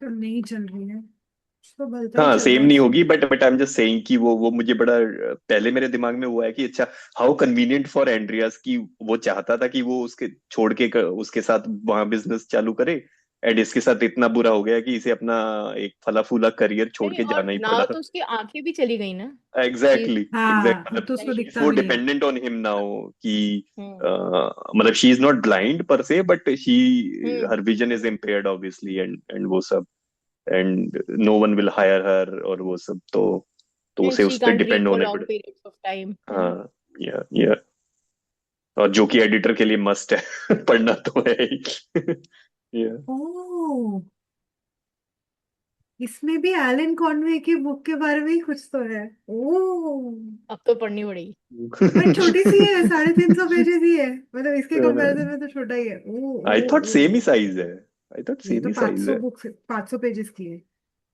[SPEAKER 2] तो नहीं चल रही है, कुछ तो गलता ही
[SPEAKER 4] हाँ
[SPEAKER 2] चल रहा
[SPEAKER 4] सेम
[SPEAKER 2] है
[SPEAKER 4] नहीं
[SPEAKER 2] इसमें।
[SPEAKER 4] होगी, but I am just saying कि वो मुझे बड़ा पहले मेरे दिमाग में हुआ है कि अच्छा, हाउ कन्वीनियंट फॉर एंड्रियास कि वो चाहता था कि वो उसके छोड़ के उसके साथ वहां बिजनेस चालू करे, एंड इसके साथ इतना बुरा हो गया कि इसे अपना एक फला फूला करियर छोड़
[SPEAKER 1] नहीं,
[SPEAKER 4] के
[SPEAKER 1] और
[SPEAKER 4] जाना ही
[SPEAKER 1] नाउ
[SPEAKER 4] पड़ा।
[SPEAKER 1] तो उसकी आंखें भी चली गई ना। शी
[SPEAKER 4] एग्जैक्टली
[SPEAKER 2] हाँ,
[SPEAKER 4] एग्जैक्ट
[SPEAKER 2] अब तो उसको
[SPEAKER 1] लाइक
[SPEAKER 2] दिखता
[SPEAKER 4] सो
[SPEAKER 2] भी नहीं है।
[SPEAKER 4] डिपेंडेंट ऑन हिम नाउ कि
[SPEAKER 1] हम्म
[SPEAKER 4] मतलब she is not blind per se but she
[SPEAKER 1] hmm
[SPEAKER 4] her vision is impaired obviously and वो सब and no one will hire her और वो सब तो
[SPEAKER 1] एंड
[SPEAKER 4] उसे
[SPEAKER 1] शी
[SPEAKER 4] उस पर
[SPEAKER 1] कांट रीड
[SPEAKER 4] डिपेंड
[SPEAKER 1] फॉर
[SPEAKER 4] होने
[SPEAKER 1] लॉन्ग
[SPEAKER 4] पड़े।
[SPEAKER 1] पीरियड्स ऑफ टाइम, है ना।
[SPEAKER 4] हाँ या और जो कि एडिटर के लिए मस्ट है पढ़ना तो है ही या
[SPEAKER 2] ओह, इसमें भी एलन कॉनवे की बुक के बारे में ही कुछ तो है। ओह,
[SPEAKER 1] अब तो पढ़नी पड़ेगी।
[SPEAKER 2] बट छोटी सी है, 350 पेजेस ही है, मतलब इसके कंपैरिजन में तो छोटा ही है। ओह
[SPEAKER 4] आई
[SPEAKER 2] ओह
[SPEAKER 4] थॉट सेम ही
[SPEAKER 2] ओह,
[SPEAKER 4] साइज है। आई थॉट
[SPEAKER 2] ये
[SPEAKER 4] सेम
[SPEAKER 2] तो
[SPEAKER 4] ही साइज
[SPEAKER 2] 500
[SPEAKER 4] है।
[SPEAKER 2] बुक 500 पेजेस की है।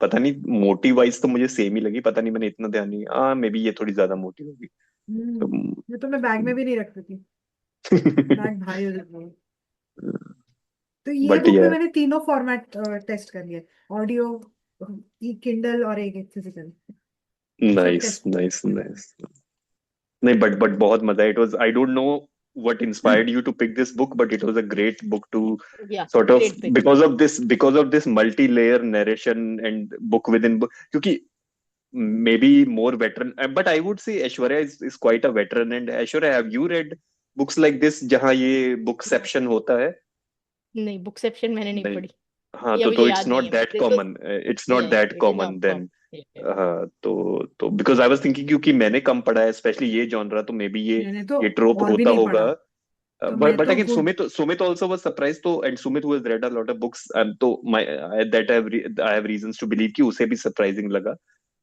[SPEAKER 4] पता नहीं मोटी वाइज तो मुझे सेम ही लगी, पता नहीं मैंने इतना ध्यान नहीं, हाँ मे बी ये थोड़ी ज्यादा मोटी होगी।
[SPEAKER 2] ये तो मैं बैग में भी नहीं रख सकती, बैग भारी हो जाता है। तो ये
[SPEAKER 4] बट
[SPEAKER 2] बुक में
[SPEAKER 4] या
[SPEAKER 2] मैंने तीनों फॉर्मेट टेस्ट कर लिए, ऑडियो, किंडल और एक फिजिकल, सब
[SPEAKER 4] नाइस
[SPEAKER 2] टेस्ट।
[SPEAKER 4] Nice nice. नहीं बट बहुत मजा, it was I don't no what inspired you to pick this book, but it was a great book to
[SPEAKER 1] या
[SPEAKER 4] sort of
[SPEAKER 1] great pick.
[SPEAKER 4] because of this multi-layer narration and book within book, क्योंकि maybe more veteran, but I would say Aishwarya is quite a veteran. And Aishwarya, have you read books like this जहाँ ये bookception होता है?
[SPEAKER 1] नहीं, बुकसेप्शन मैंने नहीं
[SPEAKER 4] नहीं।
[SPEAKER 1] पढ़ी।
[SPEAKER 4] हाँ
[SPEAKER 1] ये
[SPEAKER 4] तो
[SPEAKER 1] मुझे
[SPEAKER 4] इट्स
[SPEAKER 1] याद नहीं
[SPEAKER 4] नॉट
[SPEAKER 1] है,
[SPEAKER 4] that
[SPEAKER 1] this was
[SPEAKER 4] common, it's not that
[SPEAKER 1] it is
[SPEAKER 4] common
[SPEAKER 1] not
[SPEAKER 4] then.
[SPEAKER 1] Common.
[SPEAKER 4] हाँ तो बिकॉज आई वाज थिंकिंग क्योंकि मैंने कम पढ़ा है स्पेशली ये जॉनरा, तो मे बी
[SPEAKER 2] मैंने तो
[SPEAKER 4] ये ट्रोप
[SPEAKER 2] और भी
[SPEAKER 4] होता
[SPEAKER 2] नहीं
[SPEAKER 4] होगा।
[SPEAKER 2] पढ़ा, तो मैं
[SPEAKER 4] But
[SPEAKER 2] तो
[SPEAKER 4] again,
[SPEAKER 2] good.
[SPEAKER 4] Sumit also was surprised. तो and Sumit who has read a lot of books, तो I have reasons to believe कि उसे भी surprising लगा,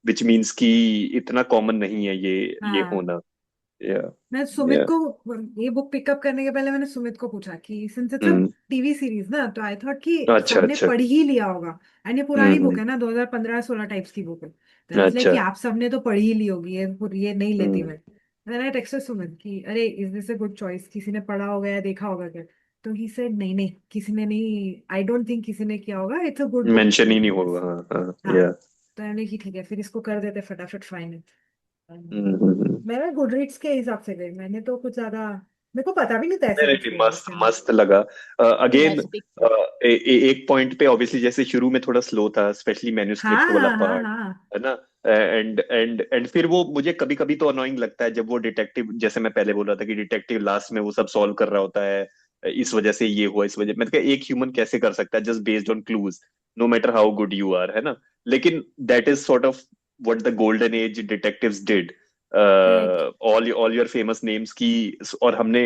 [SPEAKER 4] which means कि इतना common नहीं है ये
[SPEAKER 2] हाँ,
[SPEAKER 4] होना। Yeah,
[SPEAKER 2] मैं सुमित
[SPEAKER 4] yeah.
[SPEAKER 2] को ये बुक पिकअप करने के पहले मैंने सुमित को पूछा कि since it's a
[SPEAKER 4] hmm.
[SPEAKER 2] TV series ना, तो आई थॉट कि
[SPEAKER 4] अच्छा
[SPEAKER 2] सबने
[SPEAKER 4] अच्छा।
[SPEAKER 2] पढ़ ही लिया होगा, एंड ये पुरानी बुक
[SPEAKER 4] हम्म।
[SPEAKER 2] है ना, 2015-16 टाइप्स की बुक है, तो आई लाइक
[SPEAKER 4] अच्छा।
[SPEAKER 2] कि आप सबने तो पढ़ ही ली होगी, ये नहीं लेती
[SPEAKER 4] हम्म।
[SPEAKER 2] मैं। देन आई टेक्स्टेड सुमित कि अरे is this a good choice, किसी ने पढ़ा होगा या देखा होगा क्या? तो ही सेड नहीं नहीं, किसी ने नहीं, आई डोंट थिंक किसी ने किया होगा, it's a good book
[SPEAKER 4] mention
[SPEAKER 2] to
[SPEAKER 4] ही नहीं
[SPEAKER 2] डू
[SPEAKER 4] होगा,
[SPEAKER 2] दिस।
[SPEAKER 4] हाँ हाँ
[SPEAKER 2] हाँ,
[SPEAKER 4] या।
[SPEAKER 2] तो मैंने कि ठीक है, फिर इसको कर देते फटाफट फाइनल।
[SPEAKER 4] हम्म।
[SPEAKER 2] मैं गुडरीड्स के हिसाब से गई, मैंने तो कुछ ज्यादा, मेरे को पता भी नहीं था
[SPEAKER 4] नहीं
[SPEAKER 2] ऐसा
[SPEAKER 4] नहीं
[SPEAKER 2] कुछ
[SPEAKER 4] नहीं,
[SPEAKER 2] भी है
[SPEAKER 4] मस्त
[SPEAKER 2] इसके अंदर।
[SPEAKER 4] मस्त लगा। Again
[SPEAKER 1] nice pick.
[SPEAKER 4] एक पॉइंट पे ऑब्वियसली जैसे शुरू में थोड़ा स्लो था, स्पेशली मैन्युस्क्रिप्ट
[SPEAKER 2] हाँ
[SPEAKER 4] वाला
[SPEAKER 2] हाँ हाँ
[SPEAKER 4] पार्ट,
[SPEAKER 2] हाँ।
[SPEAKER 4] है ना। एंड फिर वो मुझे कभी कभी तो अनोइंग लगता है जब वो डिटेक्टिव, जैसे मैं पहले बोल रहा था कि डिटेक्टिव लास्ट में वो सब सॉल्व कर रहा होता है, इस वजह से ये हुआ, इस वजह, मतलब एक ह्यूमन कैसे कर सकता है just based on clues, no matter how good you are, है ना। लेकिन that is sort of what the golden age detectives did,
[SPEAKER 2] correct.
[SPEAKER 4] All your famous names की। और हमने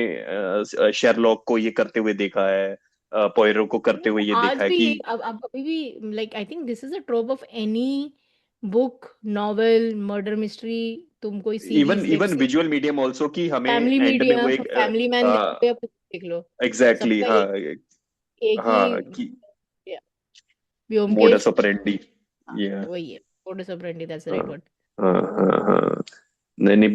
[SPEAKER 4] शेरलॉक को ये करते हुए देखा है, पोयरो को करते हुए ये
[SPEAKER 1] आज
[SPEAKER 4] देखा है
[SPEAKER 1] भी
[SPEAKER 4] कि
[SPEAKER 1] ये अब अभी भी like I think this is a ट्रोप of any book, novel, murder mystery, तुम कोई
[SPEAKER 4] even
[SPEAKER 1] series, web
[SPEAKER 4] even
[SPEAKER 1] series,
[SPEAKER 4] visual medium also, कि हमें
[SPEAKER 1] फैमिली
[SPEAKER 4] एंड में वो
[SPEAKER 1] मीडियम,
[SPEAKER 4] एक
[SPEAKER 1] फैमिली मैन देख लो या कुछ देख लो,
[SPEAKER 4] एग्जैक्टली
[SPEAKER 1] सबका
[SPEAKER 4] हाँ
[SPEAKER 1] एक ही
[SPEAKER 4] हाँ कि मोडस
[SPEAKER 1] व्योमकेश।
[SPEAKER 4] ऑपरेंडी।
[SPEAKER 1] हाँ,
[SPEAKER 4] ये
[SPEAKER 1] वही है, मोडस ऑपरेंडी, दैट्स द
[SPEAKER 4] हाँ
[SPEAKER 1] राइट वर्ड।
[SPEAKER 4] हाँ हाँ हाँ। नहीं नहीं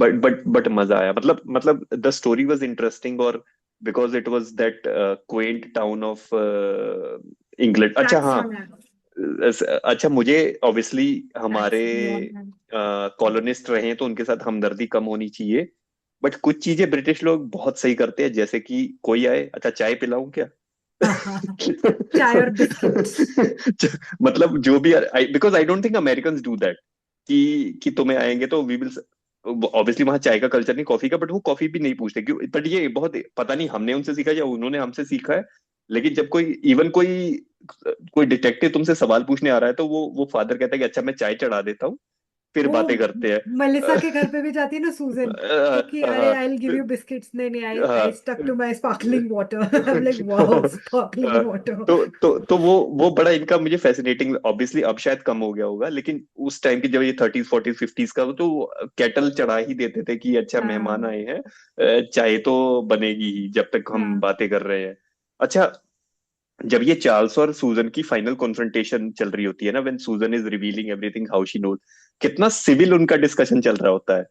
[SPEAKER 4] बट मजा आया, मतलब द स्टोरी वाज इंटरेस्टिंग, और because it was that Quint town of England. अच्छा हाँ,
[SPEAKER 2] सैक्सोन है।
[SPEAKER 4] अच्छा मुझे ऑब्वियसली हमारे
[SPEAKER 2] सैक्सोन है।
[SPEAKER 4] कॉलोनिस्ट रहे हैं तो उनके साथ हमदर्दी कम होनी चाहिए, बट कुछ चीजें ब्रिटिश लोग बहुत सही करते हैं, जैसे कि कोई आए, अच्छा चाय पिलाऊं क्या?
[SPEAKER 2] हाँ हाँ हाँ। चाय और बिस्किट्स।
[SPEAKER 4] मतलब जो भी, because I don't think American do that, कि तुम्हें आएंगे तो वी विल, ऑब्वियसली वहां चाय का कल्चर नहीं, कॉफी का, बट वो कॉफी भी नहीं पूछते क्यों, बट ये बहुत, पता नहीं हमने उनसे सीखा या उन्होंने हमसे सीखा है। लेकिन जब कोई इवन कोई डिटेक्टिव तुमसे सवाल पूछने आ रहा है तो वो फादर कहता है कि अच्छा मैं चाय चढ़ा देता हूँ, फिर
[SPEAKER 2] वो
[SPEAKER 4] बातें करते हैं।
[SPEAKER 2] मलिसा के घर पे भी जाती है ना सूजन, तो कि अरे I will give you biscuits, नहीं नहीं, I I stuck to my sparkling water. I am like wow, sparkling water.
[SPEAKER 4] तो वो बड़ा इनका मुझे फैसिनेटिंग, ऑब्वियसली अब शायद कम हो गया होगा, लेकिन उस टाइम की जब ये 30s 40s 50s का, तो केटल चढ़ा ही देते थे कि अच्छा मेहमान
[SPEAKER 2] हाँ
[SPEAKER 4] आए हैं, चाय तो बनेगी ही जब तक हम
[SPEAKER 2] हाँ
[SPEAKER 4] बातें कर रहे हैं। अच्छा, जब ये चार्ल्स और सूजन की फाइनल कॉन्फ्रंटेशन चल रही होती है ना, when Susan is revealing everything how she knows, कितना सिविल उनका डिस्कशन चल रहा होता है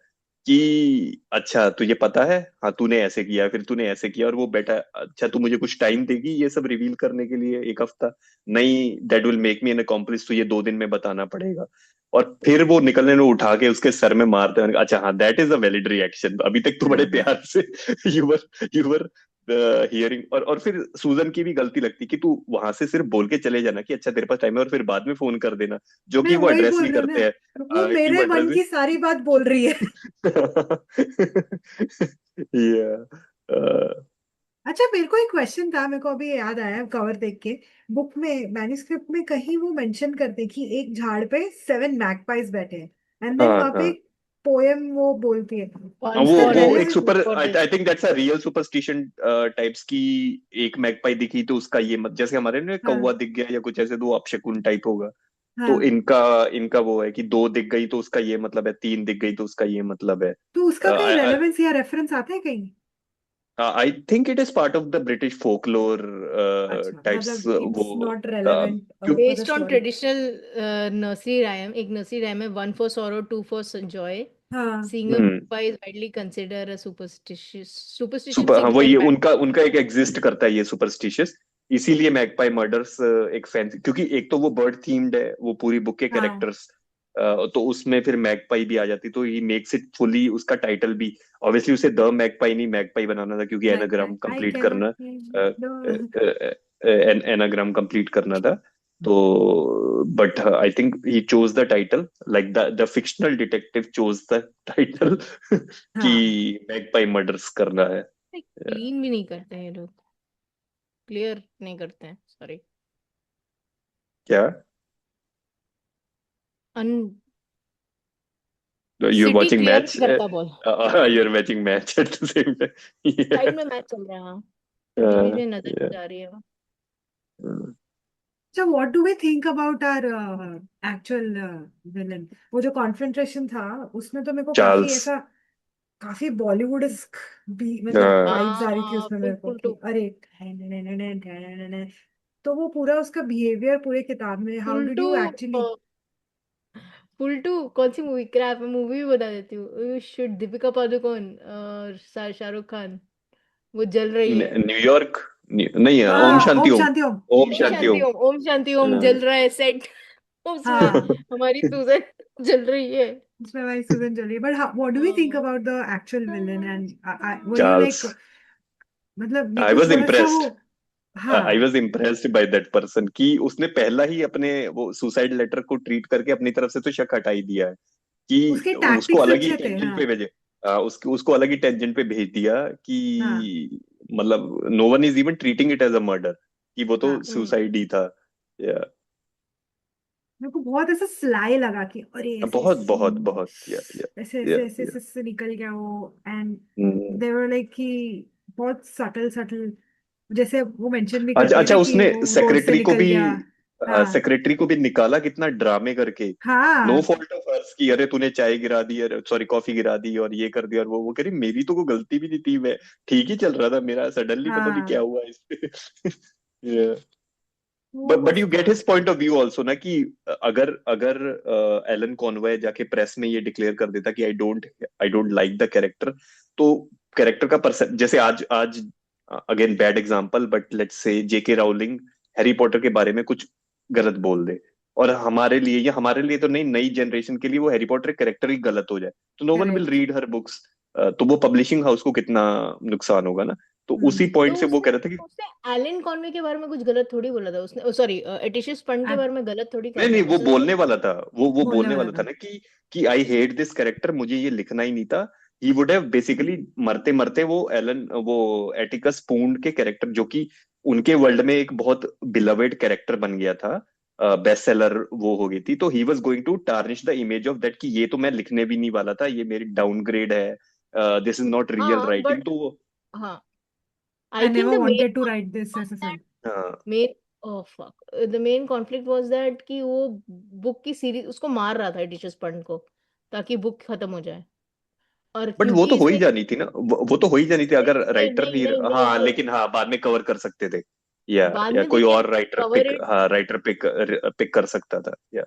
[SPEAKER 4] कि अच्छा तुझे पता है, हाँ तूने ऐसे किया, फिर तूने ऐसे किया, और वो बेटा अच्छा तू मुझे कुछ टाइम देगी ये सब रिवील करने के लिए, एक हफ्ता? नहीं, that will make me an accomplice, तुझे 2 दिन में बताना पड़ेगा। और फिर वो निकलने में उठा के उसके सर में मारते हैं, अच्छा हाँ that is a valid reaction, अभी तक तू बड़े
[SPEAKER 2] हाँ
[SPEAKER 4] प्यार से यू वर हियरिंग, और फिर सूजन की भी गलती लगती कि तू वहां से सिर्फ बोल के चले जाना कि अच्छा तेरे पास टाइम है, और फिर बाद में फोन कर देना, जो
[SPEAKER 2] मैं
[SPEAKER 4] कि वो
[SPEAKER 2] वही
[SPEAKER 4] एड्रेस
[SPEAKER 2] बोल
[SPEAKER 4] नहीं
[SPEAKER 2] रही हूँ
[SPEAKER 4] करते
[SPEAKER 2] ना,
[SPEAKER 4] हैं।
[SPEAKER 2] वो
[SPEAKER 4] कि वो
[SPEAKER 2] मेरे मन
[SPEAKER 4] एड्रेस
[SPEAKER 2] की सारी बात बोल रही है।
[SPEAKER 4] या
[SPEAKER 2] अच्छा, मेरे को एक क्वेश्चन था, मेरे को अभी याद आया कवर देख के। बुक में मैन्युस्क्रिप्ट में कहीं वो मेंशन करते कि एक झाड़ पे 7 मैगपाइज बैठे हैं, एंड देन
[SPEAKER 4] हाँ
[SPEAKER 2] वहां पे
[SPEAKER 4] हाँ
[SPEAKER 2] एक पोयम वो बोलती है।
[SPEAKER 1] वन
[SPEAKER 4] वो
[SPEAKER 2] उसका
[SPEAKER 1] फॉर
[SPEAKER 4] वो एक
[SPEAKER 1] this,
[SPEAKER 2] relevance.
[SPEAKER 1] Too
[SPEAKER 4] super,
[SPEAKER 1] for
[SPEAKER 4] I
[SPEAKER 1] this.
[SPEAKER 4] Think that's a real superstition types की। एक मैगपाई दिखी तो उसका ये मत, जैसे हमारे ने
[SPEAKER 2] हाँ
[SPEAKER 4] कौवा दिख गया या कुछ ऐसे, दो अपशकुन टाइप होगा। तो
[SPEAKER 2] हाँ।
[SPEAKER 4] इनका इनका वो है कि दो दिख गई तो उसका ये मतलब है, तीन दिख गई तो उसका ये मतलब है।
[SPEAKER 2] तो उसका कहीं रेलेवेंस या रेफरेंस आता है कहीं?
[SPEAKER 4] I think it is part of the British folklore
[SPEAKER 2] अच्छा,
[SPEAKER 4] टाइप्स,
[SPEAKER 2] मतलब
[SPEAKER 4] वो
[SPEAKER 2] इट्स नॉट
[SPEAKER 4] uh,
[SPEAKER 2] रेलेवेंट
[SPEAKER 4] क्यों
[SPEAKER 2] for the
[SPEAKER 1] based on
[SPEAKER 2] story.
[SPEAKER 1] Traditional nursery rhyme, एक नर्सरी राइम है, one for sorrow two for joy,
[SPEAKER 2] हाँ
[SPEAKER 1] seeing a
[SPEAKER 4] hmm
[SPEAKER 1] magpie is widely considered a superstition
[SPEAKER 4] super, हाँ वही,
[SPEAKER 1] significant bad.
[SPEAKER 4] उनका एक exist करता है ये सुपरस्टिशियस। इसीलिए मैगपाई मर्डर्स एक फैंसी, क्योंकि एक तो वो बर्ड थीम्ड है, वो पूरी बुक के
[SPEAKER 2] हाँ
[SPEAKER 4] कैरेक्टर्स, तो उसमें फिर मैगपाई भी आ जाती, तो ही मेक्स इट फुली, उसका टाइटल भी ऑब्वियसली उसे द मैगपाई नहीं मैगपाई बनाना था, क्योंकि
[SPEAKER 2] magpie,
[SPEAKER 4] anagram
[SPEAKER 2] I
[SPEAKER 4] complete
[SPEAKER 2] can
[SPEAKER 4] करना,
[SPEAKER 2] नॉट।
[SPEAKER 4] एनाग्राम कंप्लीट करना था। तो but I think he chose the title, like the fictional detective chose the title कि
[SPEAKER 2] हाँ,
[SPEAKER 4] मैगपाई मर्डर्स करना है।
[SPEAKER 1] क्लीन भी नहीं करते हैं ये लोग, क्लियर नहीं करते हैं, सॉरी,
[SPEAKER 4] क्या?
[SPEAKER 1] अन
[SPEAKER 4] You're
[SPEAKER 1] city
[SPEAKER 4] watching
[SPEAKER 1] clear
[SPEAKER 4] match.
[SPEAKER 1] नहीं करता ball.
[SPEAKER 4] You're watching match at the same time.
[SPEAKER 1] Side
[SPEAKER 4] Yeah.
[SPEAKER 1] में मैच चल रहा है, टीवी
[SPEAKER 4] Uh,
[SPEAKER 1] पे नजर
[SPEAKER 4] yeah.
[SPEAKER 1] जा रही है।
[SPEAKER 4] Uh,
[SPEAKER 2] अच्छा, what do we think about our actual villain? वो जो कॉन्फ्रंटेशन था, उसमें तो मेरे को काफी
[SPEAKER 4] Charles.
[SPEAKER 2] ऐसा, काफी बॉलीवुड भी मतलब
[SPEAKER 4] Uh,
[SPEAKER 2] वाइब्स आ रही थी
[SPEAKER 1] हाँ,
[SPEAKER 2] उसमें मेरे को
[SPEAKER 1] बिल्कुल
[SPEAKER 2] कि
[SPEAKER 1] टू।
[SPEAKER 2] अरे तो वो पूरा उसका बिहेवियर पूरे किताब में, हाउ डिड
[SPEAKER 1] उल्टू
[SPEAKER 2] यू एक्चुअली?
[SPEAKER 1] उल्टू कौन सी मूवी, क्रैप मूवी भी बता देती हूँ, शुड दीपिका पादुकोण और शाहरुख खान, वो जल रही है।
[SPEAKER 4] न्यूयॉर्क, नहीं, ओम
[SPEAKER 2] हाँ,
[SPEAKER 4] शांति
[SPEAKER 2] ओम
[SPEAKER 4] ओम।
[SPEAKER 2] शांति ओम।
[SPEAKER 4] ओम
[SPEAKER 1] ओम
[SPEAKER 4] शांति
[SPEAKER 1] शांति
[SPEAKER 4] ओम।
[SPEAKER 1] ओम, ओम शांति ओम
[SPEAKER 4] Uh,
[SPEAKER 1] जल रहा है सेट, उसमें
[SPEAKER 2] हाँ,
[SPEAKER 1] हमारी सूजन जल रही है।
[SPEAKER 2] उसमें भाई सुजन चली, but what do we think about the actual villain? And were you like,
[SPEAKER 4] Charles.
[SPEAKER 2] मतलब मेरे
[SPEAKER 4] I
[SPEAKER 2] को
[SPEAKER 4] was
[SPEAKER 2] थोड़ा सा वो,
[SPEAKER 4] impressed. आई
[SPEAKER 2] हाँ,
[SPEAKER 4] was impressed by that person कि उसने पहला ही अपने वो सुसाइड लेटर को ट्रीट करके अपनी तरफ से तो शक हटा ही दिया है
[SPEAKER 2] उसके
[SPEAKER 4] कि उसको
[SPEAKER 2] टैक्टिक्स
[SPEAKER 4] अलग ही
[SPEAKER 2] अच्छे थे।
[SPEAKER 4] टेंजेंट
[SPEAKER 2] हाँ
[SPEAKER 4] पे भेजे। उसको अलग ही टेंजेंट पे भेज दिया
[SPEAKER 2] हाँ
[SPEAKER 4] कि मतलब no one is even treating it as a murder, कि वो तो
[SPEAKER 2] हाँ।
[SPEAKER 4] सुसाइड ही था। या
[SPEAKER 2] मेरे को बहुत ऐसा स्लाई लगा कि अरे ऐसे
[SPEAKER 4] बहुत बहुत बहुत, या
[SPEAKER 2] ऐसे
[SPEAKER 4] या
[SPEAKER 2] ऐसे ऐसे
[SPEAKER 4] या
[SPEAKER 2] ऐसे से निकल गया वो। एंड देवर लाइक कि बहुत सटल सटल, जैसे वो मेंशन भी
[SPEAKER 4] अच्छा
[SPEAKER 2] करती है
[SPEAKER 4] अच्छा,
[SPEAKER 2] ना कि
[SPEAKER 4] उसने
[SPEAKER 2] वो रोड से
[SPEAKER 4] सेक्रेटरी को
[SPEAKER 2] निकल
[SPEAKER 4] भी,
[SPEAKER 2] गया। हाँ
[SPEAKER 4] सेक्रेटरी को भी निकाला कितना ड्रामे करके। नो
[SPEAKER 2] हाँ
[SPEAKER 4] फॉल्ट ऑफ हर्स की, अरे तूने चाय गिरा दी, अरे सॉरी कॉफी गिरा दी और ये कर दिया, और वो कह रही मेरी तो कोई गलती भी नहीं थी, मैं ठीक ही चल रहा था मेरा, सडनली पता नहीं क्या
[SPEAKER 2] हाँ,
[SPEAKER 4] हुआ इसमें।
[SPEAKER 2] वो
[SPEAKER 4] बट
[SPEAKER 2] कुछ
[SPEAKER 4] यू
[SPEAKER 2] था।
[SPEAKER 4] Get his point of view also ना, कि अगर अगर एलन कॉनवे जाके प्रेस में ये डिक्लेयर कर देता कि आई डोंट लाइक द कैरेक्टर, तो कैरेक्टर का परसेप्ट, जैसे आज आज again bad example, but let's say JK Rowling Harry Potter के बारे में कुछ गलत बोल दे, और हमारे लिए, या हमारे लिए तो नहीं, नई जनरेशन के लिए वो हैरी पॉटर कैरेक्टर ही गलत हो जाए, तो no one will
[SPEAKER 2] correct.
[SPEAKER 4] Read her books. तो वो पब्लिशिंग हाउस को कितना नुकसान होगा ना। तो उसी
[SPEAKER 1] तो
[SPEAKER 4] पॉइंट से वो
[SPEAKER 1] उसने
[SPEAKER 4] कह रहा था कि
[SPEAKER 1] उसने एलन कॉनवे के बारे में कुछ गलत थोड़ी बोला था उसने, सॉरी एटिशियस फंड के बारे में गलत थोड़ी कहा
[SPEAKER 4] नहीं
[SPEAKER 1] था
[SPEAKER 4] नहीं, वो
[SPEAKER 1] उसने, तो
[SPEAKER 4] बोलने वाला था, वो
[SPEAKER 2] बोलने
[SPEAKER 4] बोलने
[SPEAKER 2] वाला
[SPEAKER 4] वाला था
[SPEAKER 2] था।
[SPEAKER 4] ना कि आई हेट दिस कैरेक्टर, मुझे ये लिखना ही नहीं था। ही वुड हैव बेसिकली, मरते मरते वो एलन, वो एटिकस पूंड के कैरेक्टर, जो कि उनके वर्ल्ड में एक बहुत बिलवेड कैरेक्टर बन गया था, बेस्ट सेलर वो हो गई थी, तो he was going to tarnish the image of that, कि ये तो मैं लिखने भी नहीं वाला था, ये मेरी डाउनग्रेड है, दिस इज नॉट रियल
[SPEAKER 1] हाँ
[SPEAKER 4] राइटिंग,
[SPEAKER 1] बट
[SPEAKER 4] तो
[SPEAKER 1] हाँ,
[SPEAKER 2] I
[SPEAKER 1] I think
[SPEAKER 2] never
[SPEAKER 1] the men
[SPEAKER 2] wanted to write this, ऐसा सब।
[SPEAKER 4] हाँ।
[SPEAKER 1] Main oh fuck, the main conflict was that कि वो बुक की सीरीज उसको मार रहा था एटिशियस फंड को, ताकि बुक खत्म हो जाए, और
[SPEAKER 4] बट वो तो
[SPEAKER 1] क्योंकि
[SPEAKER 4] हो ही
[SPEAKER 1] इसमें
[SPEAKER 4] जानी थी ना, वो तो हो ही जानी थी
[SPEAKER 1] नहीं
[SPEAKER 4] अगर
[SPEAKER 1] नहीं
[SPEAKER 4] राइटर
[SPEAKER 1] नहीं
[SPEAKER 4] नहीं,
[SPEAKER 1] नहीं नहीं,
[SPEAKER 4] हाँ
[SPEAKER 1] वो
[SPEAKER 4] लेकिन हाँ बाद में कवर कर सकते थे,
[SPEAKER 1] बाद
[SPEAKER 4] या
[SPEAKER 1] में
[SPEAKER 4] कोई
[SPEAKER 1] देते
[SPEAKER 4] और राइटर
[SPEAKER 1] कवर
[SPEAKER 4] पिक,
[SPEAKER 1] इट,
[SPEAKER 4] हाँ राइटर पिक पिक कर सकता था, या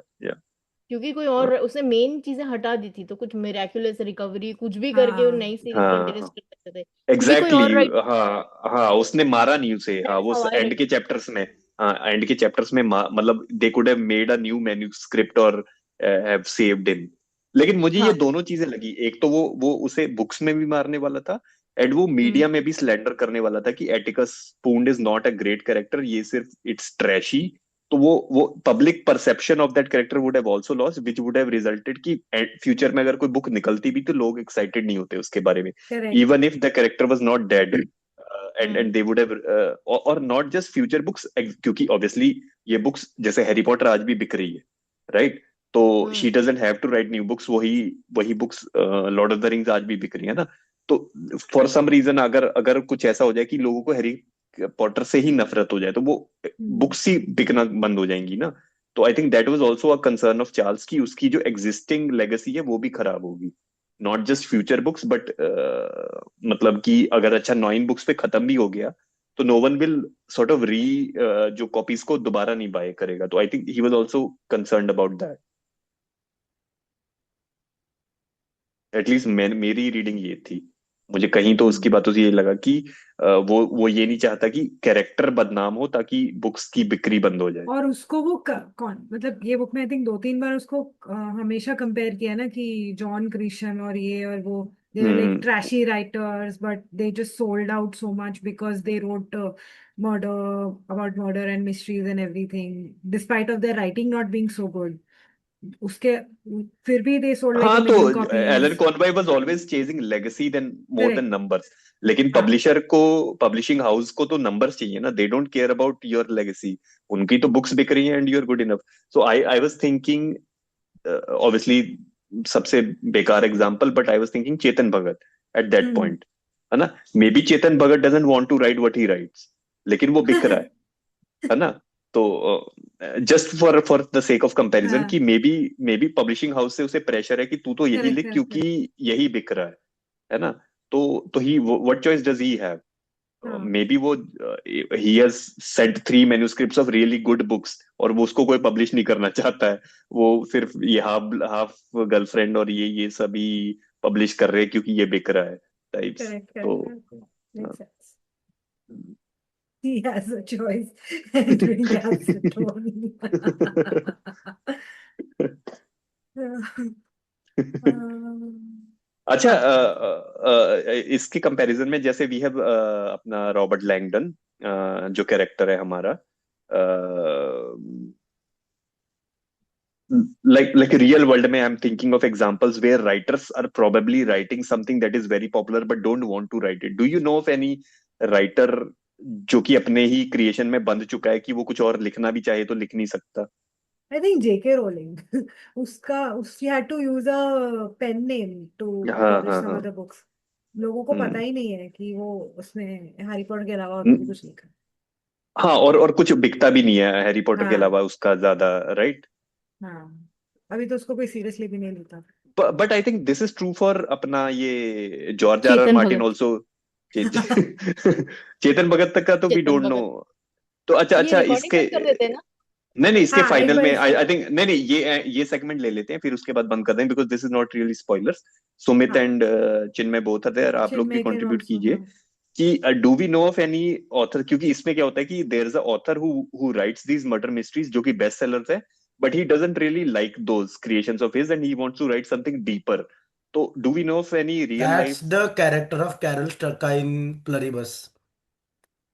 [SPEAKER 1] क्योंकि कोई और उसने मेन चीजें हटा दी थी, तो कुछ मिराक्युलस रिकवरी कुछ भी करके वो
[SPEAKER 2] हाँ
[SPEAKER 1] नई सीरीज कंटिन्यूस
[SPEAKER 4] हाँ
[SPEAKER 1] कर सकते थे, क्योंकि कोई
[SPEAKER 4] एग्जैक्टली
[SPEAKER 1] और राइटर,
[SPEAKER 4] exactly, हाँ हाँ, उसने मारा नहीं उसे, हाँ
[SPEAKER 1] दैट्स
[SPEAKER 4] वो
[SPEAKER 1] हाउ आई
[SPEAKER 4] एंड
[SPEAKER 1] रेड
[SPEAKER 4] के चैप्टर्स में, हाँ एंड के चैप्टर्स में मतलब they could have made a new manuscript और हैव सेव्ड हिम। लेकिन मुझे ये
[SPEAKER 1] हाँ
[SPEAKER 4] दोनों चीजें लगी, एक तो वो उसे बुक्स में भी मारने वाला था, एंड वो
[SPEAKER 1] हम्म
[SPEAKER 4] मीडिया में भी स्लैंडर करने वाला था कि Atticus Pund is not a great character, ये सिर्फ इट्स ट्रैशी। तो वो public perception of that character would have also lost, which would have resulted कि फ्यूचर में अगर कोई बुक निकलती भी तो लोग एक्साइटेड नहीं होते उसके बारे में,
[SPEAKER 2] correct.
[SPEAKER 4] Even if the character was not dead. And
[SPEAKER 1] hmm
[SPEAKER 4] and they would have, और नॉट जस्ट फ्यूचर बुक्स, क्योंकि ऑब्वियसली ये बुक्स जैसे हैरी पॉटर आज भी बिक रही है, राइट? तो she
[SPEAKER 1] hmm
[SPEAKER 4] doesn't have to write new books, वही वही books Lord of the Rings आज भी बिक रही है ना। तो फॉर सम रीजन अगर अगर कुछ ऐसा हो जाए कि लोगों को हैरी पॉटर से ही नफरत हो जाए, तो वो बुक्स ही बिकना बंद हो जाएंगी ना। तो I think that was also a concern of Charles की उसकी जो एग्जिस्टिंग लेगेसी है वो भी खराब होगी, not just future books but मतलब कि अगर अच्छा 9 बुक्स पे खत्म भी हो गया तो no one will sort of re जो कॉपीज को दोबारा नहीं बाय करेगा। तो I think he was also concerned about that, at least मैं मेरी रीडिंग ये थी। मुझे कहीं तो उसकी बातों से ये लगा कि वो ये नहीं चाहता कि कैरेक्टर बदनाम हो ताकि बुक्स की बिक्री बंद हो जाए।
[SPEAKER 2] और उसको वो कौन मतलब ये बुक में आई थिंक 2-3 बार उसको हमेशा कंपेयर किया ना कि जॉन ग्रिशम और ये और वो, they were like
[SPEAKER 4] hmm.
[SPEAKER 2] Trashy writers but they just sold out so much because they wrote murder about murder and mysteries and everything despite of their writing not being so good. उसके फिर भी they sold like
[SPEAKER 4] हाँ,
[SPEAKER 2] अ
[SPEAKER 4] तो
[SPEAKER 2] million
[SPEAKER 4] Alan
[SPEAKER 2] copies.
[SPEAKER 4] Conway was always chasing legacy than more than
[SPEAKER 2] correct.
[SPEAKER 4] Numbers. लेकिन
[SPEAKER 2] हाँ
[SPEAKER 4] publisher को, publishing house को तो नंबर्स चाहिए ना, they don't care about your legacy. उनकी तो बुक्स बिक रही हैं and you are good enough. So I I was thinking, obviously सबसे बेकार example, but I was thinking Chetan Bhagat at that
[SPEAKER 2] hmm.
[SPEAKER 4] Point, है ना? Maybe Chetan Bhagat doesn't want to write what he writes, लेकिन वो बिक रहा है ना? तो just for the sake of comparison
[SPEAKER 2] हाँ
[SPEAKER 4] कि मे बी पब्लिशिंग हाउस से उसे प्रेशर है कि तू तो यही
[SPEAKER 2] करेक्ट
[SPEAKER 4] लिख
[SPEAKER 2] करेक्ट
[SPEAKER 4] क्योंकि
[SPEAKER 2] करेक्ट।
[SPEAKER 4] यही बिक रहा है ना? तो he what choice does he have?
[SPEAKER 2] हाँ
[SPEAKER 4] मे बी वो he has sent 3 manuscripts of really good books और वो उसको कोई पब्लिश नहीं करना चाहता है। वो सिर्फ ये हाफ हाफ गर्लफ्रेंड और ये सभी पब्लिश कर रहे हैं क्योंकि ये बिक रहा है टाइप्स।
[SPEAKER 2] करेक्ट
[SPEAKER 4] तो
[SPEAKER 2] correct correct make sense. He has a choice and doing acetone.
[SPEAKER 4] अच्छा,
[SPEAKER 2] हाँ
[SPEAKER 4] इसके कंपैरिजन में जैसे वी हैव अपना रॉबर्ट लैंगडन, जो कैरेक्टर है हमारा, like रियल वर्ल्ड में I am thinking of examples where writers are probably writing something that is very popular but don't want to write it. Do you know of any writer जो कि अपने ही creation में बंध चुका है कि वो कुछ और लिखना भी चाहे तो लिख नहीं सकता?
[SPEAKER 2] I think J.K. Rowling उसका she had to use a pen name to
[SPEAKER 4] हाँ
[SPEAKER 2] publish
[SPEAKER 4] हाँ
[SPEAKER 2] some
[SPEAKER 4] हाँ।
[SPEAKER 2] other books. लोगों को पता
[SPEAKER 4] हम्म।
[SPEAKER 2] ही नहीं है कि वो उसने हैरी पॉटर के अलावा और भी कुछ लिखा।
[SPEAKER 4] हाँ, और कुछ बिकता भी नहीं है हैरी पॉटर के
[SPEAKER 2] हाँ
[SPEAKER 4] अलावा उसका ज्यादा, राइट?
[SPEAKER 2] हाँ अभी तो उसको कोई सीरियसली भी नहीं लेता।
[SPEAKER 4] But I think this is true for अपना ये George R R
[SPEAKER 1] Chetan
[SPEAKER 4] Martin
[SPEAKER 1] Bhagat.
[SPEAKER 4] Also. Chetan Bhagat तक का तो we
[SPEAKER 1] Chetan
[SPEAKER 4] don't know.
[SPEAKER 1] Bhagat
[SPEAKER 4] तो अच्छा
[SPEAKER 1] ये
[SPEAKER 4] अच्छा,
[SPEAKER 1] रिकॉर्डिंग
[SPEAKER 4] इसके
[SPEAKER 1] बंद कर देते हैं ना।
[SPEAKER 4] नहीं नहीं, इसके
[SPEAKER 2] हाँ एक
[SPEAKER 4] फाइनल
[SPEAKER 2] बार
[SPEAKER 4] में आई
[SPEAKER 2] इसकी।
[SPEAKER 4] आई थिंक, नहीं नहीं, ये सेगमेंट ले लेते हैं फिर उसके बाद बंद कर दें, because this is not really spoilers. Sumit
[SPEAKER 2] हाँ
[SPEAKER 4] and Chinmay both are there, आप लोग भी
[SPEAKER 2] चिन्मय कैन
[SPEAKER 4] कंट्रीब्यूट
[SPEAKER 2] ऑल्सो
[SPEAKER 4] कीजिए
[SPEAKER 2] हाँ।
[SPEAKER 4] कि do we know of any author, क्योंकि इसमें क्या होता है कि there is a author who writes these murder mysteries जो कि बेस्ट सेलर्स है, but he doesn't really like those creations of his and he wants to write something deeper. तो do we know of any real
[SPEAKER 6] that's
[SPEAKER 4] life?
[SPEAKER 6] The character of Carol Sturka in Pluribus.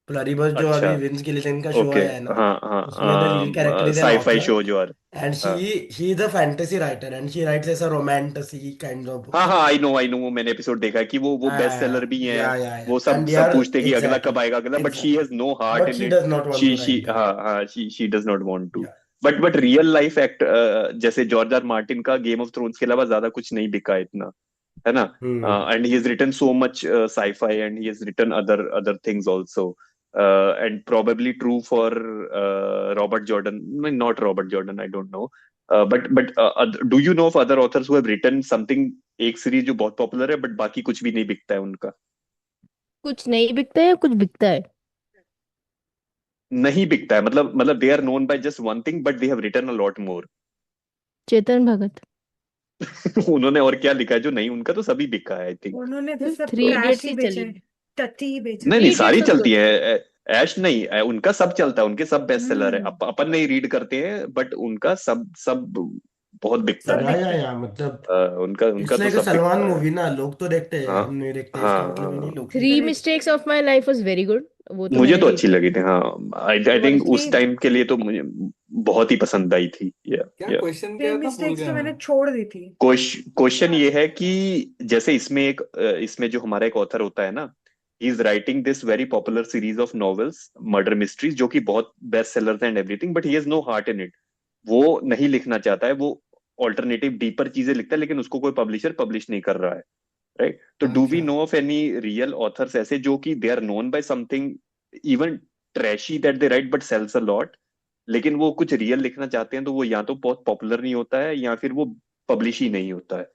[SPEAKER 6] Pluribus जो
[SPEAKER 4] अच्छा,
[SPEAKER 6] अभी wins गिलिसन का show
[SPEAKER 4] okay,
[SPEAKER 6] आया है ना,
[SPEAKER 4] हाँ
[SPEAKER 6] उसमें द लीड कैरेक्टर
[SPEAKER 4] हाँ,
[SPEAKER 6] is an
[SPEAKER 4] sci-fi
[SPEAKER 6] author
[SPEAKER 4] show जो आर,
[SPEAKER 6] and
[SPEAKER 4] हाँ
[SPEAKER 6] she is a fantasy writer and she writes as a romantasy kind of
[SPEAKER 4] हाँ
[SPEAKER 6] books.
[SPEAKER 4] हाँ, आई नो, वो मैंने एपिसोड देखा है कि वो बेस्ट सेलर भी हैं।
[SPEAKER 6] Yeah.
[SPEAKER 4] वो सब
[SPEAKER 6] And they
[SPEAKER 4] सब
[SPEAKER 6] are
[SPEAKER 4] पूछते हैं कि अगला कब
[SPEAKER 6] exactly,
[SPEAKER 4] आएगा अगला, but she
[SPEAKER 6] exactly.
[SPEAKER 4] Has no heart
[SPEAKER 6] But
[SPEAKER 4] in
[SPEAKER 6] she
[SPEAKER 4] it.
[SPEAKER 6] does not want to
[SPEAKER 4] she
[SPEAKER 6] write them.
[SPEAKER 4] हाँ हाँ, she does not want to.
[SPEAKER 6] Yeah.
[SPEAKER 4] But real life act, जैसे जॉर्ज आर मार्टिन का Game of Thrones के अलावा ज्यादा कुछ नहीं बिका इतना, है ना?
[SPEAKER 6] Hmm.
[SPEAKER 4] And he has written so much sci-fi and he has written other things also, and probably true for Robert Jordan, no, not Robert Jordan, I don't know, but do you know of other authors who have written something, एक series जो बहुत popular है but बाकी कुछ भी नहीं बिकता है उनका?
[SPEAKER 1] कुछ नहीं बिकता है या कुछ बिकता है।
[SPEAKER 4] नहीं बिकता है मतलब they are known by just one thing but they have written a lot more.
[SPEAKER 1] Chetan Bhagat
[SPEAKER 4] उन्होंने और क्या लिखा है जो नहीं, उनका तो सभी बिका है आई थिंक।
[SPEAKER 2] उन्होंने तो
[SPEAKER 1] सिर्फ
[SPEAKER 2] सब
[SPEAKER 1] थ्री
[SPEAKER 2] ट्रैश
[SPEAKER 1] इडियट्स
[SPEAKER 2] ही
[SPEAKER 1] ही
[SPEAKER 2] बेचे
[SPEAKER 1] चली
[SPEAKER 2] हैं,
[SPEAKER 1] है।
[SPEAKER 2] टट्टी ही बेचे
[SPEAKER 4] नहीं
[SPEAKER 2] हैं।
[SPEAKER 4] नहीं,
[SPEAKER 1] थ्री
[SPEAKER 4] सारी
[SPEAKER 1] इडियट्स वाज
[SPEAKER 4] चलती
[SPEAKER 1] गुड।
[SPEAKER 4] है। ऐश नहीं, उनका सब चलता है, उनके सब बेस्ट सेलर है।
[SPEAKER 2] हम्म।
[SPEAKER 4] अपन नहीं रीड करते हैं बट उनका सब सब बहुत बिकता
[SPEAKER 2] सब
[SPEAKER 4] है।
[SPEAKER 6] या
[SPEAKER 2] दिखते हैं।
[SPEAKER 6] या मतलब
[SPEAKER 4] उनका उनका
[SPEAKER 6] इट्स
[SPEAKER 4] तो
[SPEAKER 6] लाइक अ
[SPEAKER 4] सब
[SPEAKER 6] सलमान
[SPEAKER 4] बिकता है।
[SPEAKER 6] मूवी ना, लोग तो देखते हैं,
[SPEAKER 4] हाँ
[SPEAKER 6] हम नहीं देखते,
[SPEAKER 4] हाँ
[SPEAKER 6] इसका
[SPEAKER 4] हाँ
[SPEAKER 6] मतलब ये नहीं
[SPEAKER 4] हाँ।
[SPEAKER 6] लोग
[SPEAKER 1] थ्री
[SPEAKER 6] देखते।
[SPEAKER 2] Correct.
[SPEAKER 1] Mistakes of my life was very good, वो तो
[SPEAKER 4] मुझे
[SPEAKER 1] मैंने
[SPEAKER 4] तो
[SPEAKER 1] रीड
[SPEAKER 4] अच्छी
[SPEAKER 1] किया।
[SPEAKER 4] लगी थी हाँ। आई थिंक उस
[SPEAKER 1] ऑनेस्टली
[SPEAKER 4] टाइम के लिए तो मुझे बहुत ही पसंद आई थी।
[SPEAKER 3] क्या
[SPEAKER 4] या
[SPEAKER 3] क्वेश्चन
[SPEAKER 2] थ्री
[SPEAKER 3] क्या था, भूल
[SPEAKER 2] मिस्टेक्स
[SPEAKER 3] गया
[SPEAKER 2] तो
[SPEAKER 3] मैं।
[SPEAKER 2] मैंने छोड़ दी थी।
[SPEAKER 4] क्वेश्चन ये है कि जैसे इसमें इसमें जो हमारा एक ऑथर होता है ना, he is writing this very popular series of novels, murder mysteries, जो कि बहुत best sellers and everything, but he has no heart in it. वो नहीं लिखना चाहता है, वो ऑल्टरनेटिव डीपर चीजें लिखता है, लेकिन उसको कोई पब्लिशर पब्लिश नहीं कर रहा है। राइट? तो डू वी
[SPEAKER 3] अच्छा।
[SPEAKER 4] Know of any real authors ऐसे जो कि they are known by something even trashy that they write but sells a lot, लेकिन वो कुछ रियल लिखना चाहते हैं तो वो या तो बहुत पॉपुलर नहीं होता है या फिर वो पब्लिश ही नहीं होता है।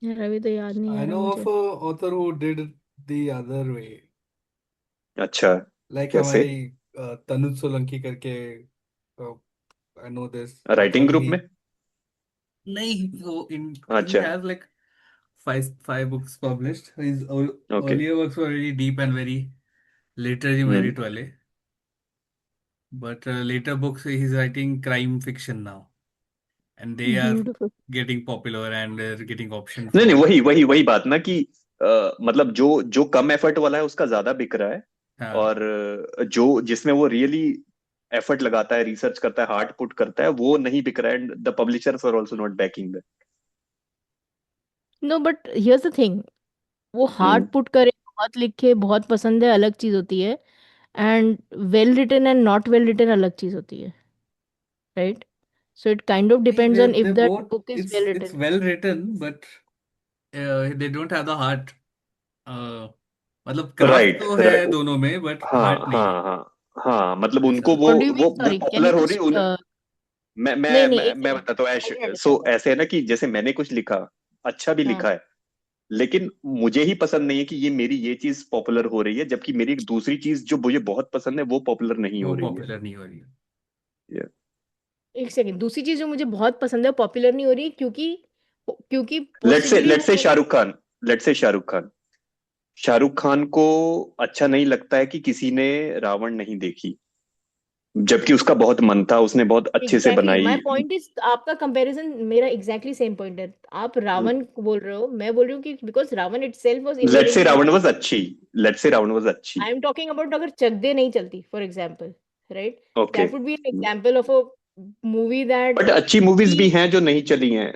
[SPEAKER 1] यार अभी तो याद नहीं आ
[SPEAKER 3] आई
[SPEAKER 1] रहा
[SPEAKER 3] नो ऑफ
[SPEAKER 1] मुझे।
[SPEAKER 3] A author who did the other way,
[SPEAKER 4] अच्छा।
[SPEAKER 3] लाइक
[SPEAKER 4] कैसे?
[SPEAKER 3] हमारी तनुज सोलंकी करके, I know this
[SPEAKER 4] writing
[SPEAKER 3] author
[SPEAKER 4] group
[SPEAKER 3] ही।
[SPEAKER 4] में?
[SPEAKER 3] नहीं, वो इन ही
[SPEAKER 4] अच्छा।
[SPEAKER 3] Has like five books published. His
[SPEAKER 4] okay.
[SPEAKER 3] earlier works were very deep and very literary
[SPEAKER 4] hmm.
[SPEAKER 3] merit wale, but later books he's writing crime fiction now, and they are
[SPEAKER 1] beautiful.
[SPEAKER 3] getting popular and getting option
[SPEAKER 4] नहीं नहीं,
[SPEAKER 3] for.
[SPEAKER 4] वही वही वही बात ना कि मतलब जो जो कम एफर्ट वाला है उसका ज्यादा बिक रहा है,
[SPEAKER 3] हाँ,
[SPEAKER 4] और जो जिसमें वो रियली एफर्ट लगाता है, रिसर्च करता है, हार्ड पुट करता है, वो नहीं बिक रहा है, and the publishers are also not backing that.
[SPEAKER 1] No but here's the thing, वो हार्ड
[SPEAKER 4] हम्म।
[SPEAKER 1] पुट करे, बहुत लिखे, बहुत पसंद है, अलग चीज होती है। And well written and not well written अलग चीज होती है, right? So it kind of
[SPEAKER 3] नहीं,
[SPEAKER 1] depends
[SPEAKER 3] they
[SPEAKER 1] on if
[SPEAKER 3] they
[SPEAKER 1] that
[SPEAKER 3] both,
[SPEAKER 1] book is well
[SPEAKER 3] it's
[SPEAKER 1] written.
[SPEAKER 3] well written, but they don't have the heart. uh, मतलब craft
[SPEAKER 4] right
[SPEAKER 3] तो है
[SPEAKER 4] right.
[SPEAKER 3] दोनों में, बट
[SPEAKER 4] हाँ
[SPEAKER 3] हार्ट नहीं है
[SPEAKER 4] हाँ हाँ हाँ, मतलब
[SPEAKER 3] ऐसा।
[SPEAKER 4] उनको
[SPEAKER 1] व्हाट डू यू मीन?
[SPEAKER 4] वो
[SPEAKER 1] सॉरी, कैन यू
[SPEAKER 4] पॉपुलर हो रही
[SPEAKER 1] जस्ट
[SPEAKER 4] उन। मैं
[SPEAKER 1] नहीं
[SPEAKER 4] मैं
[SPEAKER 1] नहीं,
[SPEAKER 4] मैं
[SPEAKER 1] एक
[SPEAKER 4] मैं
[SPEAKER 1] सेकंड,
[SPEAKER 4] बताता हूँ ऐश।
[SPEAKER 1] आई
[SPEAKER 4] सो
[SPEAKER 1] अंडरस्टैंड।
[SPEAKER 4] ऐसे है ना कि जैसे मैंने कुछ लिखा, अच्छा भी
[SPEAKER 1] हाँ,
[SPEAKER 4] लिखा है, लेकिन मुझे ही पसंद नहीं है कि ये मेरी ये चीज पॉपुलर हो रही है, जबकि मेरी एक दूसरी चीज जो मुझे बहुत पसंद है वो पॉपुलर नहीं हो
[SPEAKER 3] वो
[SPEAKER 4] रही है।
[SPEAKER 3] पॉपुलर नहीं हो रही है।
[SPEAKER 1] एक सेकंड, दूसरी चीज जो मुझे बहुत पसंद है पॉपुलर नहीं हो रही, क्योंकि क्योंकि
[SPEAKER 4] लेट्स से
[SPEAKER 1] पॉसिबली वो
[SPEAKER 4] शाहरुख खान, लेट्स से शाहरुख खान। शाहरुख खान को अच्छा नहीं लगता है कि किसी ने रावण नहीं देखी, जबकि उसका बहुत मन था, उसने बहुत अच्छे से
[SPEAKER 1] एग्जैक्टली
[SPEAKER 4] बनाई।
[SPEAKER 1] माई पॉइंट इज, आपका कंपैरिजन मेरा एग्जैक्टली सेम पॉइंट है। आप रावण को बोल रहे हो, मैं बोल रही हूँ कि because Ravan itself was
[SPEAKER 4] let's say
[SPEAKER 1] inherently
[SPEAKER 4] Ravan
[SPEAKER 1] bad.
[SPEAKER 4] Was अच्छी, लेट्स से रावण वाज अच्छी।
[SPEAKER 1] आई एम टॉकिंग अबाउट अगर चकदे नहीं चलती, for example, right?
[SPEAKER 4] Okay.
[SPEAKER 1] That would be an example of a movie that
[SPEAKER 4] but अच्छी मूवीज
[SPEAKER 1] ही
[SPEAKER 4] भी हैं जो नहीं चली हैं।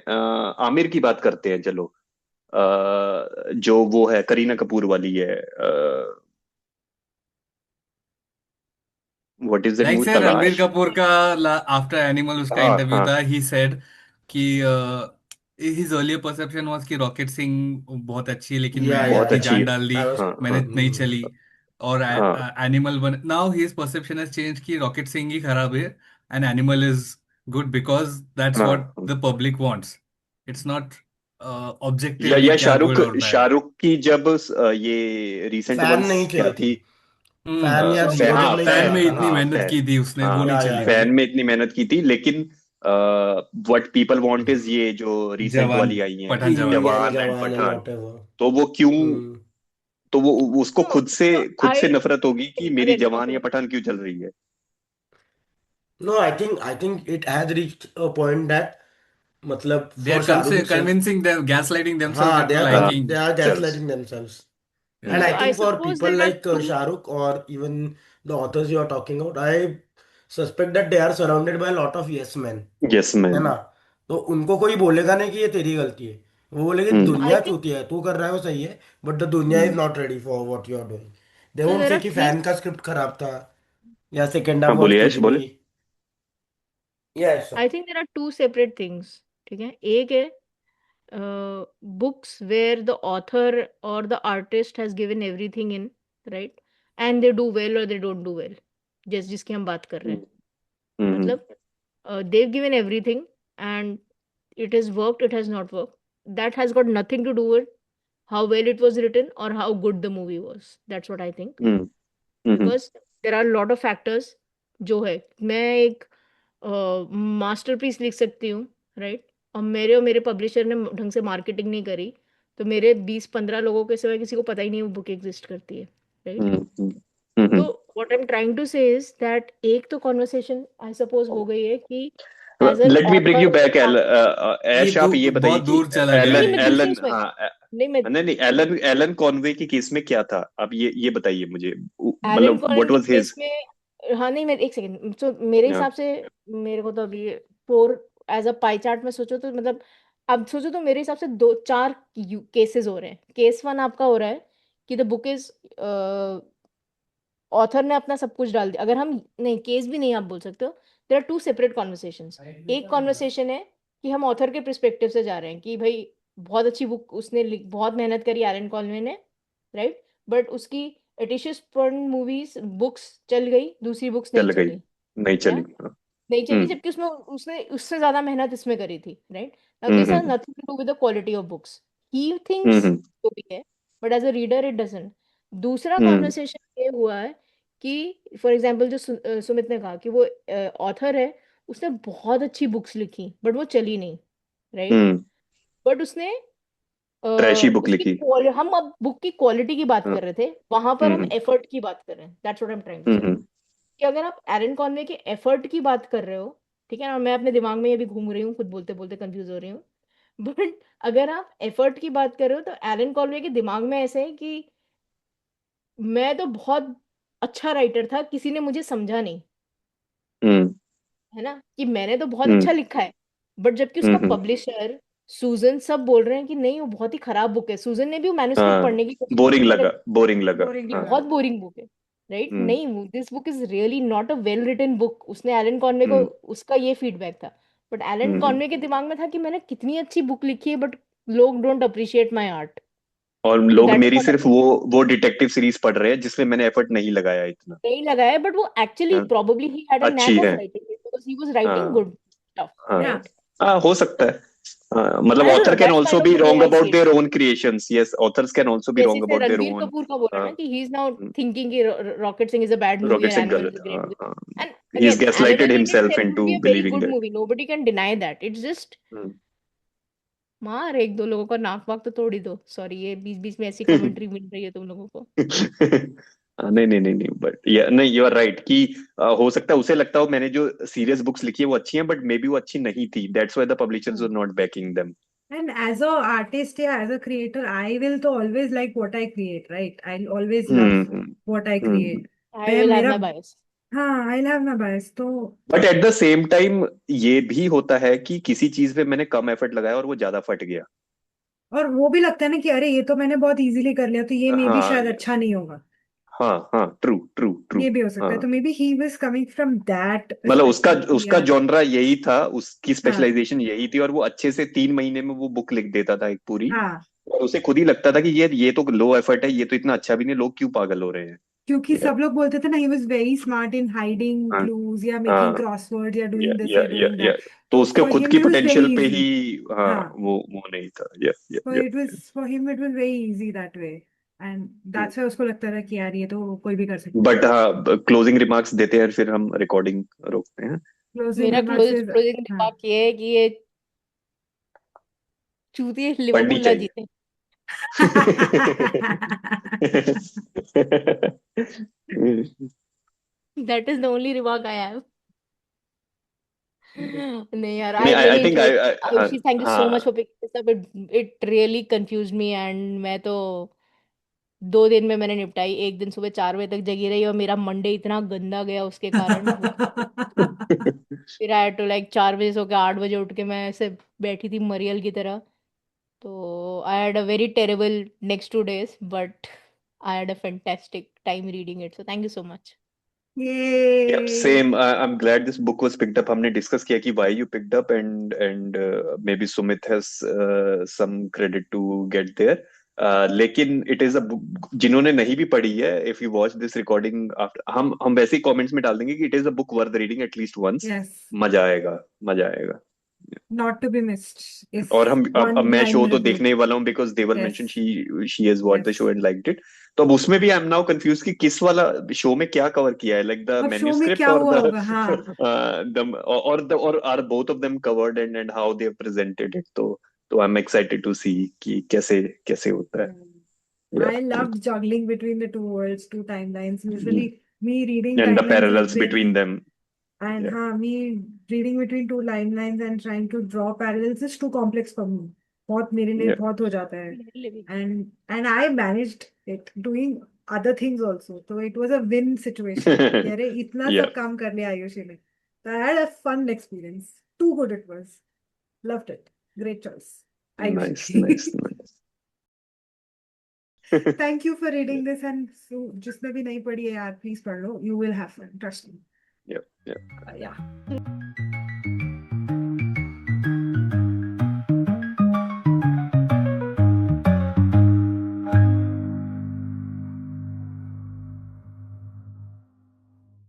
[SPEAKER 4] आमिर की बात करते हैं चलो। जो वो है करीना कपूर वाली है, what is that
[SPEAKER 3] like
[SPEAKER 4] movie,
[SPEAKER 3] sir, Ranbir
[SPEAKER 4] तलाश।
[SPEAKER 3] कपूर का आफ्टर एनिमल उसका
[SPEAKER 4] हाँ
[SPEAKER 3] इंटरव्यू
[SPEAKER 4] हाँ
[SPEAKER 3] था, ही सेड कि हिज अर्लियर परसेप्शन वाज कि रॉकेट सिंह बहुत अच्छी है, लेकिन मैं
[SPEAKER 6] या
[SPEAKER 4] बहुत
[SPEAKER 3] अपनी
[SPEAKER 4] अच्छी
[SPEAKER 3] जान
[SPEAKER 4] है।
[SPEAKER 3] डाल दी,
[SPEAKER 6] आई वाज
[SPEAKER 4] हाँ
[SPEAKER 3] मैंने
[SPEAKER 4] हाँ
[SPEAKER 3] नहीं चली। और
[SPEAKER 4] हाँ
[SPEAKER 3] एनिमल बन, now his perception has change कि रॉकेट सिंह ही खराब है and animal is good, because that's what
[SPEAKER 4] हाँ।
[SPEAKER 3] The public wants. It's not objectively
[SPEAKER 4] या
[SPEAKER 3] क्या
[SPEAKER 4] शाहरुख
[SPEAKER 3] गुड और बैड।
[SPEAKER 4] शाहरुख की जब ये रिसेंट
[SPEAKER 6] फैन नहीं
[SPEAKER 4] वंस क्या
[SPEAKER 6] चलती,
[SPEAKER 4] थी?
[SPEAKER 6] फैन या
[SPEAKER 1] नो
[SPEAKER 6] जीरो जब
[SPEAKER 4] हाँ
[SPEAKER 6] नहीं
[SPEAKER 3] फैन
[SPEAKER 4] फैन,
[SPEAKER 3] में
[SPEAKER 6] चलता ना।
[SPEAKER 3] इतनी
[SPEAKER 4] हाँ
[SPEAKER 3] मेहनत
[SPEAKER 4] फैन।
[SPEAKER 3] की थी उसने, वो
[SPEAKER 4] हाँ
[SPEAKER 3] नहीं
[SPEAKER 6] या
[SPEAKER 3] चली।
[SPEAKER 4] फैन में इतनी मेहनत की थी, लेकिन व्हाट पीपल वांट इज ये जो रिसेंट
[SPEAKER 3] जवान,
[SPEAKER 4] वाली आई हैं,
[SPEAKER 3] पठान जवान।
[SPEAKER 6] यंग
[SPEAKER 4] जवान एंड
[SPEAKER 6] जवान एंड
[SPEAKER 4] पठान।
[SPEAKER 6] What ever.
[SPEAKER 4] तो वो क्यों,
[SPEAKER 6] हम्म।
[SPEAKER 4] तो वो उसको
[SPEAKER 1] नो, सो
[SPEAKER 4] खुद से
[SPEAKER 1] आई
[SPEAKER 4] नफरत होगी कि मेरी
[SPEAKER 1] अगेन,
[SPEAKER 4] जवान
[SPEAKER 1] ओके,
[SPEAKER 4] या पठान क्यों चल रही है।
[SPEAKER 6] No, I think it has reached a point that मतलब
[SPEAKER 3] They are
[SPEAKER 6] for Shahrukh itself,
[SPEAKER 3] convincing them, gaslighting themselves
[SPEAKER 6] हाँ,
[SPEAKER 3] into liking.
[SPEAKER 6] they are
[SPEAKER 4] चल
[SPEAKER 6] gaslighting themselves. And I
[SPEAKER 1] so I
[SPEAKER 6] think for
[SPEAKER 1] suppose
[SPEAKER 6] people
[SPEAKER 1] there are
[SPEAKER 6] like
[SPEAKER 1] to.
[SPEAKER 6] Shahrukh or even the authors you are talking about, I suspect that they are surrounded by a lot of yes men,
[SPEAKER 4] yes
[SPEAKER 6] है
[SPEAKER 4] man.
[SPEAKER 6] ना? तो उनको कोई बोलेगा नहीं कि ये तेरी गलती है, वो बोलेंगे
[SPEAKER 4] हम्म
[SPEAKER 1] आई
[SPEAKER 6] दुनिया
[SPEAKER 1] थिंक
[SPEAKER 6] चूतिया है, तू कर रहा है वो सही है, बट द दुनिया is
[SPEAKER 4] hmm.
[SPEAKER 6] Not ready for what you are doing. They
[SPEAKER 1] so
[SPEAKER 6] won't
[SPEAKER 1] there
[SPEAKER 6] say
[SPEAKER 1] are
[SPEAKER 6] कि
[SPEAKER 1] थ्री।
[SPEAKER 6] फैन का स्क्रिप्ट खराब था या सेकेंड हाफ
[SPEAKER 4] हाँ
[SPEAKER 6] वाज
[SPEAKER 4] बोलिए,
[SPEAKER 6] कुछ
[SPEAKER 4] यश बोले।
[SPEAKER 6] नहीं। Yes.
[SPEAKER 1] I think there are two separate things, ठीक है? एक है books where the author or the artist has given everything in, right? And they do well or they don't do well, जैसे जिसकी हम बात कर रहे हैं,
[SPEAKER 4] हम्म।
[SPEAKER 1] मतलब they've given everything and it has worked, it has not worked. That has got nothing to do with how well it was written or how good the movie was. That's what I think.
[SPEAKER 4] Hmm. Hmm.
[SPEAKER 1] Because there are a lot of factors जो है, मैं एक masterpiece लिख सकती हूँ, right? और मेरे publisher ने ढंग से मार्केटिंग नहीं करी, तो मेरे 20-15 लोगों के सिवाय किसी को पता ही नहीं वो बुक एग्जिस्ट करती है, राइट? तो what I am trying to say is that एक तो कॉन्वर्सेशन आई सपोज हो गई है कि as an
[SPEAKER 4] let me bring you
[SPEAKER 1] author
[SPEAKER 4] back Ash, आप ये बताइए
[SPEAKER 3] बहुत
[SPEAKER 4] कि
[SPEAKER 3] दूर चला गया
[SPEAKER 1] नहीं
[SPEAKER 4] एलन
[SPEAKER 1] मैं
[SPEAKER 3] ये।
[SPEAKER 1] दूसरी
[SPEAKER 4] एलन
[SPEAKER 1] उसमें
[SPEAKER 4] हाँ
[SPEAKER 1] नहीं मैं
[SPEAKER 4] नहीं एलन एलन कॉनवे के केस में क्या था, आप ये बताइए मुझे,
[SPEAKER 1] एलन
[SPEAKER 4] मतलब
[SPEAKER 1] कॉलन
[SPEAKER 4] व्हाट
[SPEAKER 1] के
[SPEAKER 4] वाज
[SPEAKER 1] केस
[SPEAKER 4] हिज।
[SPEAKER 1] में हाँ नहीं मैं एक सेकंड तो मेरे हिसाब से मेरे को तो अभी for as a pie chart में सोचो तो मतलब अब सोचो तो मेरे हिसाब से दो चार केसेस हो रहे हैं। केस वन आपका हो रहा है कि द बुक इज ऑथर ने अपना सब कुछ डाल दिया। अगर हम नहीं केस भी नहीं आप बोल सकते हो। There are two separate conversations. एक कॉन्वर्सेशन है कि हम ऑथर के पर्सपेक्टिव से जा रहे हैं कि भाई बहुत अच्छी बुक उसने बहुत मेहनत करी एलन कॉलवे ने, राइट, बट उसकी एटिशियस पॉर्न मूवीज बुक्स चल गई, दूसरी बुक्स नहीं
[SPEAKER 4] चल गई,
[SPEAKER 1] चली,
[SPEAKER 4] नहीं
[SPEAKER 1] या
[SPEAKER 4] चली, हाँ।
[SPEAKER 1] नहीं चली,
[SPEAKER 4] हम्म
[SPEAKER 1] जबकि उसमें उसने उससे ज्यादा मेहनत इसमें करी थी, right. Now this has
[SPEAKER 4] hmm
[SPEAKER 1] nothing to do with the quality of books he thinks
[SPEAKER 4] hmm
[SPEAKER 1] तो भी है, but as a reader it doesn't. दूसरा
[SPEAKER 4] हम्म
[SPEAKER 1] कॉन्वर्सेशन ये हुआ है कि फॉर एग्जांपल जो सुमित ने कहा कि वो ऑथर है, उसने बहुत अच्छी बुक्स लिखी बट वो चली नहीं, राइट,
[SPEAKER 4] हम्म
[SPEAKER 1] बट उसने
[SPEAKER 4] ट्रैशी बुक
[SPEAKER 1] उसकी
[SPEAKER 4] लिखी।
[SPEAKER 1] हम अब बुक की क्वालिटी की बात
[SPEAKER 4] हाँ,
[SPEAKER 1] कर रहे थे, वहां पर हम
[SPEAKER 4] हम्म
[SPEAKER 1] एफर्ट की बात कर रहे हैं। That's what I am trying to say
[SPEAKER 4] hmm
[SPEAKER 1] कि अगर आप एरन कॉनवे के एफर्ट की बात कर रहे हो, ठीक है ना, मैं अपने दिमाग में ये भी घूम रही हूँ, खुद बोलते बोलते कंफ्यूज हो रही हूँ, बट अगर आप एफर्ट की बात कर रहे हो तो एरन कॉनवे के दिमाग में ऐसे है कि मैं तो बहुत अच्छा राइटर था, किसी ने मुझे समझा नहीं,
[SPEAKER 4] हम्म
[SPEAKER 1] है ना, कि मैंने तो बहुत
[SPEAKER 4] हम्म
[SPEAKER 1] अच्छा लिखा है, बट जबकि उसका
[SPEAKER 4] हम्म
[SPEAKER 1] पब्लिशर सूजन सब बोल रहे हैं कि नहीं वो बहुत ही खराब बुक है। सूजन ने भी वो मैन्युस्क्रिप्ट
[SPEAKER 4] हाँ,
[SPEAKER 1] पढ़ने की कोशिश की,
[SPEAKER 4] बोरिंग
[SPEAKER 1] उसने
[SPEAKER 4] लगा, बोरिंग लगा,
[SPEAKER 2] बोरिंग
[SPEAKER 1] ये
[SPEAKER 4] हाँ।
[SPEAKER 2] लगा।
[SPEAKER 1] बहुत बोरिंग बुक है, राइट,
[SPEAKER 4] हम्म
[SPEAKER 1] नहीं this book is really not a well written book. उसने एलन कॉनवे को
[SPEAKER 4] हम्म
[SPEAKER 1] उसका ये फीडबैक था, बट एलन
[SPEAKER 4] हम्म
[SPEAKER 1] कॉनवे के दिमाग में था कि मैंने कितनी अच्छी बुक लिखी है बट लोग डोंट अप्रिशिएट माई आर्ट।
[SPEAKER 4] और
[SPEAKER 1] तो
[SPEAKER 4] लोग
[SPEAKER 1] दैट इज
[SPEAKER 4] मेरी
[SPEAKER 1] व्हाट
[SPEAKER 4] सिर्फ वो डिटेक्टिव सीरीज पढ़ रहे हैं जिसमें मैंने एफर्ट नहीं लगाया इतना।
[SPEAKER 1] नहीं लगा है, बट वो एक्चुअली
[SPEAKER 4] हाँ,
[SPEAKER 1] प्रोबेबली ही हैड अ
[SPEAKER 4] अच्छी
[SPEAKER 1] नैक ऑफ
[SPEAKER 4] है।
[SPEAKER 1] Writing because he was writing
[SPEAKER 4] हाँ
[SPEAKER 1] गुड स्टफ,
[SPEAKER 4] हाँ
[SPEAKER 2] या
[SPEAKER 1] राइट।
[SPEAKER 4] हाँ, हो सकता है। हाँ, मतलब
[SPEAKER 1] I don't no,
[SPEAKER 4] author can
[SPEAKER 1] that's
[SPEAKER 4] also
[SPEAKER 1] kind of
[SPEAKER 4] be
[SPEAKER 1] the way
[SPEAKER 4] wrong
[SPEAKER 1] I see
[SPEAKER 4] about
[SPEAKER 1] it.
[SPEAKER 4] Their own creations, yes, authors can also be
[SPEAKER 1] जैसे
[SPEAKER 4] रॉन्ग
[SPEAKER 1] इसने
[SPEAKER 4] about their
[SPEAKER 1] Ranbir
[SPEAKER 4] own.
[SPEAKER 1] Kapoor का बोला ना कि ही इज नाउ थिंकिंग कि Rocket Singh is a bad movie
[SPEAKER 4] Rocket
[SPEAKER 1] और
[SPEAKER 4] Singh
[SPEAKER 1] animal
[SPEAKER 4] गलत,
[SPEAKER 1] is a
[SPEAKER 4] हाँ
[SPEAKER 1] ग्रेट मूवी।
[SPEAKER 4] हाँ,
[SPEAKER 1] and
[SPEAKER 4] he is
[SPEAKER 1] again
[SPEAKER 4] gaslighted
[SPEAKER 1] animal in
[SPEAKER 4] himself
[SPEAKER 1] itself could
[SPEAKER 4] into
[SPEAKER 1] be a very
[SPEAKER 4] believing
[SPEAKER 1] good
[SPEAKER 4] that.
[SPEAKER 1] Movie, nobody can deny that. It's just मार एक दो लोगों का नाक वाक तो तोड़ ही दो। सॉरी, ये बीच बीच में ऐसी कमेंट्री मिल रही है तुम लोगों को।
[SPEAKER 4] नहीं नहीं नहीं नहीं, बट नहीं, यू आर राइट कि हो सकता है उसे लगता हो मैंने जो सीरियस बुक्स लिखी है वो अच्छी हैं, बट मे बी वो अच्छी नहीं थी, that's why the publishers are not backing them.
[SPEAKER 2] And as a artist, yeah, as a creator, I will to always like what I create, right? I'll always love
[SPEAKER 4] hmm
[SPEAKER 2] what I
[SPEAKER 4] hmm
[SPEAKER 2] create.
[SPEAKER 1] आई
[SPEAKER 2] मैं
[SPEAKER 1] will have
[SPEAKER 2] मेरा
[SPEAKER 1] my बायस।
[SPEAKER 2] हाँ, I'll have my bias. तो
[SPEAKER 4] but at the same time ये भी होता है कि किसी चीज पे मैंने कम एफर्ट लगाया और वो ज्यादा फट गया।
[SPEAKER 2] और वो भी लगता है ना कि अरे ये तो मैंने बहुत इजीली कर लिया, तो ये मे बी
[SPEAKER 4] हाँ
[SPEAKER 2] शायद अच्छा नहीं होगा।
[SPEAKER 4] हाँ हाँ, ट्रू ट्रू ट्रू।
[SPEAKER 2] ये भी हो सकता है,
[SPEAKER 4] हाँ,
[SPEAKER 2] तो may be he was coming from that
[SPEAKER 4] मतलब उसका
[SPEAKER 2] पर्सपेक्टिव कि
[SPEAKER 4] उसका
[SPEAKER 2] यार
[SPEAKER 4] जॉनरा यही था, उसकी
[SPEAKER 2] हाँ
[SPEAKER 4] स्पेशलाइजेशन यही थी, और वो अच्छे से 3 महीने में वो बुक लिख देता था एक पूरी।
[SPEAKER 2] हाँ,
[SPEAKER 4] और उसे खुद ही लगता था कि ये तो लो एफर्ट है, ये तो इतना अच्छा भी नहीं, लोग क्यों पागल हो रहे हैं।
[SPEAKER 2] क्योंकि
[SPEAKER 4] या
[SPEAKER 2] सब लोग बोलते थे ना he was very smart in hiding
[SPEAKER 4] हाँ
[SPEAKER 2] क्लूज या मेकिंग
[SPEAKER 4] हाँ,
[SPEAKER 2] क्रॉसवर्ड या डूइंग दिस या
[SPEAKER 4] या
[SPEAKER 2] डूइंग दैट।
[SPEAKER 4] तो
[SPEAKER 2] तो
[SPEAKER 4] उसके
[SPEAKER 2] फॉर
[SPEAKER 4] खुद
[SPEAKER 2] हिम
[SPEAKER 4] की
[SPEAKER 2] इट वाज वेरी
[SPEAKER 4] पोटेंशियल पे
[SPEAKER 2] इजी।
[SPEAKER 4] ही, हाँ,
[SPEAKER 2] हाँ,
[SPEAKER 4] वो नहीं था। या
[SPEAKER 2] so it was for him it was very easy that way, and that's why उसको लगता था कि यार ये तो कोई भी कर सकता है।
[SPEAKER 4] बट हाँ, क्लोजिंग रिमार्क्स देते हैं फिर हम रिकॉर्डिंग रोकते हैं।
[SPEAKER 2] क्लोजिंग
[SPEAKER 1] मेरा
[SPEAKER 2] रिमार्क्स इज
[SPEAKER 1] क्लोजिंग
[SPEAKER 2] हाँ।
[SPEAKER 1] रिमार्क ये है कि ये चूतिए
[SPEAKER 4] पढ़नी
[SPEAKER 1] लिवरपूल ना
[SPEAKER 4] चाहिए।
[SPEAKER 1] जीते। That is the only remark I have. नहीं यार,
[SPEAKER 4] नहीं,
[SPEAKER 1] I
[SPEAKER 4] I
[SPEAKER 1] really
[SPEAKER 4] think
[SPEAKER 1] enjoyed Ayushi, thank you so much
[SPEAKER 4] हाँ,
[SPEAKER 1] for picking this up. It really confuse me and मैं तो 2 दिन में मैंने निपटाई। एक दिन सुबह 4 बजे तक जगी रही और मेरा मंडे इतना गंदा गया उसके कारण, फिर आई टू लाइक 4 बजे सो के 8 बजे उठ के मैं ऐसे बैठी थी मरियल की तरह। तो I had a very terrible next 2 days, but I had a fantastic time reading it, so thank you so much.
[SPEAKER 4] Yep,
[SPEAKER 2] ये
[SPEAKER 4] same. I'm glad this book was picked up. हमने डिस्कस किया कि why you picked up, and maybe Sumit has some credit to get there. लेकिन it is a book जिन्होंने नहीं भी पढ़ी है, if you watch this recording after, हम वैसे ही comments में डाल देंगे कि it is a book worth reading at least once.
[SPEAKER 2] Yes,
[SPEAKER 4] मजा आएगा, मजा आएगा।
[SPEAKER 2] Not to be missed is
[SPEAKER 4] और हम अब
[SPEAKER 2] वन
[SPEAKER 4] मैं
[SPEAKER 2] लाइन
[SPEAKER 4] शो
[SPEAKER 2] में
[SPEAKER 4] तो
[SPEAKER 2] रिव्यू।
[SPEAKER 4] देखने ही वाला हूँ, because Deval
[SPEAKER 2] yes
[SPEAKER 4] mention she has watched the
[SPEAKER 2] yes,
[SPEAKER 4] show and liked it. तो अब उसमें भी आई एम नाउ कंफ्यूज कि किस वाला शो में क्या कवर किया है, लाइक द
[SPEAKER 2] अब शो में
[SPEAKER 4] मैन्युस्क्रिप्ट
[SPEAKER 2] क्या
[SPEAKER 4] और
[SPEAKER 2] हुआ
[SPEAKER 4] द
[SPEAKER 2] होगा। हाँ,
[SPEAKER 4] और are both of them covered and how they have presented it. तो I am excited to see कि कैसे कैसे होता है।
[SPEAKER 2] I loved juggling between the two worlds, two timelines. Usually, me reading
[SPEAKER 4] and the
[SPEAKER 2] timelines is
[SPEAKER 4] parallels
[SPEAKER 2] very,
[SPEAKER 4] between them.
[SPEAKER 2] and हाँ, me reading between two lines and trying to draw parallels is too complex for me. बहुत मेरे लिए
[SPEAKER 4] Yeah.
[SPEAKER 2] बहुत हो जाता है.
[SPEAKER 1] मेरे लिए भी
[SPEAKER 2] And I managed it doing other things also. So it was a win situation. कि अरे इतना
[SPEAKER 4] Yeah.
[SPEAKER 2] सब काम कर लिया आयुषी ने. So I had a fun experience. Too good it was. Loved it. Great choice.
[SPEAKER 4] Nice,
[SPEAKER 2] Ayushi.
[SPEAKER 4] nice, nice.
[SPEAKER 2] Thank you for reading this and so जिसने भी नहीं पढ़ी है यार please पढ़ लो. You will have fun. Trust me.
[SPEAKER 4] Yeah, yeah.
[SPEAKER 2] Yeah.